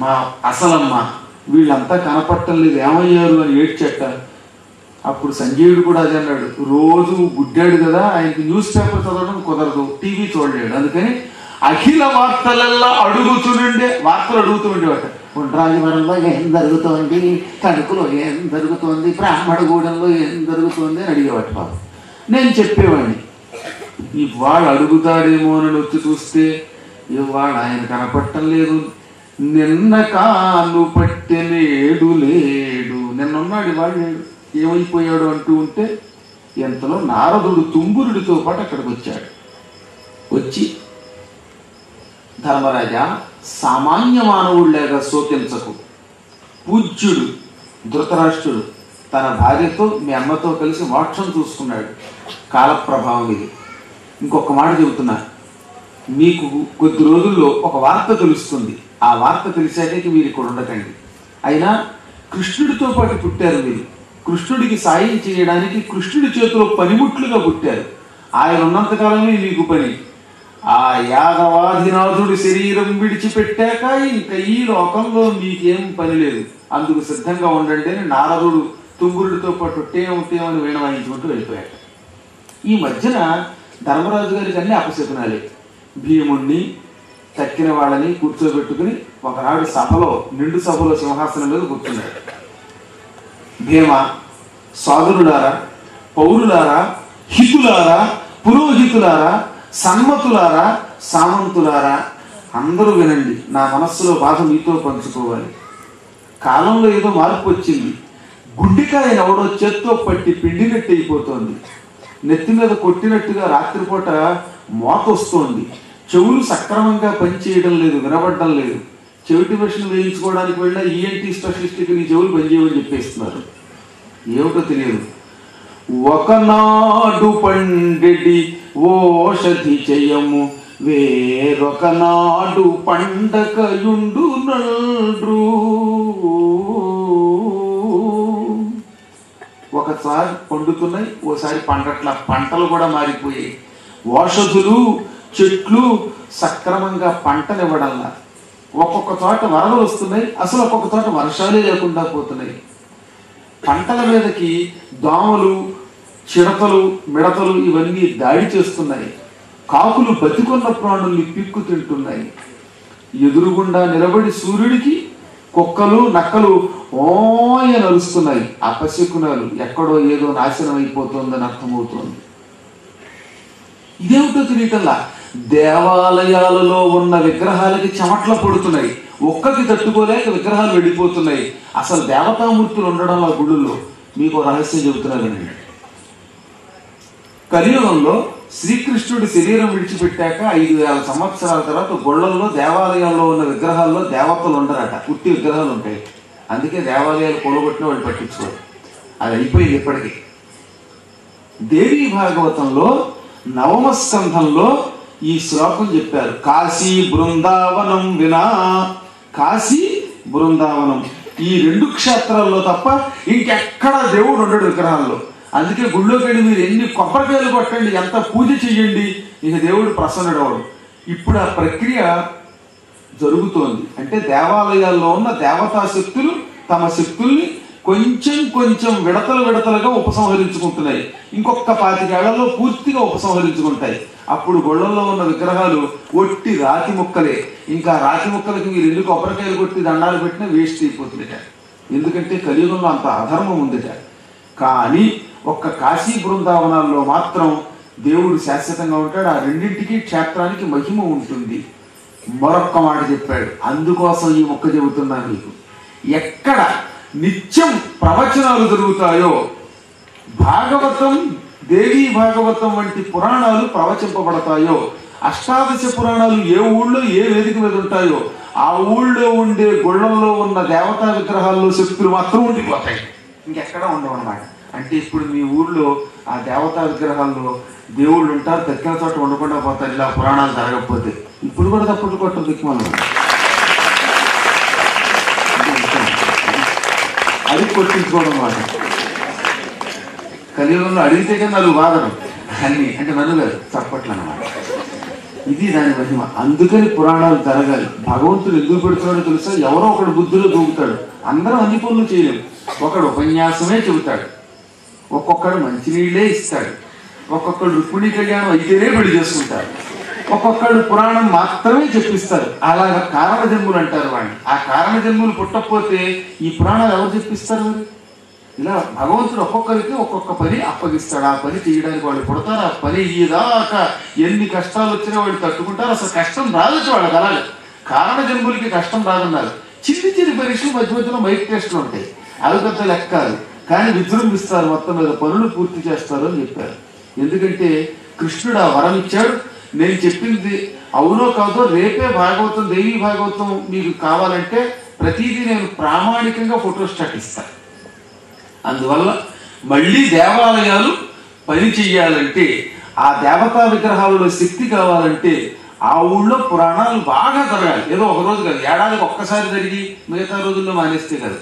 మా అసలమ్మ వీళ్ళంతా కనపట్టం లేదు, ఏమయ్యారు అని ఏడ్చట. అప్పుడు సంజయుడు కూడా అదే అన్నాడు. రోజు గుడ్డాడు కదా, ఆయనకి న్యూస్ పేపర్ చదవడం కుదరదు, టీవీ చూడలేడు. అందుకని అఖిల వార్తలల్లా అడుగుతుండే వార్తలు అడుగుతూ ఉండేవాట. రాజవరంలో ఏం జరుగుతోంది, తణుకులో ఏం జరుగుతోంది, బ్రాహ్మణగూడెంలో ఏం జరుగుతోంది అని అడిగేవాట. బాబు నేను చెప్పేవాడిని. ఇవాళ అడుగుతాడేమో అని వచ్చి చూస్తే ఇవాళ ఆయన కనపట్టం లేదు. నిన్న కాను పట్టెనేడు లేడు, నిన్నున్నాడు ఇవాళ లేడు, ఏమైపోయాడు అంటూ ఉంటే ఎంతలో నారదుడు తుంబురుడితో పాటు అక్కడికి వచ్చాడు. వచ్చి ధర్మరాజా, సామాన్య మానవుడిలాగా శోకించకు. పూజ్యుడు ధృతరాష్ట్రుడు తన భార్యతో మీ అమ్మతో కలిసి మోక్షం చూసుకున్నాడు. కాలప్రభావం ఇది. ఇంకొక మాట చెబుతున్నా, మీకు కొద్ది రోజుల్లో ఒక వార్త తెలుస్తుంది. ఆ వార్త తెలిసాక మీరు ఇక్కడ ఉండకండి. అయినా కృష్ణుడితో పాటు పుట్టారు మీరు. కృష్ణుడికి సాయం చేయడానికి కృష్ణుడి చేతిలో పనిముట్లుగా పుట్టారు. ఆయన ఉన్నంతకాలమే మీకు పని. ఆ యాదవాధినాథుడి శరీరం విడిచిపెట్టాక ఇంకా ఈ లోకంలో మీకేం పని లేదు. అందుకు సిద్ధంగా ఉండండి అని నారదుడు తుంగురుడితో పాటు టేమని వీణ వాయించుకుంటూ వెళ్ళిపోయాడు. ఈ మధ్యన ధర్మరాజు గారికి అన్ని అపశకునాలే. భీముణ్ణి తక్కిన వాళ్ళని కూర్చోబెట్టుకుని ఒకనాడు సభలో, నిండు సభలో సింహాసనం మీద కూర్చున్నాడు. భీమ, సోదరులారా, పౌరులారా, హితులారా, పురోహితులారా, సన్మతులారా, సామంతులారా, అందరూ వినండి. నా మనస్సులో బాధ మీతో పంచుకోవాలి. కాలంలో ఏదో మార్పు వచ్చింది. గుండెకాయ ఎవడో చేత్తో పట్టి పిండినట్టు అయిపోతోంది. నెత్తి మీద కొట్టినట్టుగా రాత్రిపూట మోత వస్తోంది. చెవులు సక్రమంగా పనిచేయడం లేదు, వినబడడం లేదు. చెవిటి మిషన్ వేయించుకోవడానికి వెళ్ళినా ఈఎన్టీ స్పెషలిస్ట్కి నీ చెవులు పనిచేయమని చెప్పేస్తున్నారు. ఏమిటో తెలియదు. ఒకనాడు పండెడి ఓషధి చేయము, వేరొకనాడు పండకయుండు నల్రు. ఒకసారి పండుతున్నాయి, ఓసారి పండట్ల. పంటలు కూడా మారిపోయాయి. ఓషధులు, చెట్లు సక్రమంగా పంటనివ్వడంలా. ఒక్కొక్క చోట వరదలు వస్తున్నాయి, అసలు ఒక్కొక్క చోట వర్షాలే లేకుండా పోతున్నాయి. పంటల మీదకి దోమలు, చిడతలు, మిడతలు ఇవన్నీ దాడి చేస్తున్నాయి. కాకులు బతికొన్న ప్రాణుల్ని పిక్కు తింటున్నాయి. ఎదురుగుండా నిలబడి సూర్యుడికి కుక్కలు, నక్కలు ఓయ నలుస్తున్నాయి. అపశకునాలు, ఎక్కడో ఏదో నాశనం అయిపోతుందని అర్థమవుతోంది. ఇదేమిటో తెలియటల్లా. దేవాలయాలలో ఉన్న విగ్రహాలకి చెమట్లు పడుతున్నాయి. ఒక్కకి తట్టుకోలేక విగ్రహాలు వెళ్ళిపోతున్నాయి. అసలు దేవతామూర్తులు ఉండడం ఆ గుడుల్లో. మీకు రహస్యం చెబుతున్నానండి. కలియుగంలో శ్రీకృష్ణుడి శరీరం విడిచిపెట్టాక 5000 సంవత్సరాల తర్వాత గుళ్ళల్లో, దేవాలయాల్లో ఉన్న విగ్రహాల్లో దేవతలు ఉండరట, పుట్టి విగ్రహాలు ఉంటాయి. అందుకే దేవాలయాలు కూలగొట్టిన వాళ్ళు పట్టించుకోరు. అది అయిపోయింది ఇప్పటికీ. దేవీ భాగవతంలో 9వ స్కంధంలో ఈ శ్లోకం చెప్పారు. కాశీ బృందావనం వినా, కాశీ బృందావనం ఈ 2 క్షేత్రాల్లో తప్ప ఇంకెక్కడ దేవుడు ఉండడు విగ్రహాల్లో. అందుకే గుళ్ళోకి వెళ్ళి మీరు ఎన్ని కొబ్బరికాయలు కొట్టండి, ఎంత పూజ చెయ్యండి, ఇక దేవుడు ప్రసన్నుడవడు. ఇప్పుడు ఆ ప్రక్రియ జరుగుతోంది. అంటే దేవాలయాల్లో ఉన్న దేవతా శక్తులు తమ శక్తుల్ని కొంచెం కొంచెం విడతలుగా ఉపసంహరించుకుంటున్నాయి. ఇంకొక 25 ఏళ్లలో పూర్తిగా ఉపసంహరించుకుంటాయి. అప్పుడు గొళ్ళల్లో ఉన్న విగ్రహాలు ఒట్టి రాతి ముక్కలే. ఇంకా రాతి ముక్కలకి మీరు 2 కొబ్బరికాయలు కొట్టి దండాలు పెట్టినా వేస్ట్ అయిపోతుందిట. ఎందుకంటే కలియుగంలో అంత అధర్మం ఉందిట. కానీ ఒక్క కాశీ బృందావనాల్లో మాత్రం దేవుడు శాశ్వతంగా ఉంటాడు. ఆ 2ంటికి క్షేత్రానికి మహిమ ఉంటుంది. మరొక్క మాట చెప్పాడు, అందుకోసం ఈ మొక్క చెబుతున్నాను మీకు. ఎక్కడ నిత్యం ప్రవచనాలు జరుగుతాయో, భాగవతం, దేవీ భాగవతం వంటి పురాణాలు ప్రవచింపబడతాయో, అష్టాదశ పురాణాలు ఏ ఊళ్ళో ఏ వేదిక మీద ఉంటాయో ఆ ఊళ్ళో ఉండే గుళ్ళల్లో ఉన్న దేవతా విగ్రహాల్లో శక్తులు మాత్రం ఉండిపోతాయి, ఇంకెక్కడ ఉండవు అన్నమాట. అంటే ఇప్పుడు మీ ఊళ్ళో ఆ దేవతా విగ్రహాల్లో దేవుళ్ళు ఉంటారు, తక్కిన చోట ఉండకుండా పోతారు ఇలా పురాణాలు జరగకపోతే. ఇప్పుడు కూడా తప్పుడు కొట్టదు దిక్కుమలు, అది కొట్టించుకోవడం మాట. కలియుగంలో అడిగితే కానీ నలుగు బాధలు అన్ని, అంటే నలుగారు చప్పట్లు అన్నమాట. ఇది దాని మహిమ. అందుకని పురాణాలు జరగాలి. భగవంతుడు ఎందుకు పెడుతున్నాడో తెలుసా? ఎవరో ఒకడు బుద్ధిలో దూకుతాడు. అందరం అన్ని పనులు చేయలేము. ఒకడు ఉపన్యాసమే చెబుతాడు, ఒక్కొక్కడు మంచినీళ్ళే ఇస్తాడు, ఒక్కొక్కడు రుక్మిణీ కళ్యాణం అయితేనే పెళ్లి చేసుకుంటారు, ఒక్కొక్కడు పురాణం మాత్రమే చెప్పిస్తారు. అలాగ కారణ జన్ములు అంటారు వాడిని. ఆ కారణ జన్ములు పుట్టకపోతే ఈ పురాణాలు ఎవరు చెప్పిస్తారు మరి? ఇలా భగవంతుడు ఒక్కొక్కరికి ఒక్కొక్క పని అప్పగిస్తాడు. ఆ పని చేయడానికి వాళ్ళు పుడతారు. ఆ పని ఇదాకా ఎన్ని కష్టాలు వచ్చినా వాళ్ళు తట్టుకుంటారు. అసలు కష్టం రాదు వాళ్ళకి. అలాగే కారణ జన్ములకి కష్టం రాదన్నారు. చిన్ని పరీక్షలు మధ్య మధ్యలో మైక్ టెస్టులు ఉంటాయి, అవి పెద్ద లెక్కాలి, కానీ విజృంభిస్తారు, మొత్తం మీద పనులు పూర్తి చేస్తారు అని చెప్పారు. ఎందుకంటే కృష్ణుడు ఆ వరం ఇచ్చాడు. నేను చెప్పింది అవునో కాదో రేపే భాగవతం, దేవీ భాగవతం మీకు కావాలంటే ప్రతిదీ నేను ప్రామాణికంగా ఫోటోస్టాట్ ఇస్తాను. అందువల్ల మళ్ళీ దేవాలయాలు పని చెయ్యాలంటే, ఆ దేవతా విగ్రహాలలో శక్తి కావాలంటే ఆ ఊళ్ళో పురాణాలు బాగా జరగాలి. ఏదో ఒక రోజు కాదు, ఏడాదికి ఒక్కసారి జరిగి మిగతా రోజుల్లో మానేస్తే కాదు.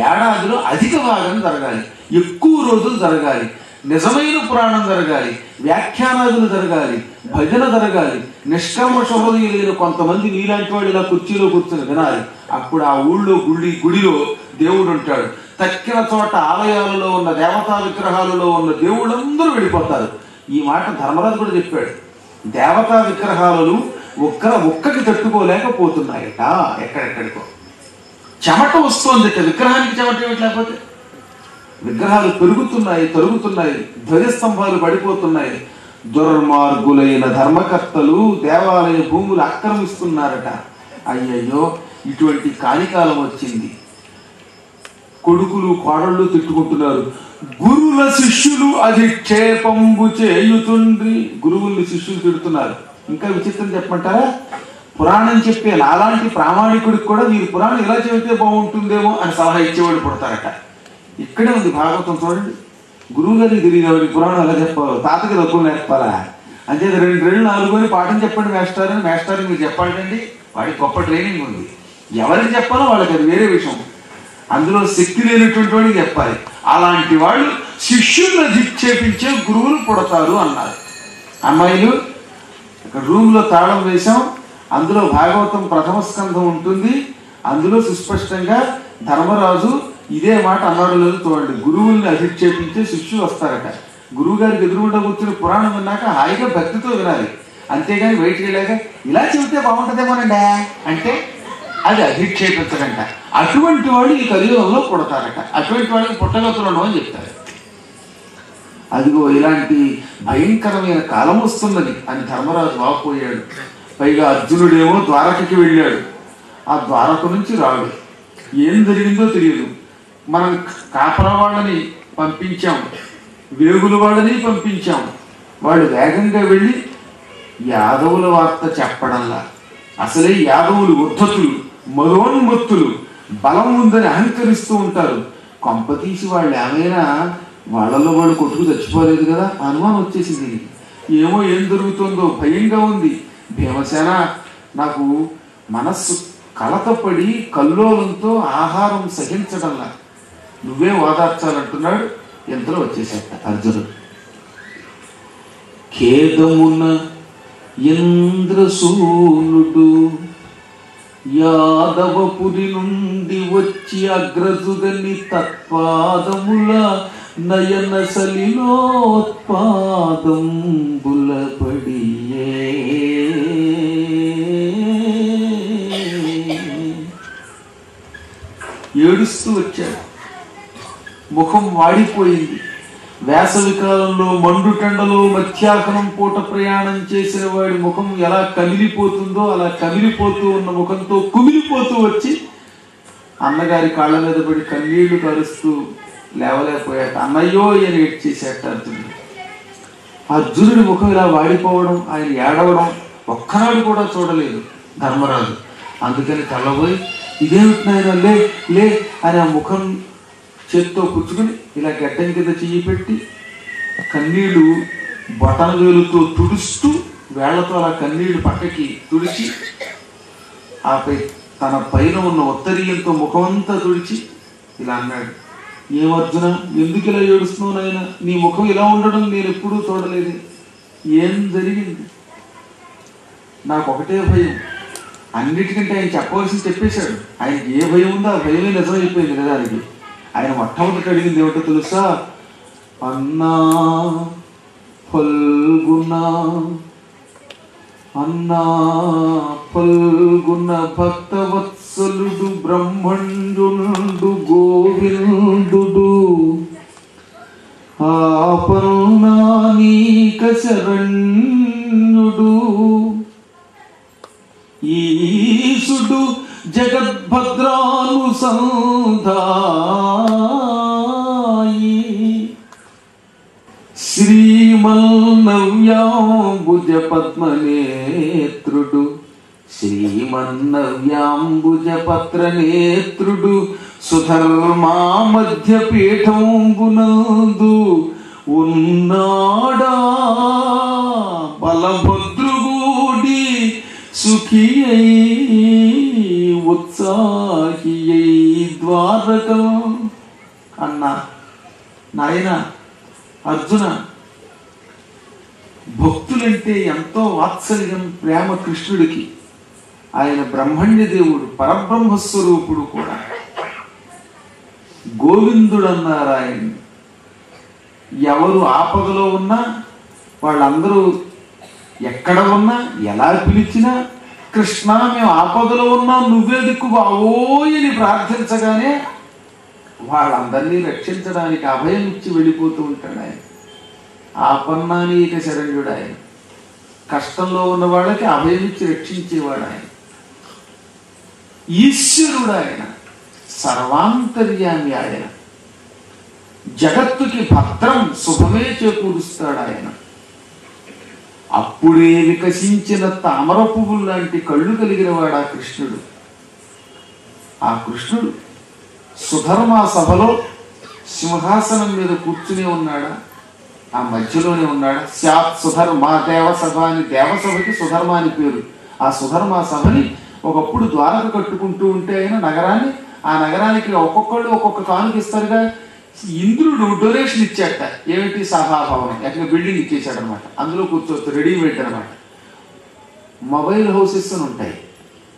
ఏడాదిలో అధిక భాగం జరగాలి, ఎక్కువ రోజులు జరగాలి, నిజమైన పురాణం జరగాలి, వ్యాఖ్యానాదులు జరగాలి, భజన జరగాలి, నిష్కల్మష హృదయులైన కొంతమంది నీలాంటి వాడు ఇలా కుర్చీలో కూర్చొని వినాలి. అప్పుడు ఆ ఊళ్ళో గుడిలో దేవుడు ఉంటాడు. తక్కిన చోట ఆలయాలలో ఉన్న దేవతా విగ్రహాలలో ఉన్న దేవుళ్ళందరూ వెళ్ళిపోతారు. ఈ మాట ధర్మరాజు కూడా చెప్పాడు. దేవతా విగ్రహాలను ఒక్కకి తట్టుకోలేకపోతున్నాయట. ఎక్కడెక్కడికో చెమట వస్తోంది. విగ్రహానికి చెమట ఏమిటి? లేకపోతే విగ్రహాలు పెరుగుతున్నాయి, తరుగుతున్నాయి, ధ్వజస్తంభాలు పడిపోతున్నాయి. దుర్మార్గులైన ధర్మకర్తలు దేవాలయ భూములు ఆక్రమిస్తున్నారట. అయ్యయ్యో, ఇటువంటి కాలికాలం వచ్చింది. కొడుకులు కోడళ్ళు తిట్టుకుంటున్నారు. గురువుల శిష్యులు అధిక్షేపంబు చేయుతుండ్రి. గురువుల్ని శిష్యులు తిడుతున్నారు. ఇంకా విచిత్రం చెప్పమంటారా? పురాణం చెప్పే నాలాంటి ప్రామాణికుడికి కూడా మీరు పురాణం ఇలా చెబితే బాగుంటుందేమో అని సలహా ఇచ్చేవాడు పుడతారట. ఇక్కడే ఉంది భాగవతం చూడండి. గురువు గారికి తెలియదు పురాణం ఎలా చెప్పాలో, తాతకి తక్కువ నేర్పాలా అంటే 2 4 పాఠం చెప్పండి మేస్టార్ మీరు చెప్పాలండి. వాడికి గొప్ప ట్రైనింగ్ ఉంది. ఎవరికి చెప్పాలో వాళ్ళకి అది వేరే విషయం. అందులో శక్తి లేనటువంటి వాడికి చెప్పాలి. అలాంటి వాళ్ళు శిష్యులను ధిక్షేపించే గురువులు పుడతారు అన్నారు. అమ్మాయిలు ఇక్కడ రూమ్లో తాళం వేశాం. అందులో భాగవతం ప్రథమ స్కంధం ఉంటుంది. అందులో సుస్పష్టంగా ధర్మరాజు ఇదే మాట అన్నాడు లేదు చూడండి. గురువుల్ని అధిక్షేపించే శిష్యులు వస్తారట. గురువు గారికి ఎదురుగుండా కూర్చుని పురాణం విన్నాక హాయిగా భక్తితో వినాలి. అంతేగాని బయటికి వెళ్ళాక ఇలా చెబితే బాగుంటుందేమోనండి అంటే అది అధిక్షేపించడంట. అటువంటి వాడు ఈ కలియుగంలో పుడతారట. అటువంటి వాడికి పుట్టగతులను అని చెప్తారు. అదిగో ఇలాంటి భయంకరమైన కాలం వస్తున్నది అని ధర్మరాజు వాపోయాడు. పైగా అర్జునుడేమో ద్వారకకి వెళ్ళాడు. ఆ ద్వారక నుంచి రాడు. ఏం జరిగిందో తెలియదు. మనం కాపలా వాళ్ళని పంపించాం, వేగుల వాళ్ళని పంపించాం. వాళ్ళు వేగంగా వెళ్ళి యాదవుల వార్త చెప్పడంలా. అసలే యాదవులు ఉద్ధతులు, మరోన్మత్తులు, బలం ఉందని అహంకరిస్తూ ఉంటారు. కొంపతీసి వాళ్ళు ఏమైనా వాళ్ళలో వాళ్ళు కొట్టుకు చచ్చిపోలేదు కదా అనుమానం వచ్చేసింది. ఏమో ఏం జరుగుతుందో భయంగా ఉంది. భీమసేన, నాకు మనస్సు కలతపడి కల్లోలంతో ఆహారం సహించడంలా, నువ్వే ఓదార్చాలంటున్నాడు. ఎంతలో వచ్చేసాట అర్జునుడు. ఖేదమున ఇంద్రసూనుడు యాదవపురి నుండి వచ్చి అగ్రజుగని తత్పాదముల నయన సలిలోత్పాదంబుల పడియే. ఏడుస్తూ వచ్చాడు. ముఖం వాడిపోయింది. వేసవి కాలంలో మండుటెండలో మధ్యాహ్నం పూట ప్రయాణం చేసిన వాడి ముఖం ఎలా కమిలిపోతుందో అలా కమిలిపోతూ ఉన్న ముఖంతో కుమిలిపోతూ వచ్చి అన్నగారి కాళ్ళ మీద పడి కన్నీళ్లు కరుస్తూ లేవలేకపోయాట. అన్నయ్యో అని ఏడ్చేసేట అర్జునుడు. అర్జునుడి ముఖం ఇలా వాడిపోవడం, ఆయన ఏడవడం ఒక్కనాడు కూడా చూడలేదు ధర్మరాజు. అందుకని తెల్లబోయి, ఇదేమిటి నాయన, లే లే అని ఆ ముఖం చేత్తో పుచ్చుకుని ఇలా గడ్డం కింద చెయ్యి పెట్టి కన్నీళ్లు బటన్ వేలుతో తుడుస్తూ వేళ్లతో అలా కన్నీళ్లు పక్కకి తుడిచి ఆపై తన పైన ఉన్న ఉత్తరీయంతో ముఖమంతా తుడిచి ఇలా అన్నాడు, ఏం అర్జున, ఎందుకు ఇలా ఏడుస్తున్నావు నాయన? నీ ముఖం ఇలా ఉండడం నేను ఎప్పుడూ చూడలేదు. ఏం జరిగింది? నాకు ఒకటే భయం. అన్నిటికంటే ఆయన చెప్పవలసింది చెప్పేశాడు. ఆయనకి ఏ భయం ఉందో ఆ భయమే నిజమైపోయింది కదా. ఆయనకి ఆయన మొట్టమొదటి అడిగింది ఏమిటో తెలుసా? అన్నా ఫల్గుణ, అన్నా ఫల్గుణ భక్తవత్సలుడు బ్రహ్మణ్యుడు గోవిందుడు ఆపన్నానీక శరణ్యుడు ఈశుడు జగద్భద్రానుసంధాయి శ్రీమన్నవ్యాంబుజ పద్మనేత్రుడు శ్రీమన్నవ్యాంబుజ పత్రనేత్రుడు సుధర్మా మధ్య పీఠంబునందు ఉన్నాడా బలభద్రుగుడి సుఖియై ఉత్సాహియై ద్వారకం. అన్నా నాయన అర్జున, భక్తులంటే ఎంతో వాత్సల్యం ప్రేమ కృష్ణుడికి. ఆయన బ్రహ్మణ్య దేవుడు, పరబ్రహ్మస్వరూపుడు కూడా. గోవిందుడు అన్నారు ఆయన. ఎవరు ఆపదలో ఉన్నా వాళ్ళందరూ ఎక్కడ ఉన్నా ఎలా పిలిచినా కృష్ణ మేము ఆపదలో ఉన్నా నువ్వే దిక్కు బావోయని ప్రార్థించగానే వాళ్ళందరినీ రక్షించడానికి అభయం ఇచ్చి వెళ్ళిపోతూ ఉంటాడు ఆయన. ఆపన్నానీక శరణ్యుడు ఆయన. కష్టంలో ఉన్న వాళ్ళకి అభయం ఇచ్చి రక్షించేవాడు ఆయన. ఈశ్వరుడు ఆయన, సర్వాంతర్యామి ఆయన. జగత్తుకి భద్రం శుభమే చేకూరుస్తాడు ఆయన. అప్పుడే వికసించిన తామర పువ్వులు లాంటి కళ్ళు కలిగిన వాడు ఆ కృష్ణుడు. ఆ కృష్ణుడు సుధర్మా సభలో సింహాసనం మీద కూర్చునే ఉన్నాడా? ఆ మధ్యలోనే ఉన్నాడా? శాత్ సుధర్మా దేవసభ అని, దేవసభకి సుధర్మ అని పేరు. ఆ సుధర్మా సభని ఒకప్పుడు ద్వారక కట్టుకుంటూ ఉంటే ఆయన నగరాన్ని, ఆ నగరానికి ఒక్కొక్కళ్ళు ఒక్కొక్క కానుక ఇస్తారుగా. ఇంద్రుడు డొనేషన్ ఇచ్చాట. ఏమిటి? సభాభవనం, ఎక్కడ బిల్డింగ్ ఇచ్చేసాడు అనమాట. అందులో కూర్చోవచ్చు, రెడీమేడ్ అనమాట. మొబైల్ హౌసెస్ అని ఉంటాయి,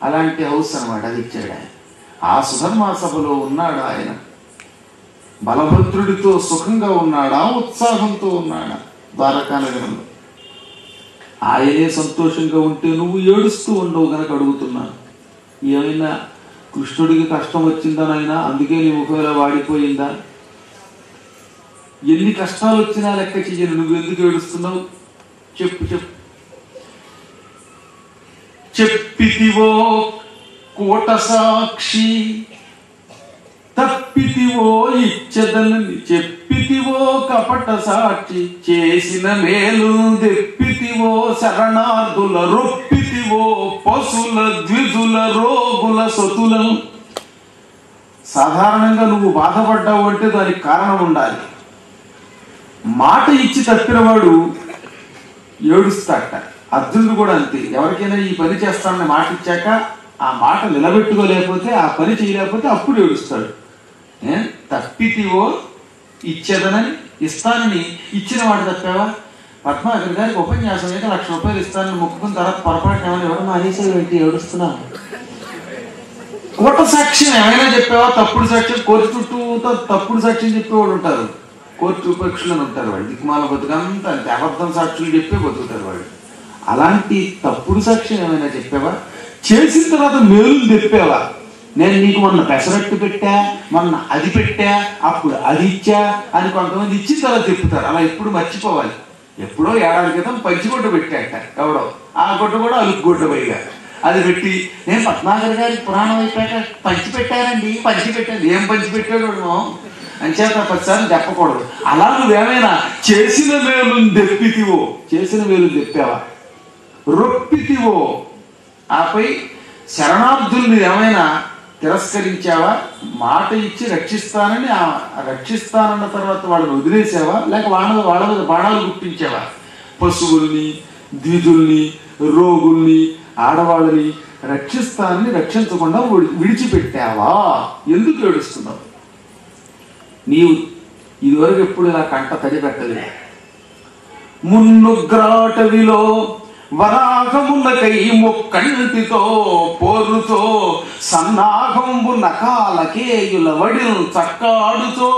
అలాంటి హౌస్ అనమాట, అది ఇచ్చాడు ఆయన. ఆ సుధర్మా సభలో ఉన్నాడు ఆయన. బలభద్రుడితో సుఖంగా ఉన్నాడా, ఉత్సాహంతో ఉన్నాడా? ద్వారకా నగరంలో ఆయనే సంతోషంగా ఉంటే నువ్వు ఏడుస్తూ ఉండవు గనక అడుగుతున్నాను. ఏమైనా కృష్ణుడికి కష్టం వచ్చిందా నాయనా, అందుకే నీ ముఖం ఇలా వాడిపోయిందా? ఎన్ని కష్టాలు వచ్చినా లెక్క చెయ్యను, నువ్వు ఎందుకు ఏడుస్తున్నావు? చెప్పు చెప్పు. చెప్పితివో కోట సాక్షి, తప్పితివో ఇచ్చదనని చెప్పితివో కపట సాక్షి, చేసిన మేలు తెప్పితివో శరణార్థుల రొప్పితివో పశుల ద్విజుల రోగుల సతులను. సాధారణంగా నువ్వు బాధపడ్డావు అంటే దానికి కారణం ఉండాలి. మాట ఇచ్చి తప్పినవాడు ఏడుస్తాట. అర్జునుడు కూడా అంతే. ఎవరికైనా ఈ పని చేస్తానని మాట ఇచ్చాక ఆ మాట నిలబెట్టుకోలేకపోతే, ఆ పని చేయలేకపోతే అప్పుడు ఏడుస్తాడు. తప్పితివో ఇచ్చేదనని, ఇస్తానని ఇచ్చిన వాడు తప్పావా? పద్మాకర్ గారికి ఉపన్యాసం అయితే 1,00,000 రూపాయలు ఇస్తానని మొక్కుకున్న తర్వాత పొరపాటు ఏమైనా ఎవరు మానేసే పెట్టి ఏడుస్తున్నావు. కోట సాక్ష్యం ఏమైనా చెప్పావా? తప్పుడు సాక్ష్యం. కోర్టు చుట్టూ తప్పుడు సాక్ష్యం చెప్పేవాడు ఉంటారు, కోర్టు ఉపేక్షలు ఉంటారు. వాళ్ళు దిక్మాల బతుకంతా అంతే, అబద్ధం సాక్షులు చెప్పే బతుకుతారు వాళ్ళు. అలాంటి తప్పుడు సాక్ష్యం ఏమైనా చెప్పావా? చేసిన తర్వాత మేలుని తెప్పావా? నేను నీకు మొన్న పెసరట్టు పెట్టా, మొన్న అది పెట్టా, అప్పుడు అది ఇచ్చా అని కొంతమంది ఇచ్చిన తర్వాత చెప్తారు. అలా ఎప్పుడు మర్చిపోవాలి. ఎప్పుడో ఏడాది క్రితం పంచిగుడ్డ పెట్టాట ఎవడో, ఆ గుడ్డ కూడా అలుపు గుడ్డ పైగా అది పెట్టి, నేను పద్మాకర్ గారి పురాణం అయిపోయాక పంచి పెట్టానండి, పంచి పెట్టాను. ఏం పంచి పెట్టాడు అంచేత 10 సార్లు చెప్పకూడదు. అలా నువ్వేమైనా చేసిన మేలు తెప్పితివో, చేసిన మేలు తెప్పావా? రొప్పితివో, ఆపై శరణార్థుల్ని ఏమైనా తిరస్కరించావా? మాట ఇచ్చి రక్షిస్తానని రక్షిస్తానన్న తర్వాత వాళ్ళని వదిలేసావా? లేక వాళ్ళ మీద బాణాలు గుప్పించావా? పశువుల్ని, ద్విజుల్ని, రోగుల్ని, ఆడవాళ్ళని రక్షిస్తానని రక్షించకుండా విడిచిపెట్టావా? ఎందుకు ఏడుస్తున్నావు? నీవు ఇదివరకు ఎప్పుడు ఇలా కంట తడి పెట్టలేదు. మున్నుగ్రాటవిలో వరాహములకై మొక్కంటితో పోరుతో సన్నాహంబు నకాలకేయుల వడిల్ చక్కాడుతో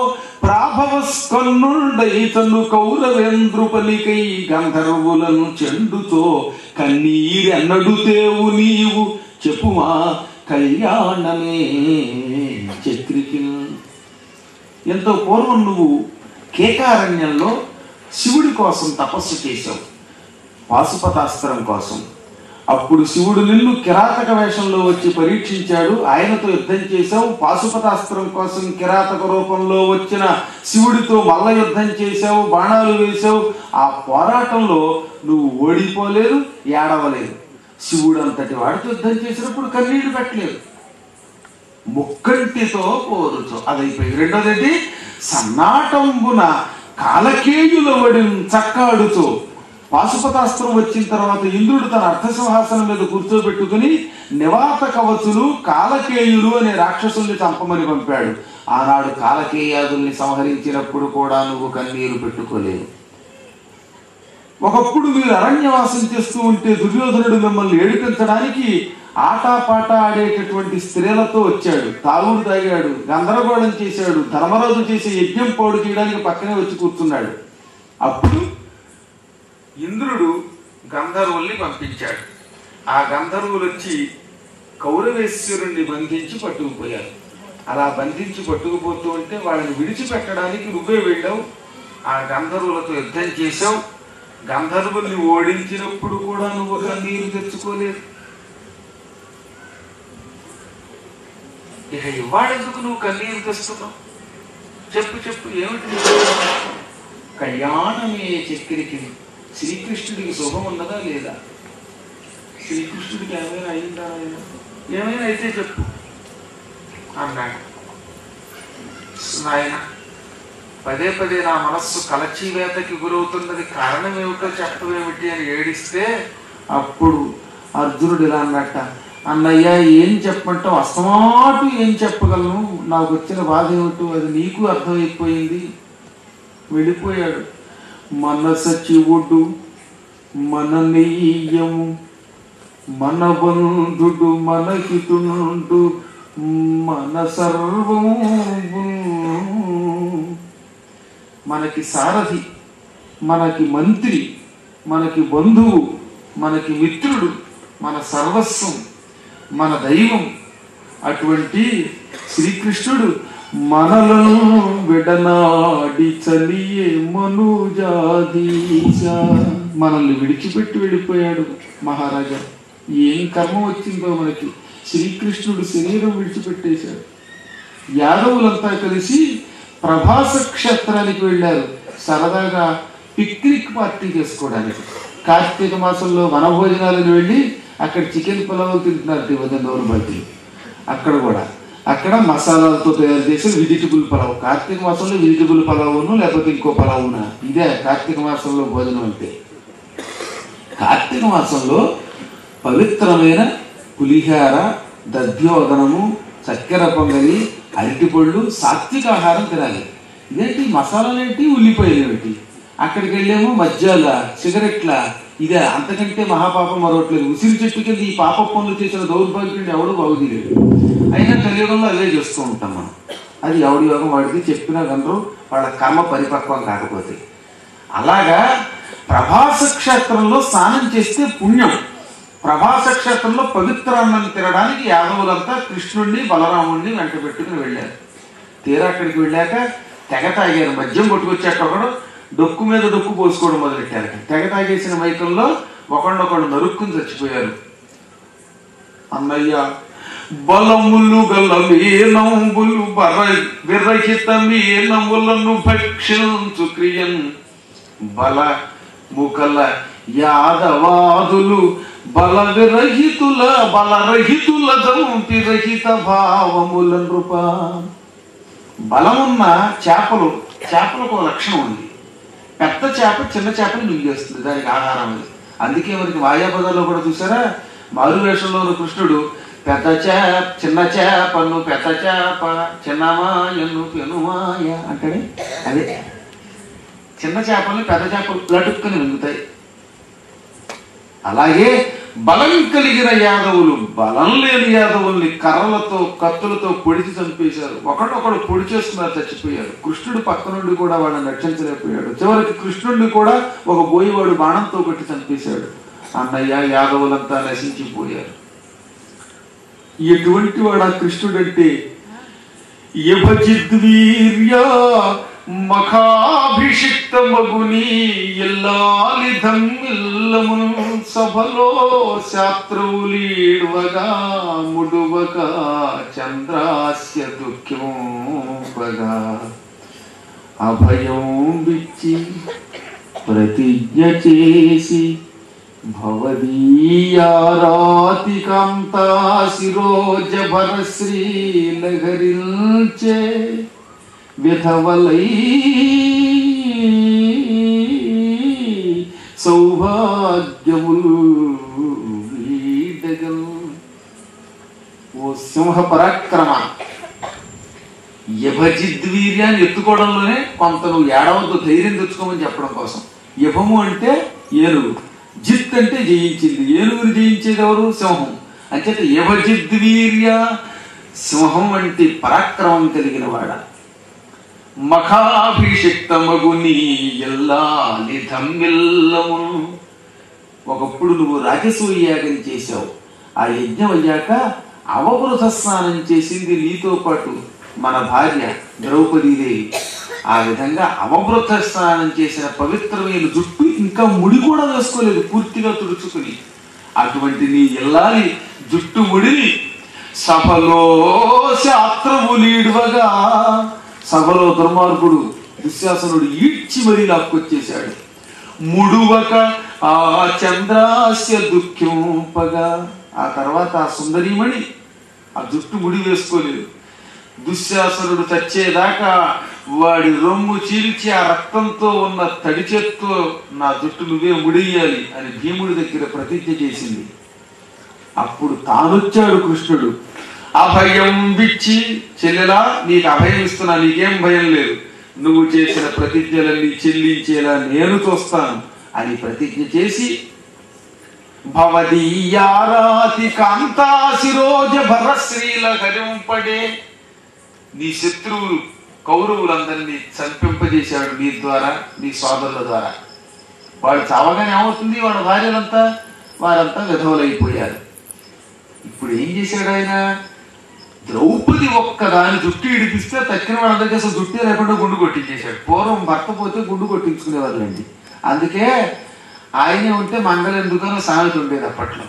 ప్రాభవస్కన్నుండై తను కౌరవేంద్రుపలికై గంధర్వులను చెండుతో కన్నీరెన్నడుతేవు నీవు చెప్పుమా కళ్యాణమే చక్రికి. ఎంతో పూర్వం నువ్వు కేకారణ్యంలో శివుడి కోసం తపస్సు చేశావు, పాశుపతాస్త్రం కోసం. అప్పుడు శివుడు నిన్ను కిరాతక వేషంలో వచ్చి పరీక్షించాడు, ఆయనతో యుద్ధం చేశావు. పాశుపతాస్త్రం కోసం కిరాతక రూపంలో వచ్చిన శివుడితో మల్ల యుద్ధం చేశావు, బాణాలు వేశావు. ఆ పోరాటంలో నువ్వు ఓడిపోలేదు, ఏడవలేదు. శివుడు అంతటి వాడితో యుద్ధం చేసినప్పుడు కన్నీళ్లు పెట్టలేదు. ముక్కంటితో పోరుచో అదైపోయింది. రెండోది సన్నాటంబున కాలకేయుల వడిని చక్కాడుచో. పాశుపతాస్త్రం వచ్చిన తర్వాత ఇంద్రుడు తన అర్థసింహాసనం మీద కూర్చోబెట్టుకుని నివాత కవచులు, కాలకేయులు అనే రాక్షసుల్ని చంపమని పంపాడు. ఆనాడు కాలకేయాదుల్ని సంహరించినప్పుడు కూడా నువ్వు కన్నీరు పెట్టుకోలేదు. ఒకప్పుడు మీరు అరణ్యవాసం చేస్తూ ఉంటే దుర్యోధనుడు మిమ్మల్ని ఏడిపించడానికి ఆటాపాట ఆడేటటువంటి స్త్రీలతో వచ్చాడు, తాగుడు తాగాడు, గందరగోళం చేశాడు, ధర్మరాజు చేసే యజ్ఞం పాడు చేయడానికి పక్కనే వచ్చి కూర్చున్నాడు. అప్పుడు ఇంద్రుడు గంధర్వుల్ని పంపించాడు. ఆ గంధర్వులు వచ్చి కౌరవేశ్వరుణ్ణి బంధించి పట్టుకుపోయారు. అలా బంధించి పట్టుకుపోతూ ఉంటే వాళ్ళని విడిచిపెట్టడానికి నువ్వే వెళ్ళావు, ఆ గంధర్వులతో యుద్ధం చేశావు. గంధర్వుల్ని ఓడించినప్పుడు కూడా నువ్వు కన్నీరు తెచ్చుకోలేదు. ఇక ఇవాడెందుకు నువ్వు కన్నీరు తెస్తున్నావు? చెప్పు ఏమిటి? కళ్యాణమే చక్రికి. శ్రీకృష్ణుడికి శుభం ఉన్నదా లేదా? శ్రీకృష్ణుడికి ఏమైనా అయిందా? ఏమైనా అయితే చెప్పు అన్నాడు. నాయన, పదే పదే నా మనస్సు కలచీవేతకి గురవుతున్నది, కారణం ఏమిటో చెప్పవేమిటి అని ఏడిస్తే అప్పుడు అర్జునుడు ఇలా అన్నట్ట, అన్నయ్య ఏం చెప్పంటావు? అసమాటు ఏం చెప్పగలను? నాకు వచ్చిన బాధ ఏమిటో అది నీకు అర్థమైపోయింది. వెళ్ళిపోయాడు. మన సచివుడు, మన నెయ్యము, మన బంధుడు, మన హితుండు, మన సర్వం, మనకి సారథి, మనకి మంత్రి, మనకి బంధువు, మనకి మిత్రుడు, మన సర్వస్వం, మన దైవం అటువంటి శ్రీకృష్ణుడు మనలను విడనాడి చలియే మనుజాదీశ. మనల్ని విడిచిపెట్టి వెళ్ళిపోయాడు మహారాజా. ఏం కర్మ వచ్చిందో మనకి. శ్రీకృష్ణుడు శరీరం విడిచిపెట్టేశాడు. యాదవులంతా కలిసి ప్రభాస క్షేత్రానికి వెళ్ళారు సరదాగా పిక్నిక్ పార్టీ చేసుకోవడానికి. కార్తీక మాసంలో వనభోజనాలను వెళ్ళి అక్కడ చికెన్ పులావ్ తింటున్నారు వదిన బట్టి. అక్కడ మసాలాలతో తయారు చేసిన వెజిటబుల్ పలావ్. కార్తీక మాసంలో వెజిటబుల్ పలావును లేకపోతే ఇంకో పలావునా, ఇదే కార్తీక మాసంలో భోజనం అంటే. కార్తీక మాసంలో పవిత్రమైన పులిహార, దధ్యోదనము, చక్కెర పొంగలి, అరటిపళ్ళు, సాత్విక ఆహారం తినాలి. ఇదేంటి మసాలాలేంటి, ఉల్లిపాయలు ఏమిటి? అక్కడికి వెళ్ళేమో మద్యాల, సిగరెట్ల, ఇదే అంతకంటే మహాపాపం మరొకట్లేదు. ఉసిరి చెట్టుకెళ్ళి ఈ పాప పనులు చేసిన దౌర్భాగ్యుడిని ఎవడు బాగుతీయలేడు. అయినా కలియుగంలో అదే చేస్తూ ఉంటాం మనం. అది ఎవడి యోగం వాడికి చెప్పినా కనరు, వాళ్ళ కర్మ పరిపక్వం కాకపోతే. అలాగా ప్రభాస క్షేత్రంలో స్నానం చేస్తే పుణ్యం. ప్రభాస క్షేత్రంలో పవిత్రాన్నం తినడానికి యాదవులంతా కృష్ణుడిని బలరాముడిని వెంట పెట్టుకుని వెళ్ళారు. తీరా అక్కడికి వెళ్ళాక తెగ తాగారు. మద్యం కొట్టుకొచ్చాక ఒకడు డొక్కు మీద డొక్కు పోసుకోవడం మొదలెట్టారు. తెగ తాగేసిన మైకంలో ఒకళ్ళొకళ్ళు నరుక్కుని చచ్చిపోయారు. అన్నయ్య బలములు గల మేనంబులు విరహిత మేనములను భక్షించు క్రియన్ బల ముకల యాదవాదులు బలరహితుల జంపి రహిత భావముల నృప. బలమున్న చేపలకు లక్షణం ఉంది. పెద్ద చేప చిన్న చేపని మింగేస్తుంది, దానికి ఆహారం అది. అందుకే మనకి మాయాపదాల్లో కూడా చూసారా, మారువేషంలో ఉన్న కృష్ణుడు పెద్ద చేప చిన్న చేపను పెద్ద చేప చిన్నమాయను పెనుమాయ అంటాడే. అదే చిన్న చేపల్ని పెద్ద చేపలు లటుక్కుని మింగుతాయి. అలాగే బలం కలిగిన యాదవులు బలం లేని యాదవుల్ని కర్రలతో కత్తులతో పొడిచి చంపేశారు. ఒకడొకడు పొడి చేసుకున్నారు, చచ్చిపోయారు. కృష్ణుడు పక్క నుండి కూడా వాళ్ళని రక్షించలేకపోయాడు. చివరికి కృష్ణుడిని కూడా ఒక బోయివాడు బాణంతో కొట్టి చంపేశాడు. అన్నయ్య యాదవులంతా నశించిపోయారు. ఎటువంటి వాడు ఆ కృష్ణుడు అంటే, యభజిద్వీర్య మఖాభిషిక్త మగుని ఎల్లాలి ధమ్మిల్లమును సభలో శాస్త్రవులీడ్వగా ముడువక చంద్రాస్య దుఃఖంపగా అభయం విచ్చి ప్రతిజ్ఞ చేసి భవదీయారాతికాంతా శిరోజభరశ్రీ లహరించే విధవలై సౌభాగ్యములు వీడగల్. ఓ సింహ పరాక్రమ, యభజిద్వీర్యాన్ని ఎత్తుకోవడంలోనే కొంత నువ్వు ఏడవద్దు, ధైర్యం తెచ్చుకోమని చెప్పడం కోసం. యభము అంటే ఏనుగు, జిత్ అంటే జయించింది. ఏనుగుని జయించేది ఎవరు? సింహం. అంచేత యభజిద్వీర్య, సింహం వంటి పరాక్రమం కలిగిన వాడ. మఖాభిషిక్తమగుని ఎల్లాలి ధమ్మిల్లమును. ఒకప్పుడు నువ్వు రాజసూయ యాగం చేశావు. ఆ యజ్ఞం అయ్యాక అవబృత స్నానం చేసింది నీతో పాటు మన భార్య ద్రౌపదీదేవి. ఆ విధంగా అవబృత స్నానం చేసిన పవిత్రమైన జుట్టు ఇంకా ముడి కూడా వేసుకోలేదు, పూర్తిగా తుడుచుకుని. అటువంటి నీ ఇల్లాలి జుట్టు ముడిని సభలో శాస్త్రములీడ్వగా, సభలో దుర్మార్గుడు దుశ్శాసనుడు ఈడ్చి మరీ లాక్కొచ్చేశాడు. ముడువక ఆ చంద్రాస్య దుఃఖంపగా. ఆ తర్వాత ఆ సుందరీమణి ఆ జుట్టు ముడి వేసుకోలేదు. దుశ్శాసనుడు చచ్చేదాకా వాడి రొమ్ము చీల్చి ఆ రక్తంతో ఉన్న తడి చేత్తో నా జుట్టు నువ్వే ముడియాలి అని భీముడి దగ్గర ప్రతిజ్ఞ చేసింది. అప్పుడు తానొచ్చాడు కృష్ణుడు. అభయం విచ్చి, చెల్లెలా నీకు అభయం ఇస్తున్నా, నీకేం భయం లేదు, నువ్వు చేసిన ప్రతిజ్ఞలన్నీ చెల్లించేలా నేను చూస్తాను అని ప్రతిజ్ఞ చేసి భవదీయారాతి కాంతా శిరోజ భరశ్రీల హరింపడే. నీ శత్రువులు కౌరవులందరినీ చంపింపజేశాడు నీ ద్వారా, నీ సోదరుల ద్వారా. వాడు చావగానే ఏమవుతుంది, వాడు భార్యలంతా వారంతా విధవులైపోయారు. ఇప్పుడు ఏం చేశాడు ఆయన? ద్రౌపది ఒక్కదాని జుట్టు ఇడిపిస్తే తక్కిన వాళ్ళందరికీ అసలు జుట్టే లేకుండా గుండు కొట్టించేశాడు. పూర్వం భర్త పోతే గుండు కొట్టించుకునేవాళ్ళండి. అందుకే ఆయనే ఉంటే మంగళ ఎందుకనో సామెత ఉండేది అప్పట్లో.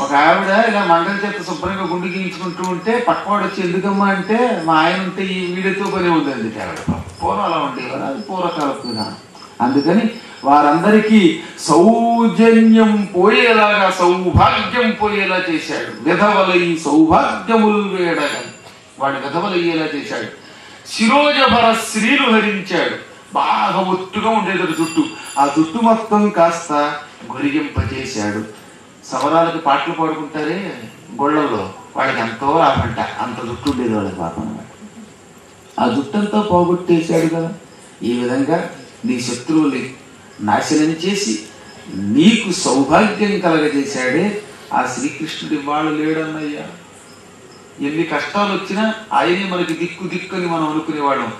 ఒక ఆవిడ ఇలా మంగళ చేత శుభ్రంగా గుండు గీయించుకుంటూ ఉంటే పక్కవాడు వచ్చి ఎందుకమ్మా అంటే, మా ఆయన ఉంటే ఈ వీడితో పనే ఉందండి ఆవిడ. పూర్వం అలా ఉండేవారు, అది పూర్వకాలపు విధానం. అందుకని వారందరికీ సౌజన్యం పోయేలాగా, సౌభాగ్యం పోయేలా చేశాడు. విధవలై సౌభాగ్యములు వేడగా వాడి విధవలయ్యేలా చేశాడు. శిరోజభర శ్రీలు హరించాడు. బాగా ఒత్తుగా ఉండేది జుట్టు. ఆ జుట్టు మొత్తం కాస్త గురిగింపజేశాడు. సమరాలకు పాటలు పాడుకుంటారే గొళ్ళల్లో, వాళ్ళకి ఎంతో లాభంట, అంత జుట్టు ఉండేది వాళ్ళకి పాపం అనమాట. ఆ జుట్టంతా పోగొట్టేశాడు కదా. ఈ విధంగా నీ శత్రువుల్ని నాశనం చేసి నీకు సౌభాగ్యం కలగజేశాడే ఆ శ్రీకృష్ణుడి వాళ్ళు లేడన్నయ్యా. ఎన్ని కష్టాలు వచ్చినా ఆయనే మనకి దిక్కుని మనం అనుకునేవాళ్ళం.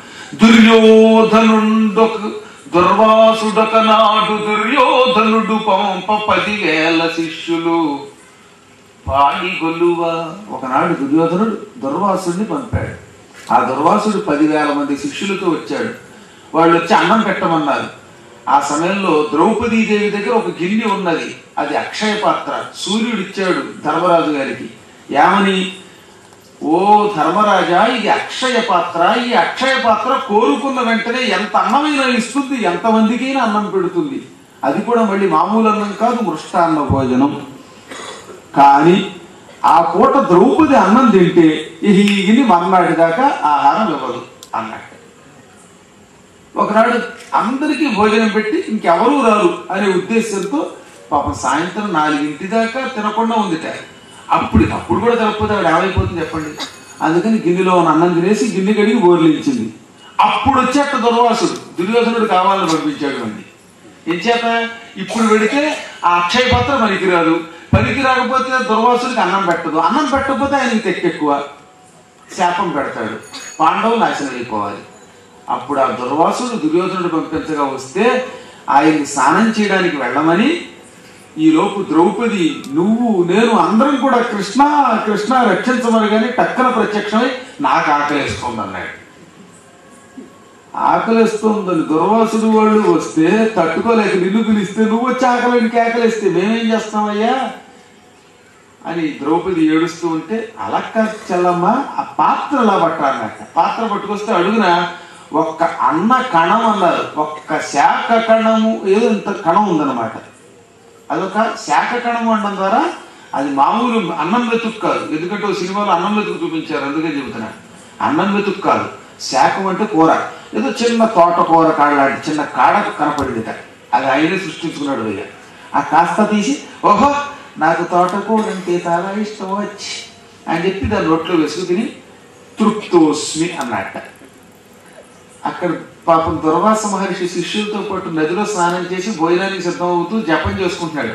దుర్వాసుడొక నాడు దుర్యోధనుడు పంప 10,000 శిష్యులు పాడి గొల్లువ. ఒకనాడు దుర్యోధనుడు దుర్వాసుడిని పంపాడు. ఆ దుర్వాసుడు 10,000 మంది శిష్యులతో వచ్చాడు. వాళ్ళు వచ్చి అన్నం పెట్టమన్నారు. ఆ సమయంలో ద్రౌపదీదేవి దగ్గర ఒక గిన్నె ఉన్నది, అది అక్షయ పాత్ర. సూర్యుడు ఇచ్చాడు ధర్మరాజు గారికి. ఏమని? ఓ ధర్మరాజా, ఇది అక్షయ పాత్ర. ఈ అక్షయ పాత్ర కోరుకున్న వెంటనే ఎంత అన్నమైనా ఇస్తుంది, ఎంతమందికైనా అన్నం పెడుతుంది. అది కూడా మళ్ళీ మామూలు అన్నం కాదు, మృష్టాన్న భోజనం. కానీ ఆ పూట ద్రౌపది అన్నం తింటే ఇది మర్నాటి దాకా ఆహారం ఇవ్వదు అన్నట్టు. ఒకనాడు అందరికీ భోజనం పెట్టి ఇంకెవరూ రారు అనే ఉద్దేశంతో పాపం సాయంత్రం 4 దాకా తినకుండా ఉందిట. అప్పుడు కూడా తినకపోతే ఆవిడ ఏమైపోతుంది చెప్పండి. అందుకని గిన్నెలో ఉన్న అన్నం తినేసి గిన్నె కడిగి బోర్లించింది. అప్పుడు వచ్చేట దుర్వాసుడు దుర్యోధనుడు కావాలని పంపించాడు అండి. ఏం చేత ఇప్పుడు పెడితే ఆ అక్షయ పాత్ర పనికిరాదు, పనికి రాకపోతే దుర్వాసుడికి అన్నం పెట్టదు, అన్నం పెట్టకపోతే ఆయనకి తెక్కెక్కువ, శాపం పెడతాడు, పాండవులు నాశనం అయిపోవాలి. అప్పుడు ఆ దుర్వాసుడు దుర్యోధనుడు పంపించగా వస్తే ఆయన్ని స్నానం చేయడానికి వెళ్ళమని, ఈలోపు ద్రౌపది నువ్వు నేను అందరం కూడా కృష్ణ కృష్ణ రక్షించమనగానే టక్కన ప్రత్యక్షమై నాకు ఆకలిస్తుంది అన్నాడు. ఆకలిస్తుందని దుర్వాసుడు వాళ్ళు వస్తే తట్టుకోలేక నిన్ను పిలిస్తే నువ్వు వచ్చి ఆకలికి ఆకలిస్తే మేమేం చేస్తామయ్యా అని ద్రౌపది ఏడుస్తూ ఉంటే, అలక్క చెల్లమ్మ ఆ పాత్ర ఎలా పట్టాలన్నట్ట. పాత్ర పట్టుకొస్తే అడుగున ఒక్క అన్న కణం అన్నారు, ఒక్క శాఖ కణము, ఏదో ఇంత కణం ఉందన్నమాట. అదొక శాఖ కణము అనడం ద్వారా అది మామూలు అన్నం వెతుక్కు కాదు. ఎందుకంటే ఓ సినిమాలో అన్నం వెతుకు చూపించారు, అందుకే చెబుతున్నా. అన్నం వెతుక్కు కాదు, శాఖం అంటే కూర. ఏదో చిన్న తోటకూర కాడలాంటి చిన్న కాడ కనపడిందిట. అది ఆయనే సృష్టించుకున్నాడు అయ్య. ఆ కాస్త తీసి ఓహో నాకు తోటకూర అంటే చాలా ఇష్టం వచ్చి అని చెప్పి దాని రొట్లో వేసుకు తిని తృప్తోస్మి అన్నట్ట. అక్కడ పాపం దుర్వాస మహర్షి శిష్యులతో పాటు నదిలో స్నానం చేసి భోజనానికి సిద్ధం అవుతూ జపం చేసుకుంటున్నాడు.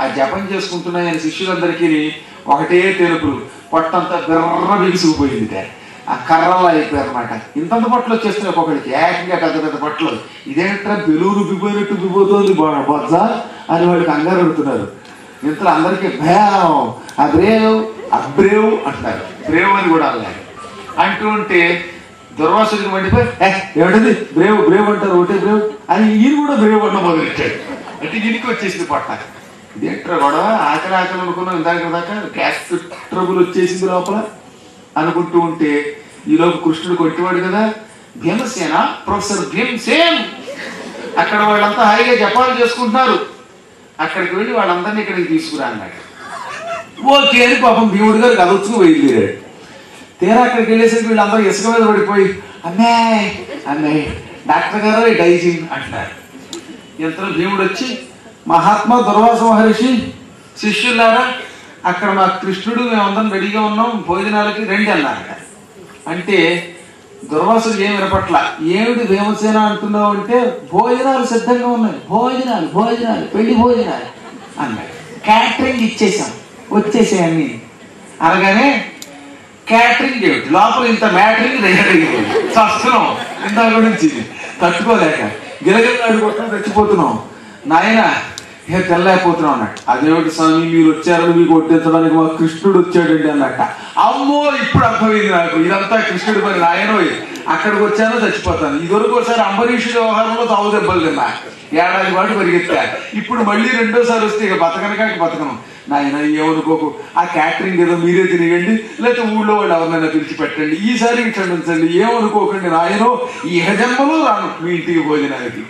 ఆ జపం చేసుకుంటున్న ఆయన శిష్యులందరికీ ఒకటే తెలుపులు, పొట్టంతా బిర్ర బిగుసుకుపోయిందిట. ఆ కర్రల్లో అయిపోయారు అనమాట. ఇంతంత పొట్టలు వచ్చేస్తున్నాయి ఒక్కొక్కడికి, ఏకంగా పెద్ద పెద్ద పొట్టలు. ఇదేంట్రా బెలూరు బిపోయినట్టు బిపోతుంది బొజ్జ అని వాళ్ళు కంగారు అడుగుతున్నారు. ఇంతలో అందరికీ భయం, అబ్రేవ్ అబ్రేవ్ అంటున్నారు. బ్రేవ్ అని కూడా అన్నారు. అంటూ ఉంటే దుర్వాసుడికి మండిపోయి ఏమిటది బ్రేవ్ బ్రేవ్ అంటారు, ఒకటే బ్రేవ్ అని ఈయన కూడా బ్రేవ్ అన్న మొదలెట్టాడు. అంటే ఈయనకి వచ్చేసింది పొట్ట. ఇదేంట్రా గొడవ, ఆకలి అనుకున్నాం ఇందాక దాకా, గ్యాస్ ట్రబుల్ వచ్చేసింది లోపల అనుకుంటూ ఉంటే ఈలోపు కృష్ణుడు కొట్టివాడు కదా, భీమసేన ప్రొఫెసర్ భీమసేన్. అక్కడ వాళ్ళంతా హాయిగా జపాలు చేసుకుంటున్నారు. అక్కడికి వెళ్ళి వాళ్ళందరినీ ఇక్కడికి తీసుకురా అన్నాడు. ఓకే అని పాపం భీముడు గారు కదొచ్చుకు బయలుదేరాడు. తీరా అక్కడికి వెళ్ళేసరికి వీళ్ళందరూ ఇసుక మీద పడిపోయి అమ్మాయి అమ్మాయి డాక్టర్ గారు డైజింగ్ అంటున్నారు. ఇంతలో భీముడు వచ్చి మహాత్మా దుర్వాస మహర్షి శిష్యులారా, అక్కడ మా కృష్ణుడు మేమందరం రెడీగా ఉన్నాం భోజనాలకి రండి అన్నారట. అంటే దుర్వాసుడు ఏమి వినపట్ల. ఏమిటి భీమసేన అంటున్నావు అంటే, భోజనాలు సిద్ధంగా ఉన్నాయి, భోజనాలు భోజనాలు పెళ్లి భోజనాలు అన్నాడు. క్యాటరింగ్ ఇచ్చేసాం వచ్చేసాయన్ని అనగానే, క్యాటరింగ్ ఏమిటి లోపల ఇంత మ్యాటరింగ్ చస్తున్నాం ఇంత గురించి తట్టుకోలేక గిలగిలాడుకుంటున్నాం, చచ్చిపోతున్నాం నాయన తెల్లాయిపోతున్నాం అన్నట్టు. అదేమిటి స్వామి మీరు వచ్చారని మీకు కొట్టించడానికి మా కృష్ణుడు వచ్చాడండి అన్నట్ట. అమ్మో ఇప్పుడు అర్థమైంది నాకు, ఇదంతా కృష్ణుడి పని. నాయనో అక్కడికి వచ్చానో చచ్చిపోతాను. ఇదివరకు ఒకసారి అంబరీషుడి వ్యవహారంలో తావు దెబ్బలు తిన్నా, ఏడాది పాటు పరిగెత్తా. ఇప్పుడు మళ్ళీ రెండోసారి వస్తే ఇక బతకను. నాయన ఏమనుకోకు, ఆ క్యాటరింగ్ ఏదో మీరే తినేయండి, లేకపోతే ఊళ్ళో వాళ్ళు ఎవరినైనా పిలిచి పెట్టండి, ఈసారి క్షమించండి, ఏమనుకోకండి నాయనో, ఈ జన్మలో రాను మీ ఇంటికి భోజనానికి.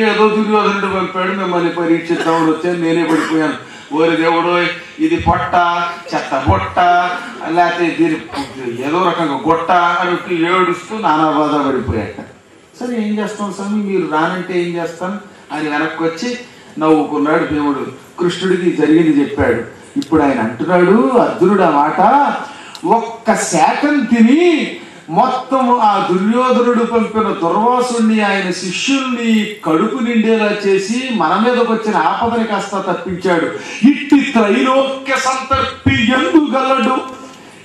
ఏదో దుర్యోధనుడు పంపాడు, మిమ్మల్ని పరీక్షిద్దామని వచ్చాను, నేనే పడిపోయాను. ఓరి దేవుడో ఇది పొట్ట చెత్త పొట్ట లేకపోతే దీని ఏదో రకంగా గొట్ట అని ఏడుస్తూ నానా బాధ పడిపోయాట. సరే ఏం చేస్తాం స్వామి, మీరు రానంటే ఏం చేస్తాను అని వెనక్కి వచ్చి నవ్వుకున్నాడు భీముడు. కృష్ణుడికి జరిగింది చెప్పాడు. ఇప్పుడు ఆయన అంటున్నాడు, అర్జునుడు ఆ మాట, ఒక్క శాఖం తిని మొత్తం ఆ దుర్యోధనుడు పంపిన దుర్వాసుణ్ణి ఆయన శిష్యుల్ని కడుపు నిండేలా చేసి మన మీదకి వచ్చిన ఆపదని కాస్త తప్పించాడు. ఇట్టి త్రైలోక్య సంతర్పి ఎందుగలడు.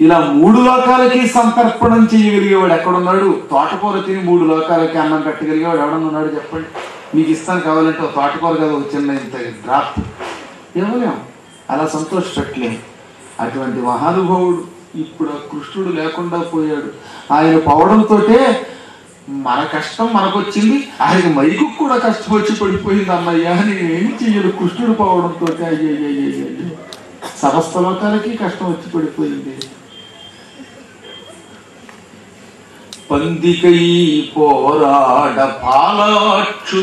ఇలా 3 లోకాలకి సంతర్పణం చేయగలిగేవాడు ఎక్కడున్నాడు? తోటకూర తిని 3 లోకాలకి అన్నం పెట్టగలిగేవాడు ఎవడన్నా ఉన్నాడు చెప్పండి? మీకు ఇస్తాను కావాలంటే తోటకూర కదా ఒక చిన్న ఇంత డ్రాప్ ఇవ్వలేం, అలా సంతోషపెట్టలేం. అటువంటి మహానుభావుడు ఇప్పుడు కృష్ణుడు లేకుండా పోయాడు. ఆయన పోవడంతో మన కష్టం మనకొచ్చింది, ఆయనకి మైకు కూడా కష్టం వచ్చి పడిపోయింది. అన్నయ్య నేనేమి చెయ్యను కృష్ణుడు పోవడంతో. అయ్యయ్యో సమస్త లోకాలకి కష్టం వచ్చి పడిపోయింది. పందికై పోరాడ పాలాక్షుతోడుత,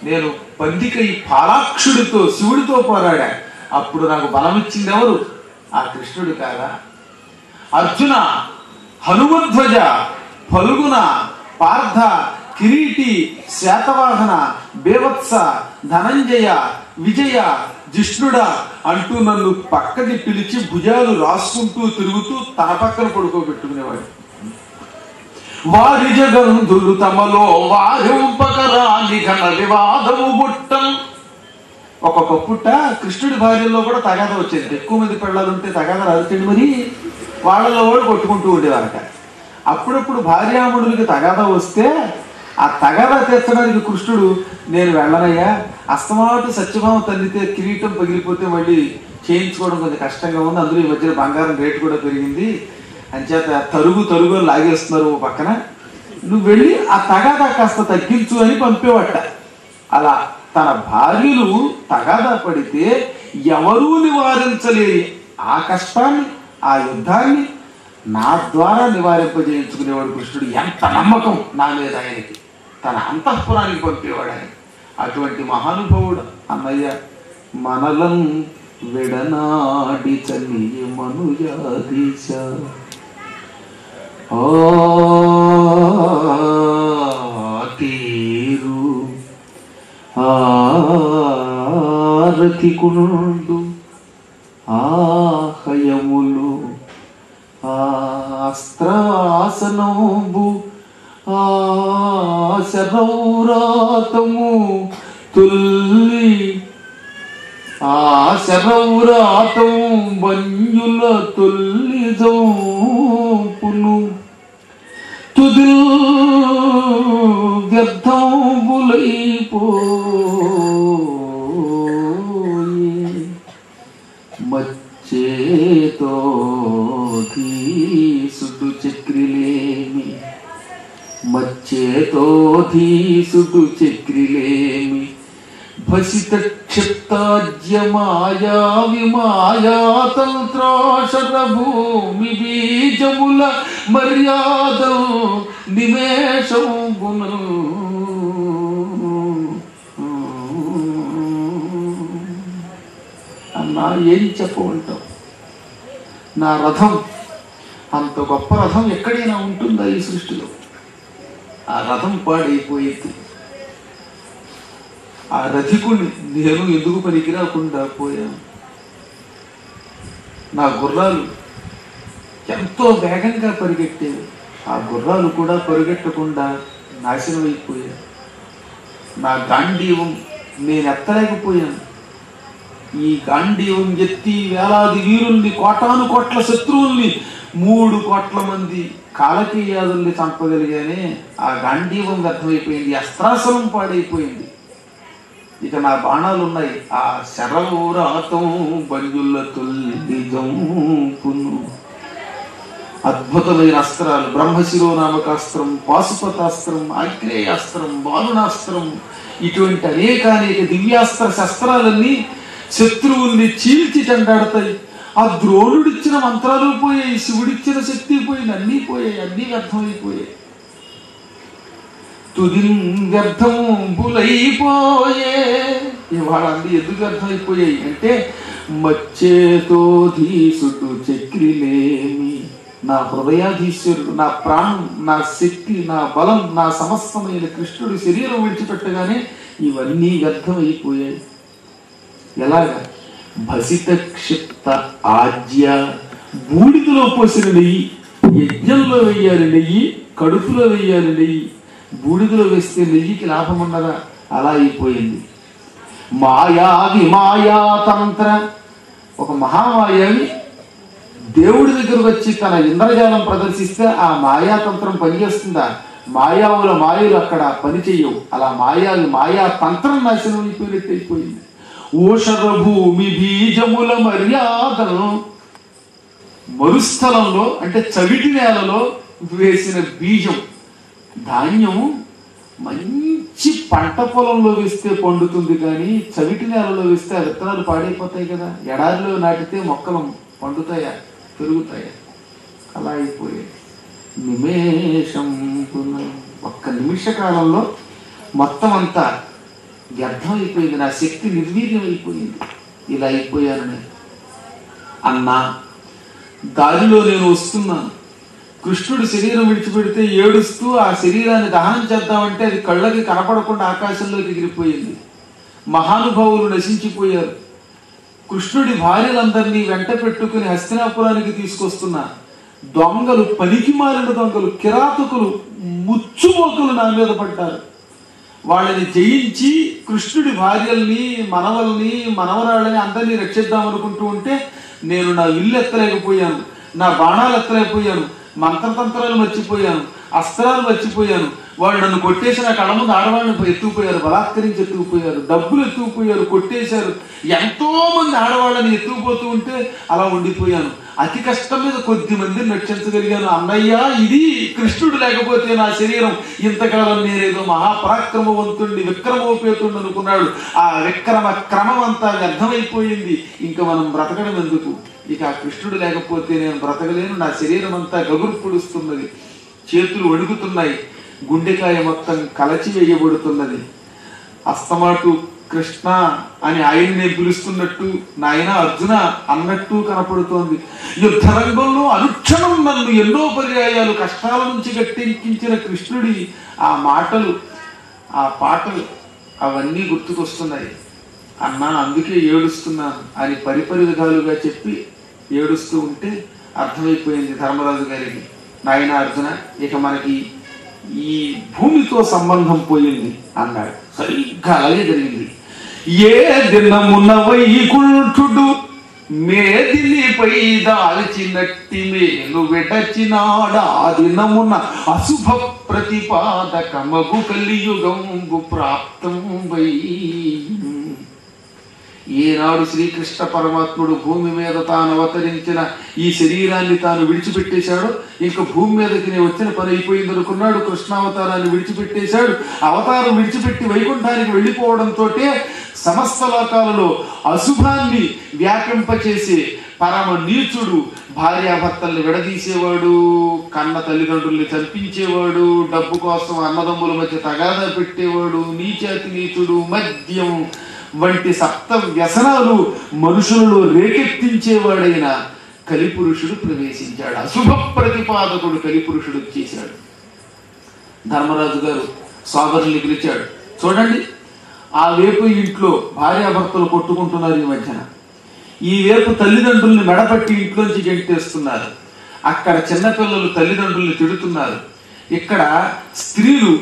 నేను పందికై పాలాక్షుడితో శివుడితో పోరాడా. అప్పుడు నాకు బలం ఇచ్చింది ఎవరు? ఆ కృష్ణుడు కాదా? అర్జున, హనుమధ్వజ, ఫల్గుణ, పార్థ, కిరీటి, శాతవాహన, బేవత్స, ధనంజయ, విజయ, జిష్ణుడా అంటూ నన్ను పక్కకి పిలిచి భుజాలు రాసుకుంటూ తిరుగుతూ తన పక్కన పడుకోబెట్టుకునేవాడు. వారి జగంధులు తమలో వారింపకరాని ఘన వివాదము బుట్టం. ఒక్కొక్క పుట్ట కృష్ణుడి భార్యల్లో కూడా తగాద వచ్చేది. ఎక్కువ మంది పెళ్ళాలుంటే తగాద రాదుతండి, మరి వాళ్ళలో కూడా కొట్టుకుంటూ ఉండేవారట. అప్పుడప్పుడు భార్యాముడులకి తగాదా వస్తే ఆ తగాదా తీర్చడానికి కృష్ణుడు, నేను వెళ్ళనయ్యా, అస్తమాటు సత్యభావం తల్లితే కిరీటం పగిలిపోతే మళ్ళీ చేయించుకోవడం కొంచెం కష్టంగా ఉంది, అందులో ఈ మధ్యన బంగారం రేటు కూడా పెరిగింది, అంచేత తరుగు లాగేస్తున్నారు పక్కన, నువ్వు వెళ్ళి ఆ తగాదా కాస్త తగ్గించు అని పంపేవట. అలా తన భార్యలు తగాదా పడితే ఎవరూ నివారించలేని ఆ కష్టాన్ని, ఆ యుద్ధాన్ని నా ద్వారా నివారింపజేయించుకునేవాడు కృష్ణుడు. ఎంత నమ్మకం నా మీద ఆయనకి, తన అంతఃపురానికి పంపేవాడు ఆయన. అటువంటి మహానుభావుడు అన్నయ్య. మనలం విడనాడి చల్లి మనుజాదీశ తీరు ఆరతికుండు ఆహయములు అస్త్రాసనంబు శరౌరాతము తొల్లి శరౌరాతం వన్యుల తొల్లి జంపును తుది వ్యర్థంబులైపోయి మచ్చేతో ధీసుడు చక్రిలేమి, మచ్చేతో ధీసుడు చక్రిలేమి, భసిత క్షిప్తాజ్య మాయా విమాయాతంత్రాశర భూమి బీజముల మర్యాద నిమేషంబును. అన్నా ఏం చెప్పమంటావు? నా రథం అంత గొప్ప రథం ఎక్కడైనా ఉంటుందా ఈ సృష్టిలో? ఆ రథం పాడైపోయింది. ఆ రథికుని నేను ఎందుకు పనికిరాకుండా పోయాను? నా గుర్రాలు ఎంతో వేగంగా పరిగెట్టేవి, ఆ గుర్రాలు కూడా పరిగెట్టకుండా నాశనం అయిపోయాయి. నా గాంధీవం నేను ఎత్తలేకపోయాను. ఈ గాంధీవం ఎత్తి వేలాది వీరుల్ని, కోటాను కోట్ల శత్రువుల్ని, 3 కోట్ల మంది కాలకీయాదుల్ని చంపగలిగానే ఆ గాంధీవం వ్యర్థమైపోయింది, అస్త్రాసనం పాడైపోయింది. ఇక నా బాణాలు ఉన్నాయి, ఆ శరౌరాతం బంజుల తొల్లిజంపును. అద్భుతమైన అస్త్రాలు, బ్రహ్మశిరోనామకాస్త్రం, పాశుపతాస్త్రం, ఆగ్నేయాస్త్రం, బాలునాస్త్రం, ఇటువంటి అనేక దివ్యాస్త్ర శస్త్రాలన్నీ శత్రువుల్ని చీల్చి చెండాడతాయి. ఆ ద్రోణుడిచ్చిన మంత్రాలు పోయాయి, శివుడిచ్చిన శక్తి పోయింది, అన్నీ పోయాయి, అన్నీ వ్యర్థమైపోయాయి. తుది వ్యర్థంబులైపోయే. ఇవాళ అన్ని ఎందుకు వ్యర్థమైపోయాయి అంటే మచ్చేతో ధీసుడు చక్రిలేమి. నా హృదయాధీశ్వరుడు, నా ప్రాణం, నా శక్తి, నా బలం, నా సమస్తమైన కృష్ణుడి శరీరం విడిచిపెట్టగానే ఇవన్నీ వ్యర్థమైపోయాయి. ఎలాగా? భసిత క్షిప్త ఆజ్య, బూడిదలో పోసిన నెయ్యి, యజ్ఞంలో వేయాలి నెయ్యి, కడుపులో వేయాలి నెయ్యి, బూడిదలో వేస్తే నెయ్యికి లాభం ఉన్నదా? అలా అయిపోయింది. మాయాది మాయాతంత్ర, ఒక మహామాయావి దేవుడి దగ్గరకు వచ్చి తన ఇంద్రజాలం ప్రదర్శిస్తే ఆ మాయాతంత్రం పనిచేస్తుందా? మాయావుల మాయలు అక్కడ పని చెయ్యవు. అలా మాయాలు మాయాతంత్రం నాశనం అయిపోయినట్టు అయిపోయింది. ఓషర భూమి బీజముల మర్యాదను, మరుస్థలంలో అంటే చవిటి నేలలో వేసిన బీజం, ధాన్యం మంచి పంట పొలంలో వేస్తే పండుతుంది, కానీ చవిటి నేలలో వేస్తే ఆ విత్తనాలు పాడైపోతాయి కదా. ఎడారిలో నాటితే మొక్కలు పండుతాయా, పెరుగుతాయా? అలా అయిపోయాయి. నిమేషం, ఒక్క నిమిష కాలంలో మొత్తం అంతా వ్యర్థం అయిపోయింది. నా శక్తి నిర్వీర్యం అయిపోయింది. ఇలా అయిపోయానని అన్నా. దారిలో నేను వస్తున్నాను, కృష్ణుడు శరీరం విడిచిపెడితే ఏడుస్తూ ఆ శరీరాన్ని దహనం చేద్దామంటే అది కళ్ళకి కనపడకుండా ఆకాశంలోకి ఎగిరిపోయింది. మహానుభావులు నశించిపోయారు. కృష్ణుడి భార్యలందరినీ వెంట పెట్టుకుని హస్తినాపురానికి తీసుకొస్తున్న దొంగలు, పనికి మారిన దొంగలు, కిరాతకులు, ముచ్చుమోకలు నా మీద పడ్డారు. వాళ్ళని జయించి కృష్ణుడి భార్యల్ని, మనవల్ని, మనవరాళ్ళని అందరినీ రక్షిద్దాం అనుకుంటూ ఉంటే నేను నా ఇల్లు ఎత్తలేకపోయాను, నా బాణాలు ఎత్తలేకపోయాను, మంత్రతంత్రాలు మర్చిపోయాను, అస్త్రాలు మర్చిపోయాను. వాళ్ళు నన్ను కొట్టేసి నా కళ్ళ ముందు ఆడవాళ్ళని ఎత్తుకుపోయారు, బలాత్కరించి ఎత్తుకుపోయారు, డబ్బులు ఎత్తుకుపోయారు, కొట్టేశారు. ఎంతో మంది ఆడవాళ్ళని ఎత్తుకుపోతూ ఉంటే అలా ఉండిపోయాను. అతి కష్టం మీద కొద్ది మందిని రక్షించగలిగాను. అన్నయ్య, ఇది కృష్ణుడు లేకపోతే నా శరీరం ఇంతకాలం నేనేదో మహాపరాక్రమవంతుడిని, విక్రమోపేతుడిని అనుకున్నాడు. ఆ విక్రమ క్రమం అంతా వ్యర్థమైపోయింది. ఇంకా మనం బ్రతకడం ఎందుకు? ఇక ఆ కృష్ణుడు లేకపోతే నేను బ్రతకలేను. నా శరీరం అంతా గగురు పొడుస్తున్నది, చేతులు వణుకుతున్నాయి, గుండెకాయ మొత్తం కలచి వేయబడుతున్నది. అస్తమాటు కృష్ణ అని ఆయన్నే పిలుస్తున్నట్టు, నాయన అర్జున అన్నట్టు కనపడుతోంది. యుద్ధరంగంలో అనుక్షణం నన్ను ఎన్నో పర్యాయాలు కష్టాల నుంచి గట్టెక్కించిన కృష్ణుడి ఆ మాటలు, ఆ పాటలు అవన్నీ గుర్తుకొస్తున్నాయి. అన్నా, అందుకే ఏడుస్తున్నాను అని పరిపరి విధాలుగా చెప్పి ఏడుస్తూ ఉంటే అర్థమైపోయింది ధర్మరాజు గారికి. నాయన అర్జున, ఇక మనకి ఈ భూమితో సంబంధం పోయింది అన్నాడు. సరిగ్గా అలాగే జరిగింది. ఏ దినమున వైకుంఠుడు మేదినిపై దాల్చినట్టి మేలు విడచినాడ, ఆ దినమున అశుభ ప్రతిపాదకమగు కలియుగంబు ప్రాప్తం వై. ఈనాడు శ్రీకృష్ణ పరమాత్ముడు భూమి మీద తాను అవతరించిన ఈ శరీరాన్ని తాను విడిచిపెట్టేశాడు. ఇంకా భూమి మీదకి నేను వచ్చిన పని అయిపోయింది అనుకున్నాడు. కృష్ణావతారాన్ని విడిచిపెట్టేశాడు. అవతారం విడిచిపెట్టి వైకుంఠానికి వెళ్ళిపోవడంతో సమస్త లోకాలలో అశుభాన్ని వ్యాపింపచేసే పరమ నీచుడు, భార్యాభర్తల్ని విడదీసేవాడు, కన్న తల్లిదండ్రుల్ని చంపించేవాడు, డబ్బు కోసం అన్నదమ్ముల మధ్య తగాదా పెట్టేవాడు, నీచాతి నీచుడు, మద్యం వంటి సప్త వ్యసనాలు మనుషులలో రేకెత్తించేవాడైన కలిపురుషుడు ప్రవేశించాడు. అశుభ ప్రతిపాదకుడు కలిపురుషుడు చేశాడు. ధర్మరాజు గారు సోదరుల్ని పిలిచాడు. చూడండి, ఆ వైపు ఇంట్లో భార్యాభర్తలు కొట్టుకుంటున్నారు ఈ మధ్యన, ఈ వైపు తల్లిదండ్రుల్ని మెడపట్టి ఇంట్లోంచి గెంటేస్తున్నారు, అక్కడ చిన్నపిల్లలు తల్లిదండ్రుల్ని తిడుతున్నారు, ఇక్కడ స్త్రీలు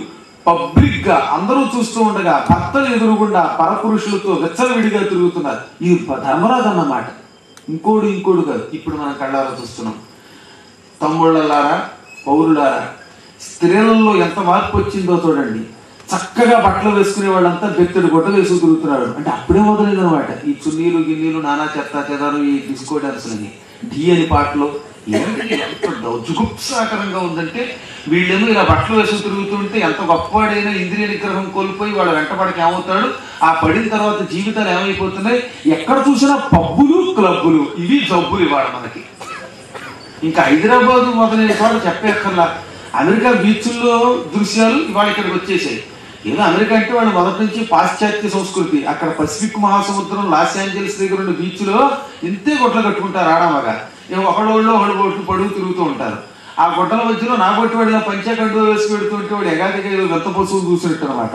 పబ్లిక్ గా అందరూ చూస్తూ ఉండగా భర్తలు ఎదురుగుండా పరపురుషులతో విచ్చలవిడిగా తిరుగుతున్నారు. ఇది ధర్మరాజు అన్నమాట, ఇంకోడు కాదు. ఇప్పుడు మనం కళ్ళారా చూస్తున్నాం. తమ్ముళ్ళలారా, పౌరులారా, స్త్రీలలో ఎంత మార్పు వచ్చిందో చూడండి. చక్కగా బట్టలు వేసుకునే వాళ్ళంతా బెత్తడి గుట్టలు వేసుకు తిరుగుతున్నాడు. అంటే అప్పుడే మొదలైందనమాట ఈ చున్నీలు గిన్నీలు, నానా చెత్త చెదారు, ఈ డిస్కో డాన్సులని, ఢీ అని పాటలు. ఎంత జుగుప్సాకరంగా ఉందంటే, వీళ్ళేమో ఇలా బట్టలు వేసుకు తిరుగుతుంటే ఎంత గొప్పవాడైనా ఇంద్రియ నిగ్రహం కోల్పోయి వాళ్ళ వెంటబడికి ఏమవుతాడు, ఆ పడిన తర్వాత జీవితాలు ఏమైపోతున్నాయి. ఎక్కడ చూసినా పబ్బులు, క్లబ్బులు, ఇవి జబ్బులు ఇవాళ మనకి. ఇంకా హైదరాబాద్ మొదలైన వాళ్ళు చెప్పేక్కర్లా. అమెరికా బీచ్ల్లో దృశ్యాలు ఇవాళ ఇక్కడికి వచ్చేసాయి. ఏదో అమెరికా అంటే వాళ్ళు మొదటి నుంచి పాశ్చాత్య సంస్కృతి. అక్కడ పసిఫిక్ మహాసముద్రం, లాస్ ఏంజల్స్ దగ్గర ఉన్న బీచ్లో ఇంతే గొడ్లు కట్టుకుంటారు ఆడమగా. ఒకళ్ళు పడుగు తిరుగుతూ ఉంటారు. ఆ గొడ్డల మధ్యలో నా కొట్టి వాడిన పంచాకండు వేసి పెడుతుంటే వాడు ఎగాదిగా వెంత పశువులు చూసినట్టు అనమాట.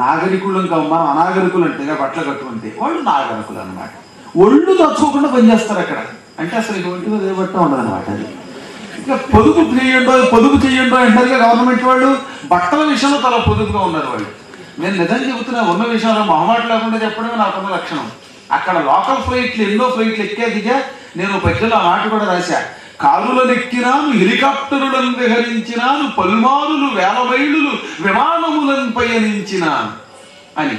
నాగరికులు ఇంకా మనం అనాగరికులు అంటే బట్టలు కట్టుకుంటే వాళ్ళు నాగరికులు అనమాట. ఒళ్ళు తచ్చుకోకుండా పనిచేస్తారు అక్కడ. అంటే అసలు ఒంటిగా ఏ బట్ట ఉండదు అనమాట. అది ఇంకా పొదుపు చేయండో అంటారు గవర్నమెంట్ వాళ్ళు. బట్టల విషయంలో చాలా పొదుపుగా ఉన్నారు వాళ్ళు. నేను నిజం చెబుతున్నా, ఉన్న విషయంలో మొహమాట లేకుండా చెప్పడమే నాకున్న లక్షణం. అక్కడ లోకల్ ఫ్లైట్లు ఎన్నో ఫ్లైట్లు ఎక్కే దిగా నేను పద్యంలో ఆ మాట కూడా రాశా. కారులనెక్కినాను, హెలికాప్టరులను విహరించినాను, పలుమారులు 1000 మైళ్ళు విమానములను పయనించినాను అని.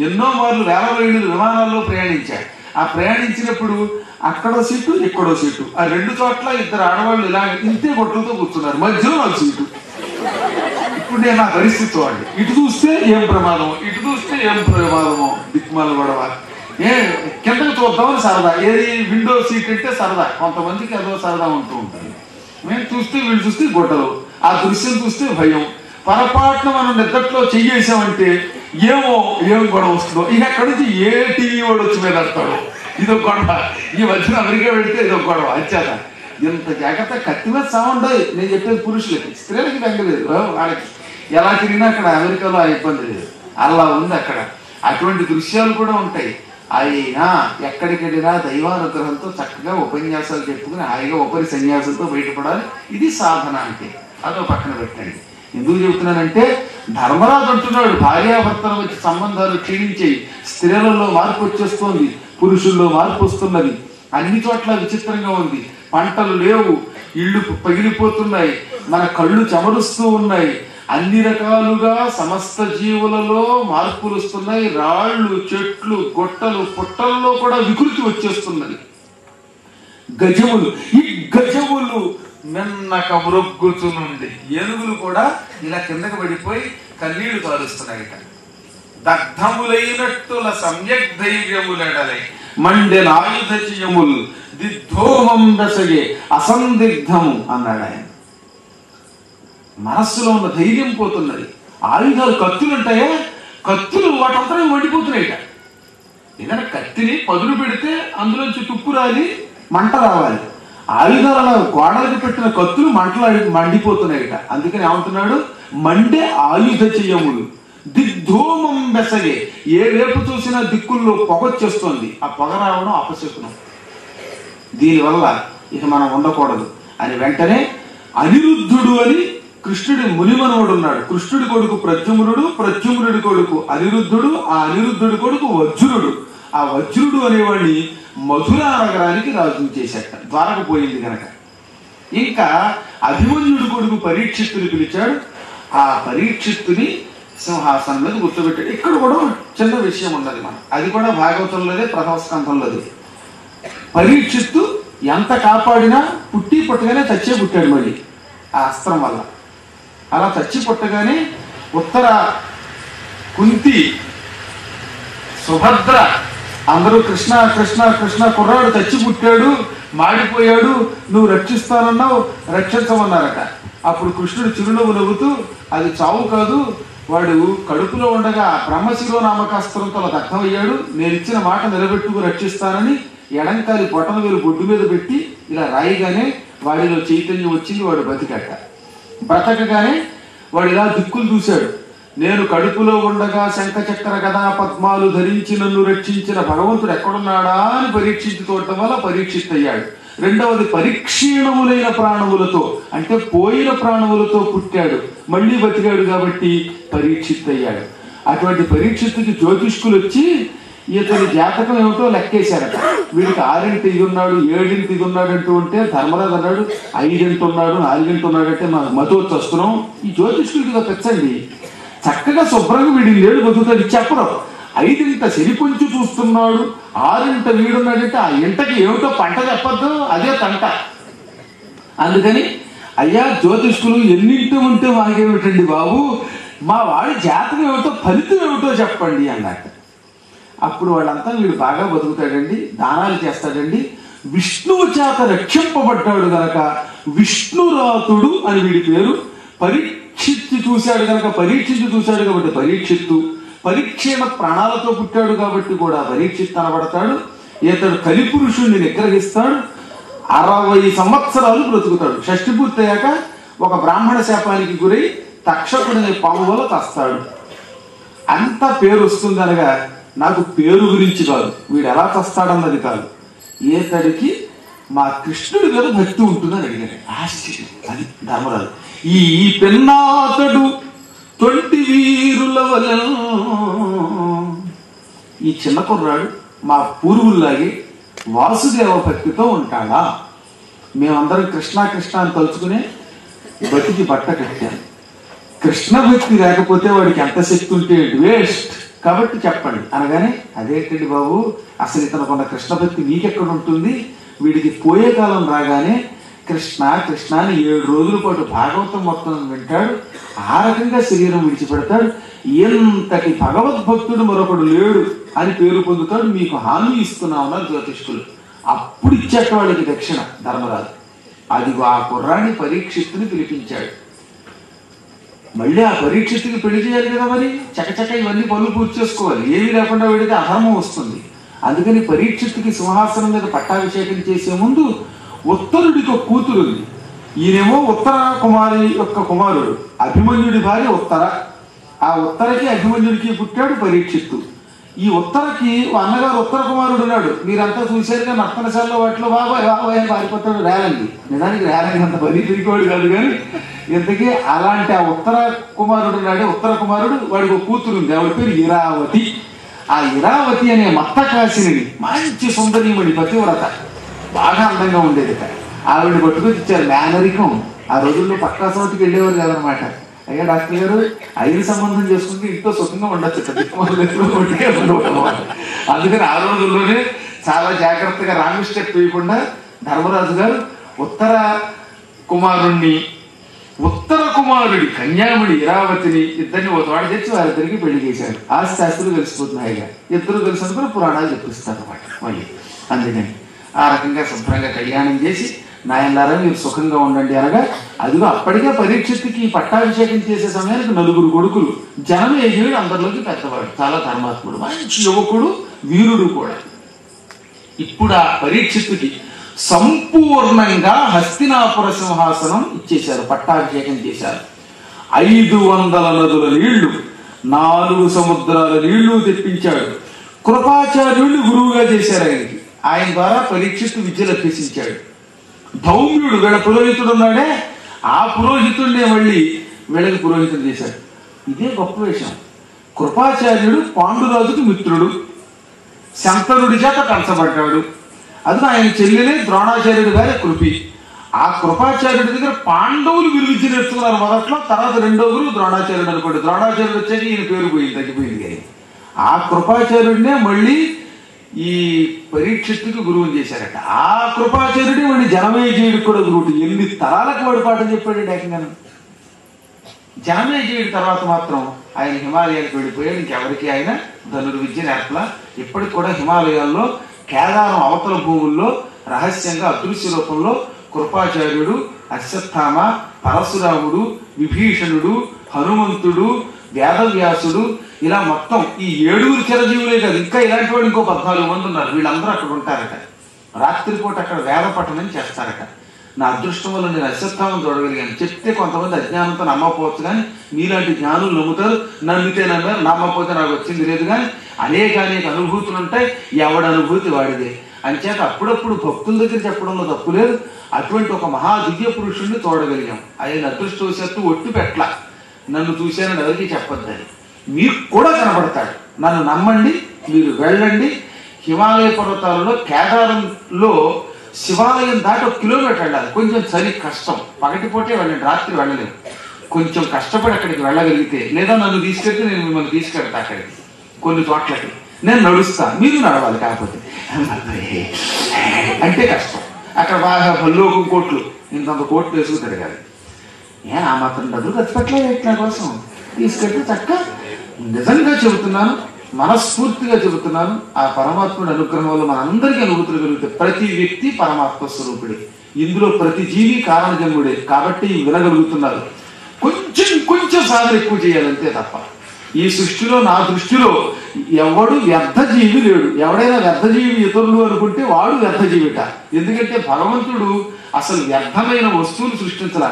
ఎన్నో మార్లు 1000 మైళ్ళు విమానాల్లో ప్రయాణించా. ఆ ప్రయాణించినప్పుడు అక్కడో సీటు ఇక్కడో సీటు, ఆ 2 చోట్ల 2 ఆడవాళ్ళు ఇలా ఇంతే గొడ్డలతో కూర్చున్నారు, మధ్యలో నాకు సీటు. ఇప్పుడు నేను నా పరిస్థితి చూడండి. ఇటు చూస్తే ఏం ప్రమాదం, ఇటు చూస్తే ఏం ప్రమాదమో, దిక్మాల గొడవ. కిందకి చూద్దామని సరదా, ఏది విండో సీట్ అంటే సరదా, కొంతమందికి అదో సరదా ఉంటూ ఉంటుంది. మేము చూస్తే వీళ్ళు చూస్తే గొడ్డలు, ఆ దృశ్యం చూస్తే భయం. పొరపాటున మనం నిద్రలో చెయ్యేసామంటే ఏం గొడవ వస్తుందో. ఇక అక్కడి నుంచి ఏ టీవీ వాడు వచ్చి మీద వస్తాడు, ఇదో గొడవ. ఈ మధ్యన అమెరికా పెడితే ఇదో గొడవ. అంచేత ఇంత జాగ్రత్త. కత్తి మీద సౌండ్ నేను చెప్పేది పురుషులకి, స్త్రీలకి తగ్గలేదు. వాళ్ళకి ఎలా తిరిగినా అక్కడ అమెరికాలో ఆ ఇబ్బంది లేదు, అలా ఉంది అక్కడ. అటువంటి దృశ్యాలు కూడా ఉంటాయి. అయినా ఎక్కడికి వెళ్ళినా దైవానుగ్రహంతో చక్కగా ఉపన్యాసాలు చెప్పుకుని హాయిగా ఉపరి సన్యాసంతో బయటపడాలి. ఇది సాధన అంటే. అదో పక్కన పెట్టండి. ఎందుకు చెబుతున్నానంటే ధర్మరాజు అంటున్నాడు, భార్యాభర్తల వచ్చి సంబంధాలు క్షీణించేయి, స్త్రీలలో మార్పు వచ్చేస్తోంది, పురుషుల్లో మార్పు వస్తున్నది, అన్ని చోట్ల విచిత్రంగా ఉంది. పంటలు లేవు, ఇళ్ళు పగిలిపోతున్నాయి, మన కళ్ళు చెమరుస్తూ ఉన్నాయి, అన్ని రకాలుగా సమస్త జీవులలో మార్పులు వస్తున్నాయి. రాళ్ళు, చెట్లు, గొట్టలు, పుట్టల్లో కూడా వికృతి వచ్చేస్తున్నది. గజములు, ఈ గజములు మెన్నక మృగ్గుచునుండి, ఏనుగులు కూడా ఇలా కిందకి పడిపోయి కన్నీళ్లు కారుస్తున్నాయి. దగ్ధములైనట్టుల సమ్యక్ ధైర్యములెడలై మండెల ఆయుధ చెయ్యములు దిగ్ధోమం దశగే అసందిగ్ధము అన్నాడు ఆయన. మనస్సులో ఉన్న ధైర్యం పోతున్నది. ఆయుధాలు, కత్తులు ఉంటాయా, కత్తులు వాటంతా మండిపోతున్నాయిట. ఏదైనా కత్తిని పదులు పెడితే అందులోంచి తుప్పు రాలి మంట రావాలి. ఆయుధాల గోడలకు పెట్టిన కత్తులు మండిపోతున్నాయిట. అందుకని ఏమంటున్నాడు, మండే ఆయుధ చెయ్యములు దిగ్ధూమం బెసగే. ఏ వైపు చూసినా దిక్కుల్లో పొగొచ్చేస్తోంది. ఆ పొగ రావడం అపశకునం, దీనివల్ల ఇక మనం ఉండకూడదు అని వెంటనే అనిరుద్ధుడు అని కృష్ణుడి మునిమనవుడు ఉన్నాడు. కృష్ణుడి కొడుకు ప్రద్యుమ్నుడు, ప్రద్యుమ్నుడి కొడుకు అనిరుద్ధుడు, ఆ అనిరుద్ధుడి కొడుకు వజ్రుడు. ఆ వజ్రుడు అనేవాడిని మధురా నగరానికి రాజు చేశాట, ద్వారకు పోయింది కనుక. ఇంకా అభిమన్యుడి కొడుకు పరీక్షిత్తుని పిలిచాడు. ఆ పరీక్షిత్తుని సింహాసనం మీద కూర్చోబెట్టాడు. ఇక్కడ కూడా చిన్న విషయం ఉన్నది, మనం అది కూడా భాగవతంలోనే ప్రథమ స్కంధంలోది. పరీక్షిత్తు ఎంత కాపాడినా పుట్టి పుట్టగానే చచ్చే పుట్టాడు మళ్ళీ ఆ అస్త్రం వల్ల. అలా చచ్చి పుట్టగానే ఉత్తర కుంతి, సుభద్ర అందరూ కృష్ణ కృష్ణ కృష్ణ, కుర్రాడు చచ్చి పుట్టాడు, మాడిపోయాడు, నువ్వు రక్షిస్తానన్నావు, రక్షించమన్నారట. అప్పుడు కృష్ణుడు చిరునవ్వు నవ్వుతూ, అది చావు కాదు, వాడు కడుపులో ఉండగా బ్రహ్మశిరో నామకాస్త్రంతో దగ్ధమయ్యాడు, నేను ఇచ్చిన మాట నిలబెట్టుకు రక్షిస్తానని ఎడంకాలి బొటన వేలు బొడ్డు మీద పెట్టి ఇలా రాయిగానే వాడిలో చైతన్యం వచ్చింది. వాడు బతికట. బ్రతకగానే వాడు ఇలా దిక్కులు చూశాడు. నేను కడుపులో ఉండగా శంఖచక్ర గదా పద్మాలు ధరించి నన్ను రక్షించిన భగవంతుడు ఎక్కడున్నాడా అని పరీక్షించి చూడటం వల్ల పరీక్షిత్తయ్యాడు. రెండవది, పరీక్షీణములైన ప్రాణములతో, అంటే పోయిన ప్రాణములతో పుట్టాడు, మళ్ళీ బతికాడు కాబట్టి పరీక్షిత్తయ్యాడు. అటువంటి పరీక్షిత్తుకి జ్యోతిష్కులు వచ్చి ఇతని జాతకం ఏమిటో లెక్కేశారట. వీడికి 6 ఇది ఉన్నాడు, 7 ఇది ఉన్నాడు అంటూ ఉంటే ధర్మరాజు అన్నాడు 5 ఉన్నాడు, 4 ఉన్నాడు అంటే మాకు మతో వస్తున్నాం. ఈ జ్యోతిష్కుడికి పెంచండి, చక్కగా శుభ్రంగా వీడి లేడు బతుకుతాడు చెప్పరు. 5 సరిపొంచి చూస్తున్నాడు, 6 వీడున్నాడంటే ఆ ఇంటకి ఏమిటో పంట చెప్పద్దు, అదే తంట. అందుకని అయ్యా జ్యోతిష్కులు ఎన్నింటి ఉంటే మాకేమిటండి బాబు, మా వాడి జాతకం ఏమిటో ఫలితం ఏమిటో చెప్పండి అన్నట్టు. అప్పుడు వాళ్ళంతా వీడు బాగా బతుకుతాడండి, దానాలు చేస్తాడండి, విష్ణువు చేత రక్షింపబడ్డాడు గనక విష్ణురాతుడు అని వీడి పేరు. పరీక్షిత్తు చూశాడు గనక పరీక్షిత్తు చూశాడు కాబట్టి పరీక్షిత్తు. పరీక్షణ ప్రాణాలతో పుట్టాడు కాబట్టి కూడా పరీక్షిత్తు అనబడతాడు. ఇతడు కలిపురుషుణ్ణి నిగ్రహిస్తాడు. 60 సంవత్సరాలు బ్రతుకుతాడు. షష్ఠి పూర్తయ్యాక ఒక బ్రాహ్మణ శాపానికి గురై తక్షకుడిని పాము వల్ల తస్తాడు. అంత పేరు వస్తుంది అనగా నాకు పేరు గురించి కాదు, వీడు ఎలా చస్తాడన్నది కాదు, ఏతడికి మా కృష్ణుడి మీద భక్తి ఉంటుందని అడిగాడు. ఆశ్చర్యం. అది ధర్మరాజు. ఈ పెన్నాతడు తొంటి వీరుల వల్ల ఈ చిన్న కుర్రాడు మా పూర్వుల్లాగే వాసుదేవ భక్తితో ఉంటాడా? మేమందరం కృష్ణ కృష్ణ అని తలుచుకునే బతికి బట్ట కట్టాను. కృష్ణ భక్తి లేకపోతే వాడికి ఎంత శక్తి ఉంటే వేస్ట్, కాబట్టి చెప్పండి అనగానే, అదేంటండి బాబు, అసలు ఇతనుకున్న కృష్ణ భక్తి మీకెక్కడ ఉంటుంది? వీడికి పోయే కాలం రాగానే కృష్ణ కృష్ణ అని 7 రోజుల పాటు భాగవతం మొత్తం వింటాడు, ఆ రకంగా శరీరం విడిచిపెడతాడు, ఎంతటి భగవద్భక్తుడు మరొకడు లేడు అని పేరు పొందుతాడు, మీకు హామీ ఇస్తున్నామన్నారు జ్యోతిష్కులు. అప్పుడు ఇచ్చేట వాళ్ళకి దక్షిణ ధర్మరాజు. అదిగో ఆ కుర్రాన్ని పరీక్షిత్తుని పిలిపించాడు. మళ్ళీ ఆ పరీక్షిత్తుకి పెళ్లి చేయాలి కదా, మరి చకచక ఇవన్నీ పనులు పూర్తి చేసుకోవాలి, ఏమీ లేకుండా వెడితే అధర్మం వస్తుంది. అందుకని పరీక్షిత్తుకి సింహాసనం మీద పట్టాభిషేకం చేసే ముందు ఉత్తరుడికి ఒక కూతురు ఉంది. ఈయనేమో ఉత్తర కుమారి యొక్క కుమారుడు, అభిమన్యుడి భార్య ఉత్తర. ఆ ఉత్తరకి అభిమన్యుడికి పుట్టాడు పరీక్షిత్తు. ఈ ఉత్తరకి అన్నగారు ఉత్తర కుమారుడు ఉన్నాడు, మీరంతా చూశారుగా నర్తనశాలలో వాటిలో బాబాయ్ బాబాయ్ అని పారిపోతాడు రేలంగి. నిజానికి రేలంగి అంత పని తిరిగేవాడు కాదు, కానీ ఇంతకీ అలాంటి ఆ ఉత్తర కుమారుడు ఉన్నాడే, ఉత్తర కుమారుడు, వాడికి ఒక కూతురు ఉంది, ఆవిడ పేరు ఇరావతి. ఆ ఇరావతి అనే మత్తకాసిని మంచి సుందరీమణి పతివ్రత, బాగా అందంగా ఉండేది. ఆవిడ పట్టుకొచ్చి ఇచ్చారు. మేనరికం ఆ రోజుల్లో పక్కా చోటుకి వెళ్ళేవారు కదనమాట. అయ్యా డాక్టర్ గారు, ఐదు సంబంధం చేసుకుంటే ఇంట్లో సుఖంగా ఉండొచ్చు, అందుకని ఆ రోజుల్లోనే చాలా జాగ్రత్తగా రాంగ్ స్టెప్ వేయకుండా ధర్మరాజు గారు ఉత్తర కుమారుడి కన్యామణి ఇరావతిని ఇద్దరిని ఒక తోట తెచ్చి వారిద్దరికి పెళ్లి చేశాడు. ఆస్తిస్తులు కలిసిపోతున్నాయిగా, ఇద్దరు కలిసినప్పుడు పురాణాలు చెప్పిస్తారు అన్నమాట మళ్ళీ. అందుకని ఆ రకంగా శుభ్రంగా కళ్యాణం చేసి, నాయనలారా మీరు సుఖంగా ఉండండి అనగా, అదిగో అప్పటికే పరీక్షిత్తుకి పట్టాభిషేకం చేసే సమయానికి 4 కొడుకులు. జనమేజయుడు అందరిలోకి పెద్దవాడు, చాలా ధర్మాత్ముడు, మంచి యువకుడు, వీరుడు కూడా. ఇప్పుడు ఆ పరీక్షిత్తుకి సంపూర్ణంగా హస్తినాపుర సింహాసనం ఇచ్చేశారు, పట్టాభిషేకం చేశారు. 500 నదుల నీళ్లు, 4 సముద్రాల నీళ్లు తెప్పించాడు. కృపాచార్యుడిని గురువుగా చేశారు ఆయనకి. ఆయన ద్వారా పరీక్షిత్తు విద్యలు అభ్యసించాడు. ధౌమ్యుడు వీళ్ళ పురోహితుడు ఉన్నాడే, ఆ పురోహితుడినే మళ్ళీ వీళ్ళకి పురోహితుడు చేశాడు. ఇదే గొప్ప విషయం. కృపాచార్యుడు పాండురాజుకి మిత్రుడు, శంతనుడి చేత కంచబడ్డాడు. అది ఆయన చెల్లెలే ద్రోణాచార్యుడి గారి కృపి. ఆ కృపాచార్యుడి దగ్గర పాండవులు విలువిద్య నేర్చుకున్నారు మొదట్లో, తర్వాత 2వ గురువు ద్రోణాచార్యుడు అనుకోండి. ద్రోణాచార్యుడు వచ్చాక ఈయన పేరు పోయింది, తగ్గిపోయింది. కానీ ఆ కృపాచార్యుడినే మళ్ళీ ఈ పరీక్షిత్తుకి గురువుని చేశారట. ఆ కృపాచార్యుడే వాడిని జనమేజయుడికి కూడా గురువు. 8 తరాలకు వాడు పాఠం చెప్పాడు ఏకంగా. జనమేజయుడి తర్వాత మాత్రం ఆయన హిమాలయాలకు వెళ్ళిపోయాడు. ఇంకెవరికి ఆయన ధనుర్విద్య నేర్పల. ఇప్పటికి కూడా హిమాలయాల్లో కేదారం అవతల భూముల్లో రహస్యంగా అదృశ్య రూపంలో కృపాచార్యుడు, అశ్వత్థామ, పరశురాముడు, విభీషణుడు, హనుమంతుడు, వేదవ్యాసుడు, ఇలా మొత్తం ఈ 7 చిరజీవులే కాదు, ఇంకా ఇలాంటి వాడు ఇంకో 14 మంది ఉన్నారు. వీళ్ళందరూ అక్కడ ఉంటారట. రాత్రిపూట అక్కడ వేద పఠనం చేస్తారట. నా అదృష్టం వల్ల నేను అశ్వత్థామం చూడగలిగాను. చెప్తే కొంతమంది అజ్ఞానంతో నమ్మకపోవచ్చు, కానీ మీలాంటి జ్ఞానులు నమ్ముతారు. నమ్మితే నమ్మారు, నమ్మకపోతే నాకు వచ్చింది లేదు. కానీ అనేక అనుభూతులు ఉంటాయి, ఎవడ అనుభూతి వాడిదే. అంచేత అప్పుడప్పుడు భక్తుల దగ్గర చెప్పడంలో తప్పు లేదు. అటువంటి ఒక మహా దివ్య పురుషుణ్ణి చూడగలిగాం. ఆయన అదృష్టవశాత్తు ఒట్టు పెట్ల, నన్ను చూశానని ఎవరికి చెప్పొద్దని. మీకు కూడా కనబడతాడు, నన్ను నమ్మండి, మీరు వెళ్ళండి. హిమాలయ పర్వతాలలో కేదారంలో శివాలయం దాటి 1 కిలోమీటర్ వెళ్ళాలి. కొంచెం చలి కష్టం, పగటిపోటే వెళ్ళండి, రాత్రి వెళ్ళలేము. కొంచెం కష్టపడి అక్కడికి వెళ్ళగలిగితే, లేదా నన్ను తీసుకెళ్తే నేను మిమ్మల్ని తీసుకెళ్తా అక్కడికి కొన్ని చోట్లకి. నేను నడుస్తా, మీరు నడవాలి. కాకపోతే అంటే కష్టం. అక్కడ బాగా పల్లోకం కోట్లు, ఇంతంత కోట్లు వేసుకు తిరగాలి. ఆ మాత్రం డబ్బులు ఖర్చు పెట్టలేదు ఇట్లా కోసం తీసుకెళ్తే చక్క. నిజంగా చెబుతున్నాను, మనస్ఫూర్తిగా చెబుతున్నాను, ఆ పరమాత్ముడి అనుగ్రహం వల్ల మనందరికీ అనుభూతులు కలుగుతాయి. ప్రతి వ్యక్తి పరమాత్మ స్వరూపుడే, ఇందులో ప్రతి జీవి కారణజన్ముడే. కాబట్టి వినగలుగుతున్నారు. కొంచెం సాధన ఎక్కువ చేయాలంతే తప్ప. ఈ సృష్టిలో, నా దృష్టిలో ఎవడు వ్యర్థజీవి లేడు. ఎవడైనా వ్యర్థజీవి ఇతరులు అనుకుంటే వాడు వ్యర్థజీవిట. ఎందుకంటే భగవంతుడు అసలు వ్యర్థమైన వస్తువులు సృష్టించాల.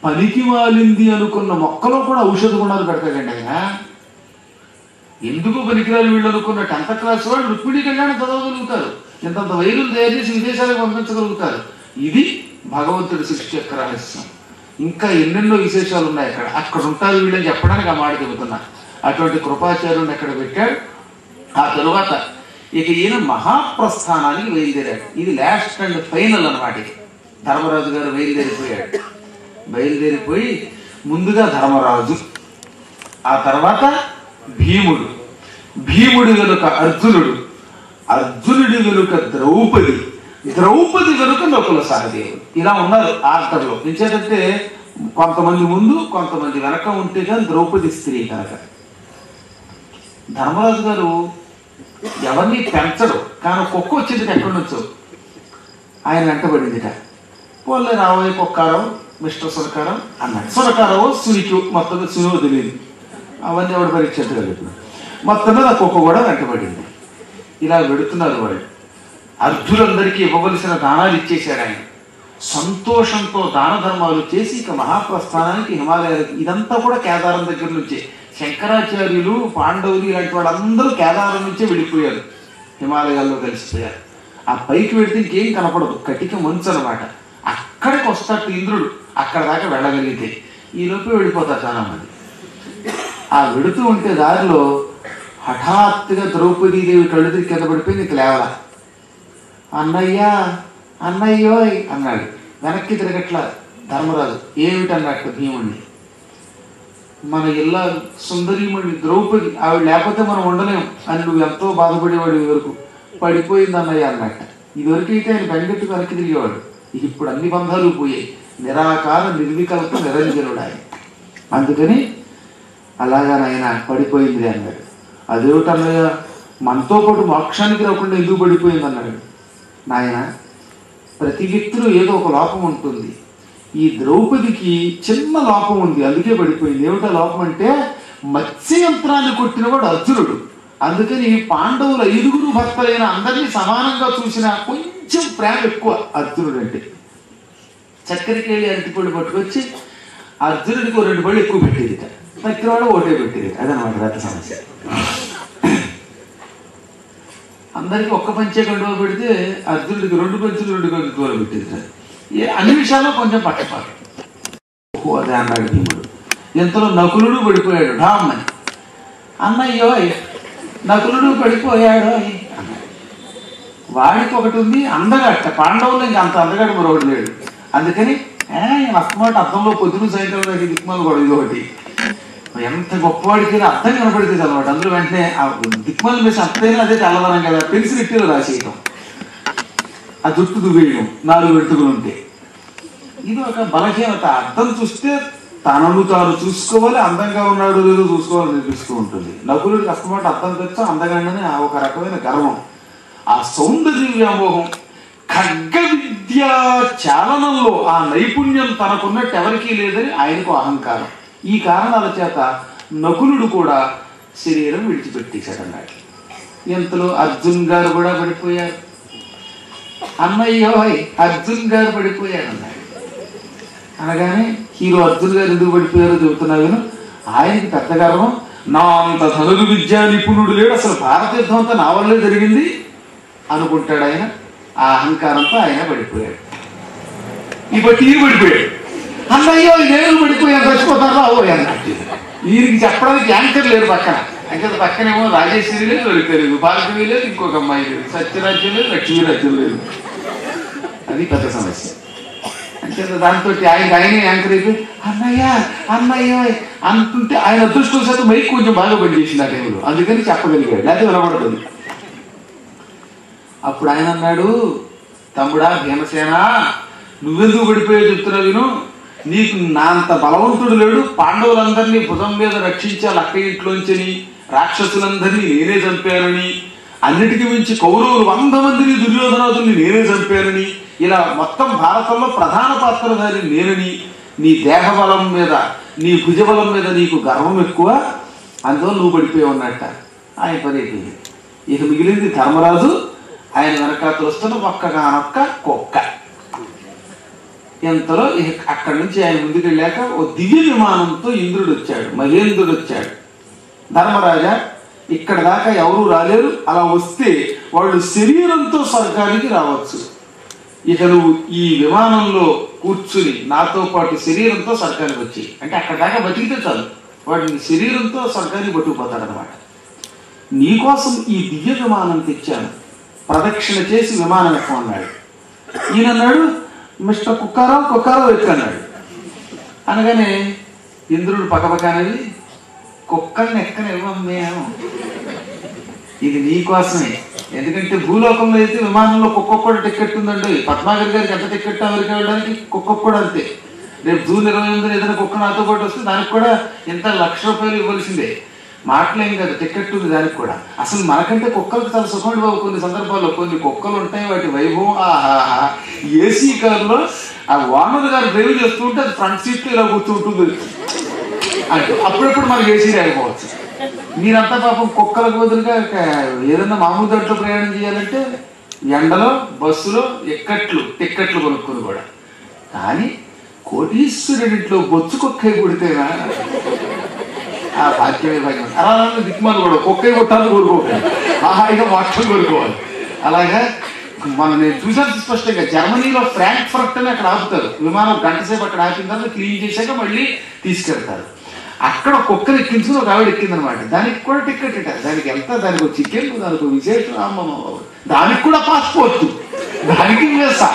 పనికి మాలింది అనుకున్న మొక్కలో కూడా ఔషధ గుణాలు పెడతాడండి ఆయన. ఎందుకు పనికిరాలు వీళ్ళు అనుకున్న 10th క్లాస్ వాళ్ళు రుక్మిణీ కళ్యాణం చదవగలుగుతారు, ఇంతంత వైరులు తయారు చేసి విదేశాలకు పంపించగలుగుతారు. ఇది భగవంతుడి సృష్టి యొక్క రహస్యం. ఇంకా ఎన్నెన్నో విశేషాలు ఉన్నాయి అక్కడ. అక్కడ ఉంటారు వీళ్ళని చెప్పడానికి ఆ మాట చెబుతున్నా. అటువంటి కృపాచార్యుని అక్కడ పెట్టాడు. ఆ తరువాత ఇక ఈయన మహాప్రస్థానానికి బయలుదేరాడు. ఇది లాస్ట్ అండ్ ఫైనల్ అన్నమాట. ధర్మరాజు గారు బయలుదేరిపోయి ముందుగా ధర్మరాజు, ఆ తర్వాత భీముడు, భీముడి వెనుక అర్జునుడు, అర్జునుడి వెనుక ద్రౌపది, ద్రౌపది వెనుక నకుల సహదేవుడు. ఇలా ఉన్నారు ఆర్డర్లో. నించేటంటే కొంతమంది ముందు కొంతమంది వెనక ఉంటే కానీ ద్రౌపది స్త్రీ కనుక. ధర్మరాజు గారు ఎవరిని పెంచడు, కానీ కుక్క వచ్చింది ఎక్కడి నుంచో ఆయన వెంటబడిందిట. పోలే రాబోయే కుక్కారం మిస్టర్ సునకారం అన్నాడు. సునకారవో సునికి మొత్తం సునివో తెలియదు, అవన్నీ ఎవడు పరీక్షించగలరు. ఇప్పుడు మొత్తం మీద కుక్క కూడా వెంటబడింది. ఇలా వెడుతున్నారు వాళ్ళు. అర్జునులందరికీ ఇవ్వవలసిన దానాలు ఇచ్చేశాడు ఆయన. సంతోషంతో దాన ధర్మాలు చేసి ఇక మహాప్రస్థానానికి హిమాలయాలకు. ఇదంతా కూడా కేదారం దగ్గర నుంచే. శంకరాచార్యులు, పాండవులు ఇలాంటి వాళ్ళందరూ కేదారం నుంచే వెళ్ళిపోయారు, హిమాలయాల్లో కలిసిపోయారు. ఆ పైకి వెళితే ఇంకేం కనపడదు, కటిక మంచు అనమాట. అక్కడికి వస్తాడు ఇంద్రుడు, అక్కడ దాకా వెళ్ళగలిగితే. ఈలోపు వెళ్ళిపోతారు చాలా మంది. ఆ వెడుతూ ఉంటే దారిలో హఠాత్తుగా ద్రౌపదీదేవి కళ్ళు తిరిగి కింద పడిపోయింది. ఇక లేవలా. అన్నయ్య అన్నయ్యోయ్ అన్నాడు. వెనక్కి తిరగట్లా ధర్మరాజు. ఏమిటన్నట్టు భీముడిని. మన ఇల్లా సుందరీమణి ద్రౌపది, ఆవిడ లేకపోతే మనం ఉండలేం అని నువ్వు ఎంతో బాధపడేవాడు. వరకు పడిపోయింది అన్నయ్య అన్నట్ట. ఇదివరకైతే ఆయన బెంగెట్టు వెనక్కి తిరిగేవాడు. ఇప్పుడు అన్ని బంధాలు పోయాయి. నిరాకార నిర్వికల్ప నిరంజనుడు ఆయన. అందుకని అలాగా నాయన పడిపోయింది అన్నాడు. అదేమిటన్నయ్య, మనతో పాటు మోక్షానికి రాకుండా ఎందుకు పడిపోయింది అన్నాడు. నాయన, ప్రతి వ్యక్తిలో ఏదో ఒక లోపం ఉంటుంది. ఈ ద్రౌపదికి చిన్న లోపం ఉంది, అందుకే పడిపోయింది. ఏమిటో లోపం అంటే మత్స్యయంత్రాన్ని కొట్టినవాడు అర్జునుడు. అందుకని పాండవుల 5గురు భక్తులైన అందరినీ సమానంగా చూసిన కొంచెం ప్రేమ ఎక్కువ అర్జునుడు అంటే. చక్కెరకి వెళ్ళి అరటిపళ్ళు పట్టుకొచ్చి అర్జునుడికి 2 పళ్ళు ఎక్కువ పెట్టేది, చక్కెరవాడు ఒకటే పెట్టేది. అదనమాట రథ సమస్య. అందరికీ ఒక్క పంచే కండువా పెడితే అర్జునుడికి 2 పంచులు 2 కండువాలు పెట్టేది. అన్ని విషయాల్లో కొంచెం పట్టపాటు. ఓహో అదే అన్నాడు భీముడు. ఇంతలో నకులుడు పడిపోయాడు ఢామ్మని. అన్నయ్యో నకులుడు పడిపోయాడు అన్నాడు. వాడికి ఒకటి ఉంది అందగట్ట. పాండవులు ఇంకా అంత అందగట్ట మరొకటి లేడు. అందుకని అస్తమాట అర్థంలో పొద్దున సాయంత్రం దాకా దిక్మాలు కూడా ఇది ఒకటి. ఎంత గొప్పవాడికి అర్థం కనపడితే అనమాట. అందులో వెంటనే ఆ దిక్మాలు వేసి అర్థమైనా అదే తెల్లదనం కదా, పెన్సిల్ ఎట్టిలో రాసేయటం, ఆ జుట్టు దువ్వేయడం, 4 వెంట్రుకలు ఉంటే. ఇది ఒక బలహీనత. అర్థం చూస్తే తనను తాను చూసుకోవాలి, అందంగా ఉన్నాడు లేదో చూసుకోవాలని అనిపిస్తూ ఉంటుంది. నకులుడికి అస్తమాట అర్థం తెచ్చా అందగానే ఒక రకమైన గర్వం, ఆ సౌందర్య వ్యామోహం. ఖడ్గ విద్యా చాలనంలో ఆ నైపుణ్యం తనకున్నట్టు ఎవరికీ లేదని ఆయనకు అహంకారం. ఈ కారణాల చేత నకులుడు కూడా శరీరం విడిచిపెట్టేశాడన్నాడు. ఇంతలో అర్జున్ గారు కూడా పడిపోయారు. అన్నయ్యో అర్జున్ గారు పడిపోయాడు అన్నాడు. అనగానే హీరో అర్జున్ గారు ఎందుకు పడిపోయారో చెబుతున్నాను. ఆయనకి పెద్ద గర్వం. నా అంత ధనురు విద్యా నిపుణుడు లేడు, అసలు భారత యుద్ధం అంతా నా వల్లే జరిగింది అనుకుంటాడు ఆయన. ఆ అహంకారంతో ఆయన పడిపోయాడు. ఇప్పుడు తీరు పడిపోయాడు. అన్నయ్యో నేను పడిపోయాను, చచ్చిపోతాను అవోయ్ అన్నట్టు. వీరికి చెప్పడానికి యాంకర్ లేరు పక్కన. అంటే పక్కనేమో రాజేశ్వరి లేదు, లలిత లేదు, భారతీయ లేదు, ఇంకొక అమ్మాయి లేదు, సత్యరాజ్యం లేదు, లక్ష్మీరాజ్యం లేదు. అది పెద్ద సమస్య. అంటే దాంతో ఆయనే యాంకర్ అయిపోయి అన్నయ్య అన్నయ్య అంటుంటే ఆయన అదృష్టం శాతం మైక్ కొంచెం బాగా పనిచేసింది ఆ టైంలో. అందుకని చెప్పగలిగాడు, లేకపోతే వినబడుతుంది. అప్పుడు ఆయన అన్నాడు, తమ్ముడా భీమసేన, నువ్వెందుకు పడిపోయో చెప్తున్నా విను. నీకు నా అంత బలవంతుడు లేడు. పాండవులందరినీ భుజం మీద రక్షించాలి అక్క ఇంట్లోంచని, రాక్షసులందరినీ నేనే చంపానని, అన్నిటికీ మించి కౌరవులు 100 మందిని దుర్యోధనాదుల్ని నేనే చంపానని, ఇలా మొత్తం భారతంలో ప్రధాన పాత్రధారి నేనని, నీ దేహబలం మీద నీ భుజబలం మీద నీకు గర్వం ఎక్కువ, అందులో నువ్వు పడిపోయి ఉన్నట్ట. ఆయన పని అయిపోయింది. ఇక మిగిలింది ధర్మరాజు, ఆయన వెనకాతలు వస్తున్న ఒక్కగానొక్క కుక్క. ఎంతలో అక్కడి నుంచి ఆయన ముందుకు వెళ్ళాక ఓ దివ్య విమానంతో ఇంద్రుడు వచ్చాడు, మహేంద్రుడు వచ్చాడు. ధర్మరాజా ఇక్కడ దాకా ఎవరు రాలేరు. అలా వస్తే వాళ్ళు శరీరంతో స్వర్గానికి రావచ్చు. ఇక నువ్వు ఈ విమానంలో కూర్చుని నాతో పాటు శరీరంతో స్వర్గానికి వచ్చి అంటే అక్కడ దాకా బతికితే చాలు, వాడిని శరీరంతో స్వర్గానికి పట్టుకుపోతాడనమాట. నీకోసం ఈ దివ్య విమానం తెచ్చాను, ప్రదక్షిణ చేసి విమానం ఎక్కమన్నాడు. ఈయన అన్నాడు, మిస్టర్ కుక్కారావు ఎక్కన్నాడు. అనగానే ఇంద్రుడు పక్కపక్కనవి, కుక్కల్ని ఎక్కనివ్వమేమో, ఇది నీకోసమే. ఎందుకంటే భూలోకంలో అయితే విమానంలో కుక్క కూడా టికెట్ ఉందండి. పద్మాగర్ గారికి ఎంత టికెట్ అమెరికా వెళ్ళడానికి, కుక్క కూడా అంతే. రేపు జూన్ 28 ఏదైనా కుక్క నాతో పాటు వస్తే దానికి కూడా ఇంత ₹1,00,000 ఇవ్వాల్సిందే. మాటలేం కదా, టికెట్ ఉంది దానికి కూడా. అసలు మనకంటే కుక్కలకు చాలా సుఖం బాబు. కొన్ని సందర్భాల్లో కొన్ని కుక్కలు ఉంటాయి, వాటి వైభవం ఆహాహా. ఏసీ కారులో ఆ ఓనర్ గారు డ్రైవ్ చేస్తూ ఉంటే అది ఫ్రంట్ సీట్లో ఇలా కూర్చుంటుంది అంటే అప్పుడప్పుడు మనకి ఏసీ రాకపోవచ్చు. మీరంతా పాపం కుక్కలకు బదులుగా ఏదన్నా మామూలు దాంట్లో ప్రయాణం చేయాలంటే ఎండలో బస్సులో టిక్కెట్లు కొనుక్కొని కూడా. కానీ కోటీశ్వరుడింట్లో బొచ్చు కుక్కే పుడితేనా ఆ భాగ్యమే భాగ్యం. అలా దిక్కుమాలు కూడా కుక్కే కొట్టాలని కోరుకోవాలి, హాయిగా వాటర్ కోరుకోవాలి. అలాగా నేను చూసాను స్పష్టంగా, జర్మనీలో ఫ్రాంక్ఫర్ట్ అని అక్కడ ఆపుతారు విమానం. గంట సేపు అక్కడ ఆపిన తర్వాత క్లీన్ చేశాక మళ్ళీ తీసుకెళ్తారు. అక్కడ కుక్కలు ఎక్కించుకుని ఒక ఆవిడ ఎక్కిందనమాట. దానికి కూడా టికెట్ ఇట్టారు. దానికి ఎంత, దానికి ఒక చికెన్, దానికి ఒక విశేషం, అమ్మమ్మ, దానికి కూడా పాస్పోర్ట్, దానికి వేసా.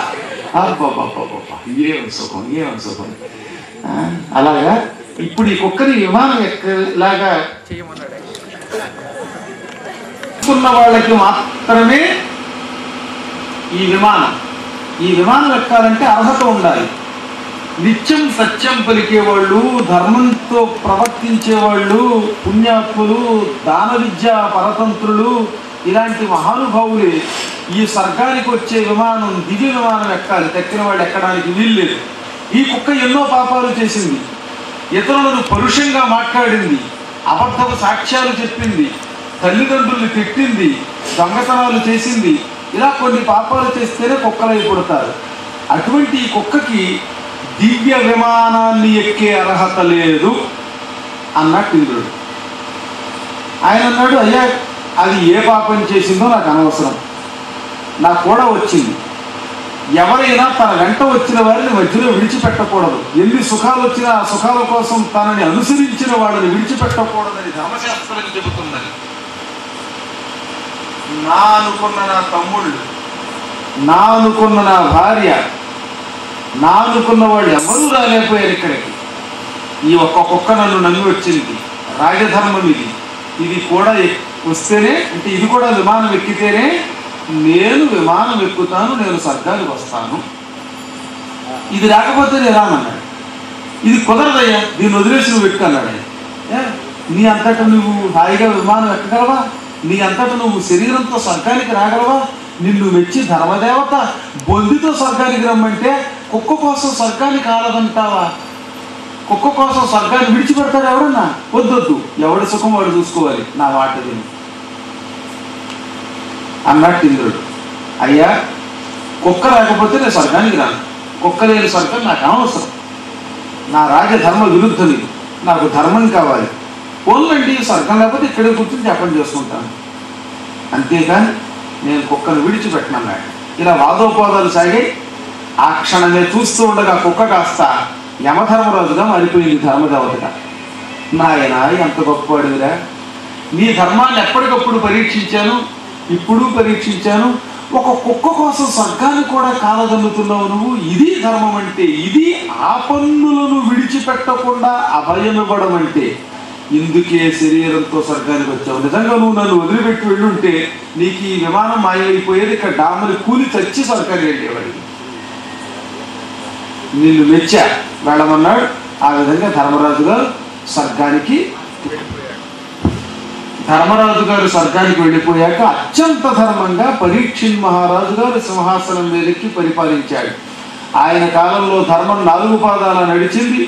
ఏం సుఖం. అలాగా ఇప్పుడు ఈ కుక్కని విమానం ఎక్కలాగా ఉన్న వాళ్ళకి మాత్రమే ఈ విమానం ఎక్కాలంటే అర్హత ఉండాలి. నిత్యం సత్యం పలికేవాళ్ళు, ధర్మంతో ప్రవర్తించేవాళ్ళు, పుణ్యాత్ములు, దాన విద్య పరతంత్రులు, ఇలాంటి మహానుభావులే ఈ స్వర్గానికి వచ్చే విమానం, దివ్య విమానం ఎక్కాలి. తక్కిన వాళ్ళు ఎక్కడానికి వీల్లేదు. ఈ కుక్క ఎన్నో పాపాలు చేసింది, ఇతరులను పరుషంగా మాట్లాడింది, అబద్ధపు సాక్ష్యాలు చెప్పింది, తల్లిదండ్రుల్ని తిట్టింది, దొంగతనాలు చేసింది. ఇలా కొన్ని పాపాలు చేస్తేనే కుక్కలై పుడతారు. అటువంటి ఈ కుక్కకి దివ్య విమానాన్ని ఎక్కే అర్హత లేదు అన్నట్టు ఇంద్రుడు. ఆయన అన్నాడు, అయ్యా అది ఏ పాపం చేసిందో నాకు అనవసరం, నాకు కూడా వచ్చింది. ఎవరైనా తన వెంట వచ్చిన వారిని మధ్యలో విడిచిపెట్టకూడదు. ఎన్ని సుఖాలు వచ్చినా ఆ సుఖాల కోసం తనని అనుసరించిన వాళ్ళని విడిచిపెట్టకూడదని ధర్మశాస్త్రం చెబుతున్నది. నా అనుకున్న నా తమ్ముళ్ళు, నా అనుకున్న నా భార్య, నా అనుకున్న వాళ్ళు ఎవరూ రాలేకపోయారు ఇక్కడికి. ఈ ఒక్క కుక్క నన్ను నమ్మి వచ్చింది. రాజధర్మం ఇది కూడా వస్తేనే, అంటే ఇది కూడా విమానం ఎక్కితేనే నేను విమానం ఎక్కుతాను, నేను స్వర్గానికి వస్తాను. ఇది రాకపోతే నేను రానన్నాడు. ఇది కుదరదయ్యా, దీన్ని వదిలేసి నువ్వు ఎక్కున్నాడు. నీ అంతటా నువ్వు హాయిగా విమానం ఎక్కగలవా? నీ అంతటా నువ్వు శరీరంతో స్వర్గానికి రాగలవా? నిన్ను మెచ్చి ధర్మదేవత బొందితో స్వర్గానికి రమ్మంటే కుక్క కోసం స్వర్గానికి ఆలదంటావా? కుక్క కోసం స్వర్గాన్ని విడిచిపెడతాడు ఎవరన్నా? వద్దొద్దు, ఎవడి సుఖం వాడు చూసుకోవాలి, నా మాట విని అన్నట్టు ఇంద్రుడు. అయ్యా కుక్క లేకపోతే నేను స్వర్గానికి రాను, కుక్క లేని స్వర్గం నాకు అనవసరం, నా రాజధర్మ విరుద్ధం ఇది, నాకు ధర్మం కావాలి. పోన్లండి, స్వర్గం లేకపోతే ఇక్కడే కూర్చొని జపం చేసుకుంటాను, అంతేకాని నేను కుక్కను విడిచిపెట్టనన్నాడు. ఇలా వాదోపాదాలు సాగాయి. ఆ క్షణమే చూస్తూ ఉండగా కుక్క కాస్త యమధర్మరాజుగా మారిపోయింది ధర్మదేవతగా. నాయన ఎంత గొప్పవాడివిరా, నీ ధర్మాన్ని ఎప్పటికప్పుడు పరీక్షించాను, ఇప్పుడు పరీక్షించాను. ఒక కుక్క కోసం స్వర్గాన్ని కూడా కాలదన్నుతున్నావు నువ్వు. ఇది ధర్మం అంటే, ఇది ఆపన్నులను విడిచిపెట్టకుండా అభయమివ్వడం అంటే. ఇందుకే శరీరంతో స్వర్గానికి వచ్చావు. నిజంగా నువ్వు నన్ను వదిలిపెట్టి వెళ్ళుంటే నీకు ఈ విమానం మాయమైపోయేది, ఇక్కడ డామని కూలి చచ్చి స్వర్గానికి వెళ్ళేవాడికి. నిన్ను మెచ్చా, వెళ్ళమన్నాడు. ఆ విధంగా ధర్మరాజు గారు స్వర్గానికి వెళ్ళిపోయాక అత్యంత ధర్మంగా పరీక్షిత్ మహారాజు గారు సింహాసనం మీదకి పరిపాలించాడు. ఆయన కాలంలో ధర్మం 4 పాదాల నడిచింది.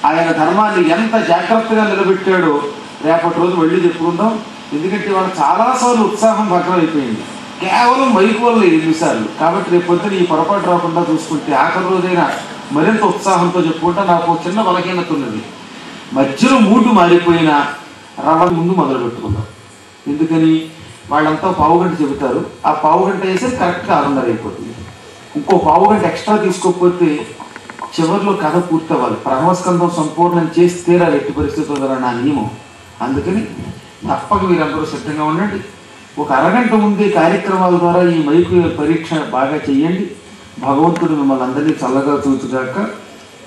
ఆయన ధర్మాన్ని ఎంత జాగ్రత్తగా నిలబెట్టాడో రేపటి రోజు వెళ్ళి చెప్పుకుందాం. ఎందుకంటే వాళ్ళకి చాలాసార్లు ఉత్సాహం భగ్నం అయిపోయింది, కేవలం మైకు వల్ల 8 సార్లు. కాబట్టి రేపు పొద్దున ఈ పొరపాటు రాకుండా చూసుకుంటే ఆఖరి రోజైనా మరింత ఉత్సాహంతో చెప్పుకుంటా. నాకు చిన్న బలహీనత ఉన్నది, మధ్యలో మూడు మారిపోయినా రవ ముందు మొదలు పెట్టుకుందాం. ఎందుకని వాళ్ళంతా పావుగంట చెబుతారు, ఆ పావుగంట వేస్తే కరెక్ట్గా 6:30 అయిపోతుంది. ఇంకో పావుగంట ఎక్స్ట్రా తీసుకోకపోతే చివరిలో కథ పూర్తవ్వాలి. ప్రథమస్కంధం సంపూర్ణం చేసి తీరాలి ఎట్టి పరిస్థితుల్లో నా నియమం. అందుకని తప్పక మీరందరూ సిద్ధంగా ఉండండి. ఒక అరగంట ముందే కార్యక్రమాల ద్వారా ఈ మైకు పరీక్ష బాగా చెయ్యండి. భగవంతుడు మిమ్మల్ని అందరినీ చల్లగా చూచుగాక.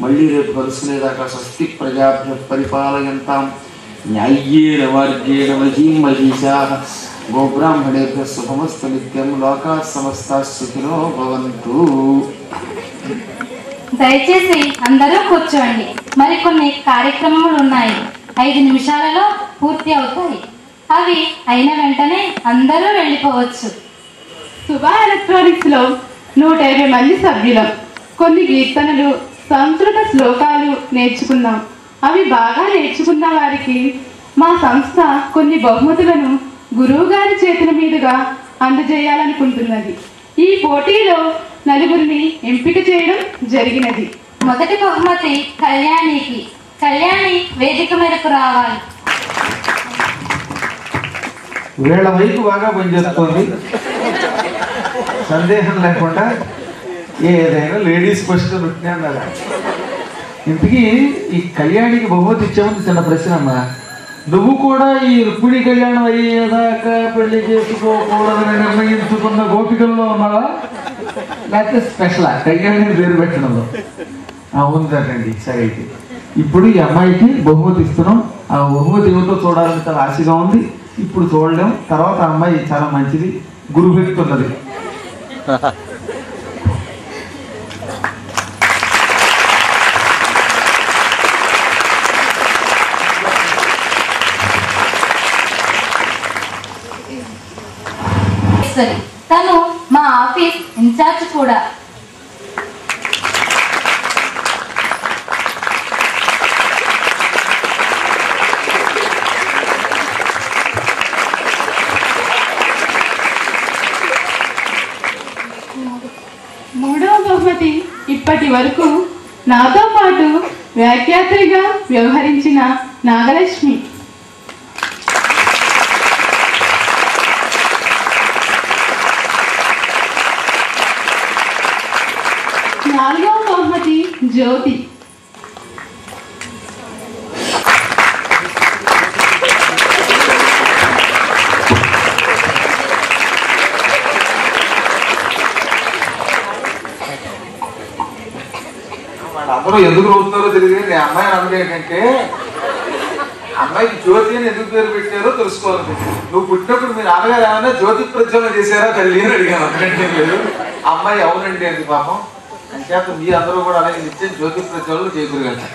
మళ్ళీ రేపు కలుసుకునేదాకా స్వస్తి ప్రజాభ్య పరిపాలయంతాం న్యాయ్యేన మార్గేణ మహీం మహిషాః గోబ్రాహ్మణేభ్య శుభమస్తు నిత్యం. లోకాః సమస్తాః సుఖినో భవంతు. దయచేసి అందరూ కూర్చోండి. మరికొన్ని కార్యక్రమాలు ఉన్నాయి, 5 నిమిషాలలో పూర్తి అవుతాయి. అవి అయిన వెంటనే అందరూ వెళ్ళిపోవచ్చు. శుభ ఎలక్ట్రానిక్స్ లో 150 మంది సభ్యులం. కొన్ని కీర్తనలు, సంస్కృత శ్లోకాలు నేర్చుకున్నాం. అవి బాగా నేర్చుకున్న వారికి మా సంస్థ కొన్ని బహుమతులను గురువు గారి చేతుల మీదుగా అందజేయాలనుకుంటున్నది. ఈ పోటీలో 4 ఎంపిక చేయడం జరిగినది. మొదటి బహుమతి కళ్యాణికి. కళ్యాణి వేదిక మీదకు రావాలి. వీళ్ళ వైపు బాగా పనిచేస్తుంది, సందేహం లేకుండా. ఏదైనా లేడీస్ క్వశ్చన్ ఉంటున్నాను. ఇంతకీ ఈ కళ్యాణికి బహుమతి ఇచ్చామని చిన్న ప్రశ్న అమ్మా. నువ్వు కూడా ఈ రుక్మిణి కళ్యాణం అయ్యేదాకా పెళ్లి చేసుకోకూడదని నిర్ణయించుకున్న గోపికల్లో ఉన్నావా, లేకపోతే స్పెషల్ కళ్యాణిని పేరు పెట్టడంలో? ఉందండి. సరే, అయితే ఇప్పుడు ఈ అమ్మాయికి బహుమతి ఇస్తున్నాం. ఆ బహుమతి ఏమిటో చూడాలని చాలా ఆశగా ఉంది. ఇప్పుడు చూడలేం. తర్వాత ఆ అమ్మాయి చాలా మంచిది, గురుభక్తి ఉన్నది. తను మా ఆఫీస్ ఇన్ఛార్జ్ కూడా. మూడవ బహుమతి ఇప్పటి వరకు నాతో పాటు వ్యాఖ్యాత్రిగా వ్యవహరించిన నాగలక్ష్మి. నాలుగవ బహుమతి జ్యోతి. అందరూ ఎందుకు రోగుతున్నారో తెలియదు. నేను అమ్మాయి అన్నది ఏంటంటే, అమ్మాయికి జ్యోతి అని ఎందుకు పేరు పెట్టారో తెలుసుకోవాలి. నువ్వు పుట్టినప్పుడు మీ నాన్నగారు ఏమైనా జ్యోతి ప్రజ్వలన చేశారా తల్లి అని అడిగాను. అందుకంటే లేదు. అమ్మాయి అవునండి అంది పాపం. అంచేత మీ అందరూ కూడా అలాగే నిత్యం జ్యోతి ప్రజ్వలన చేయకూడదు.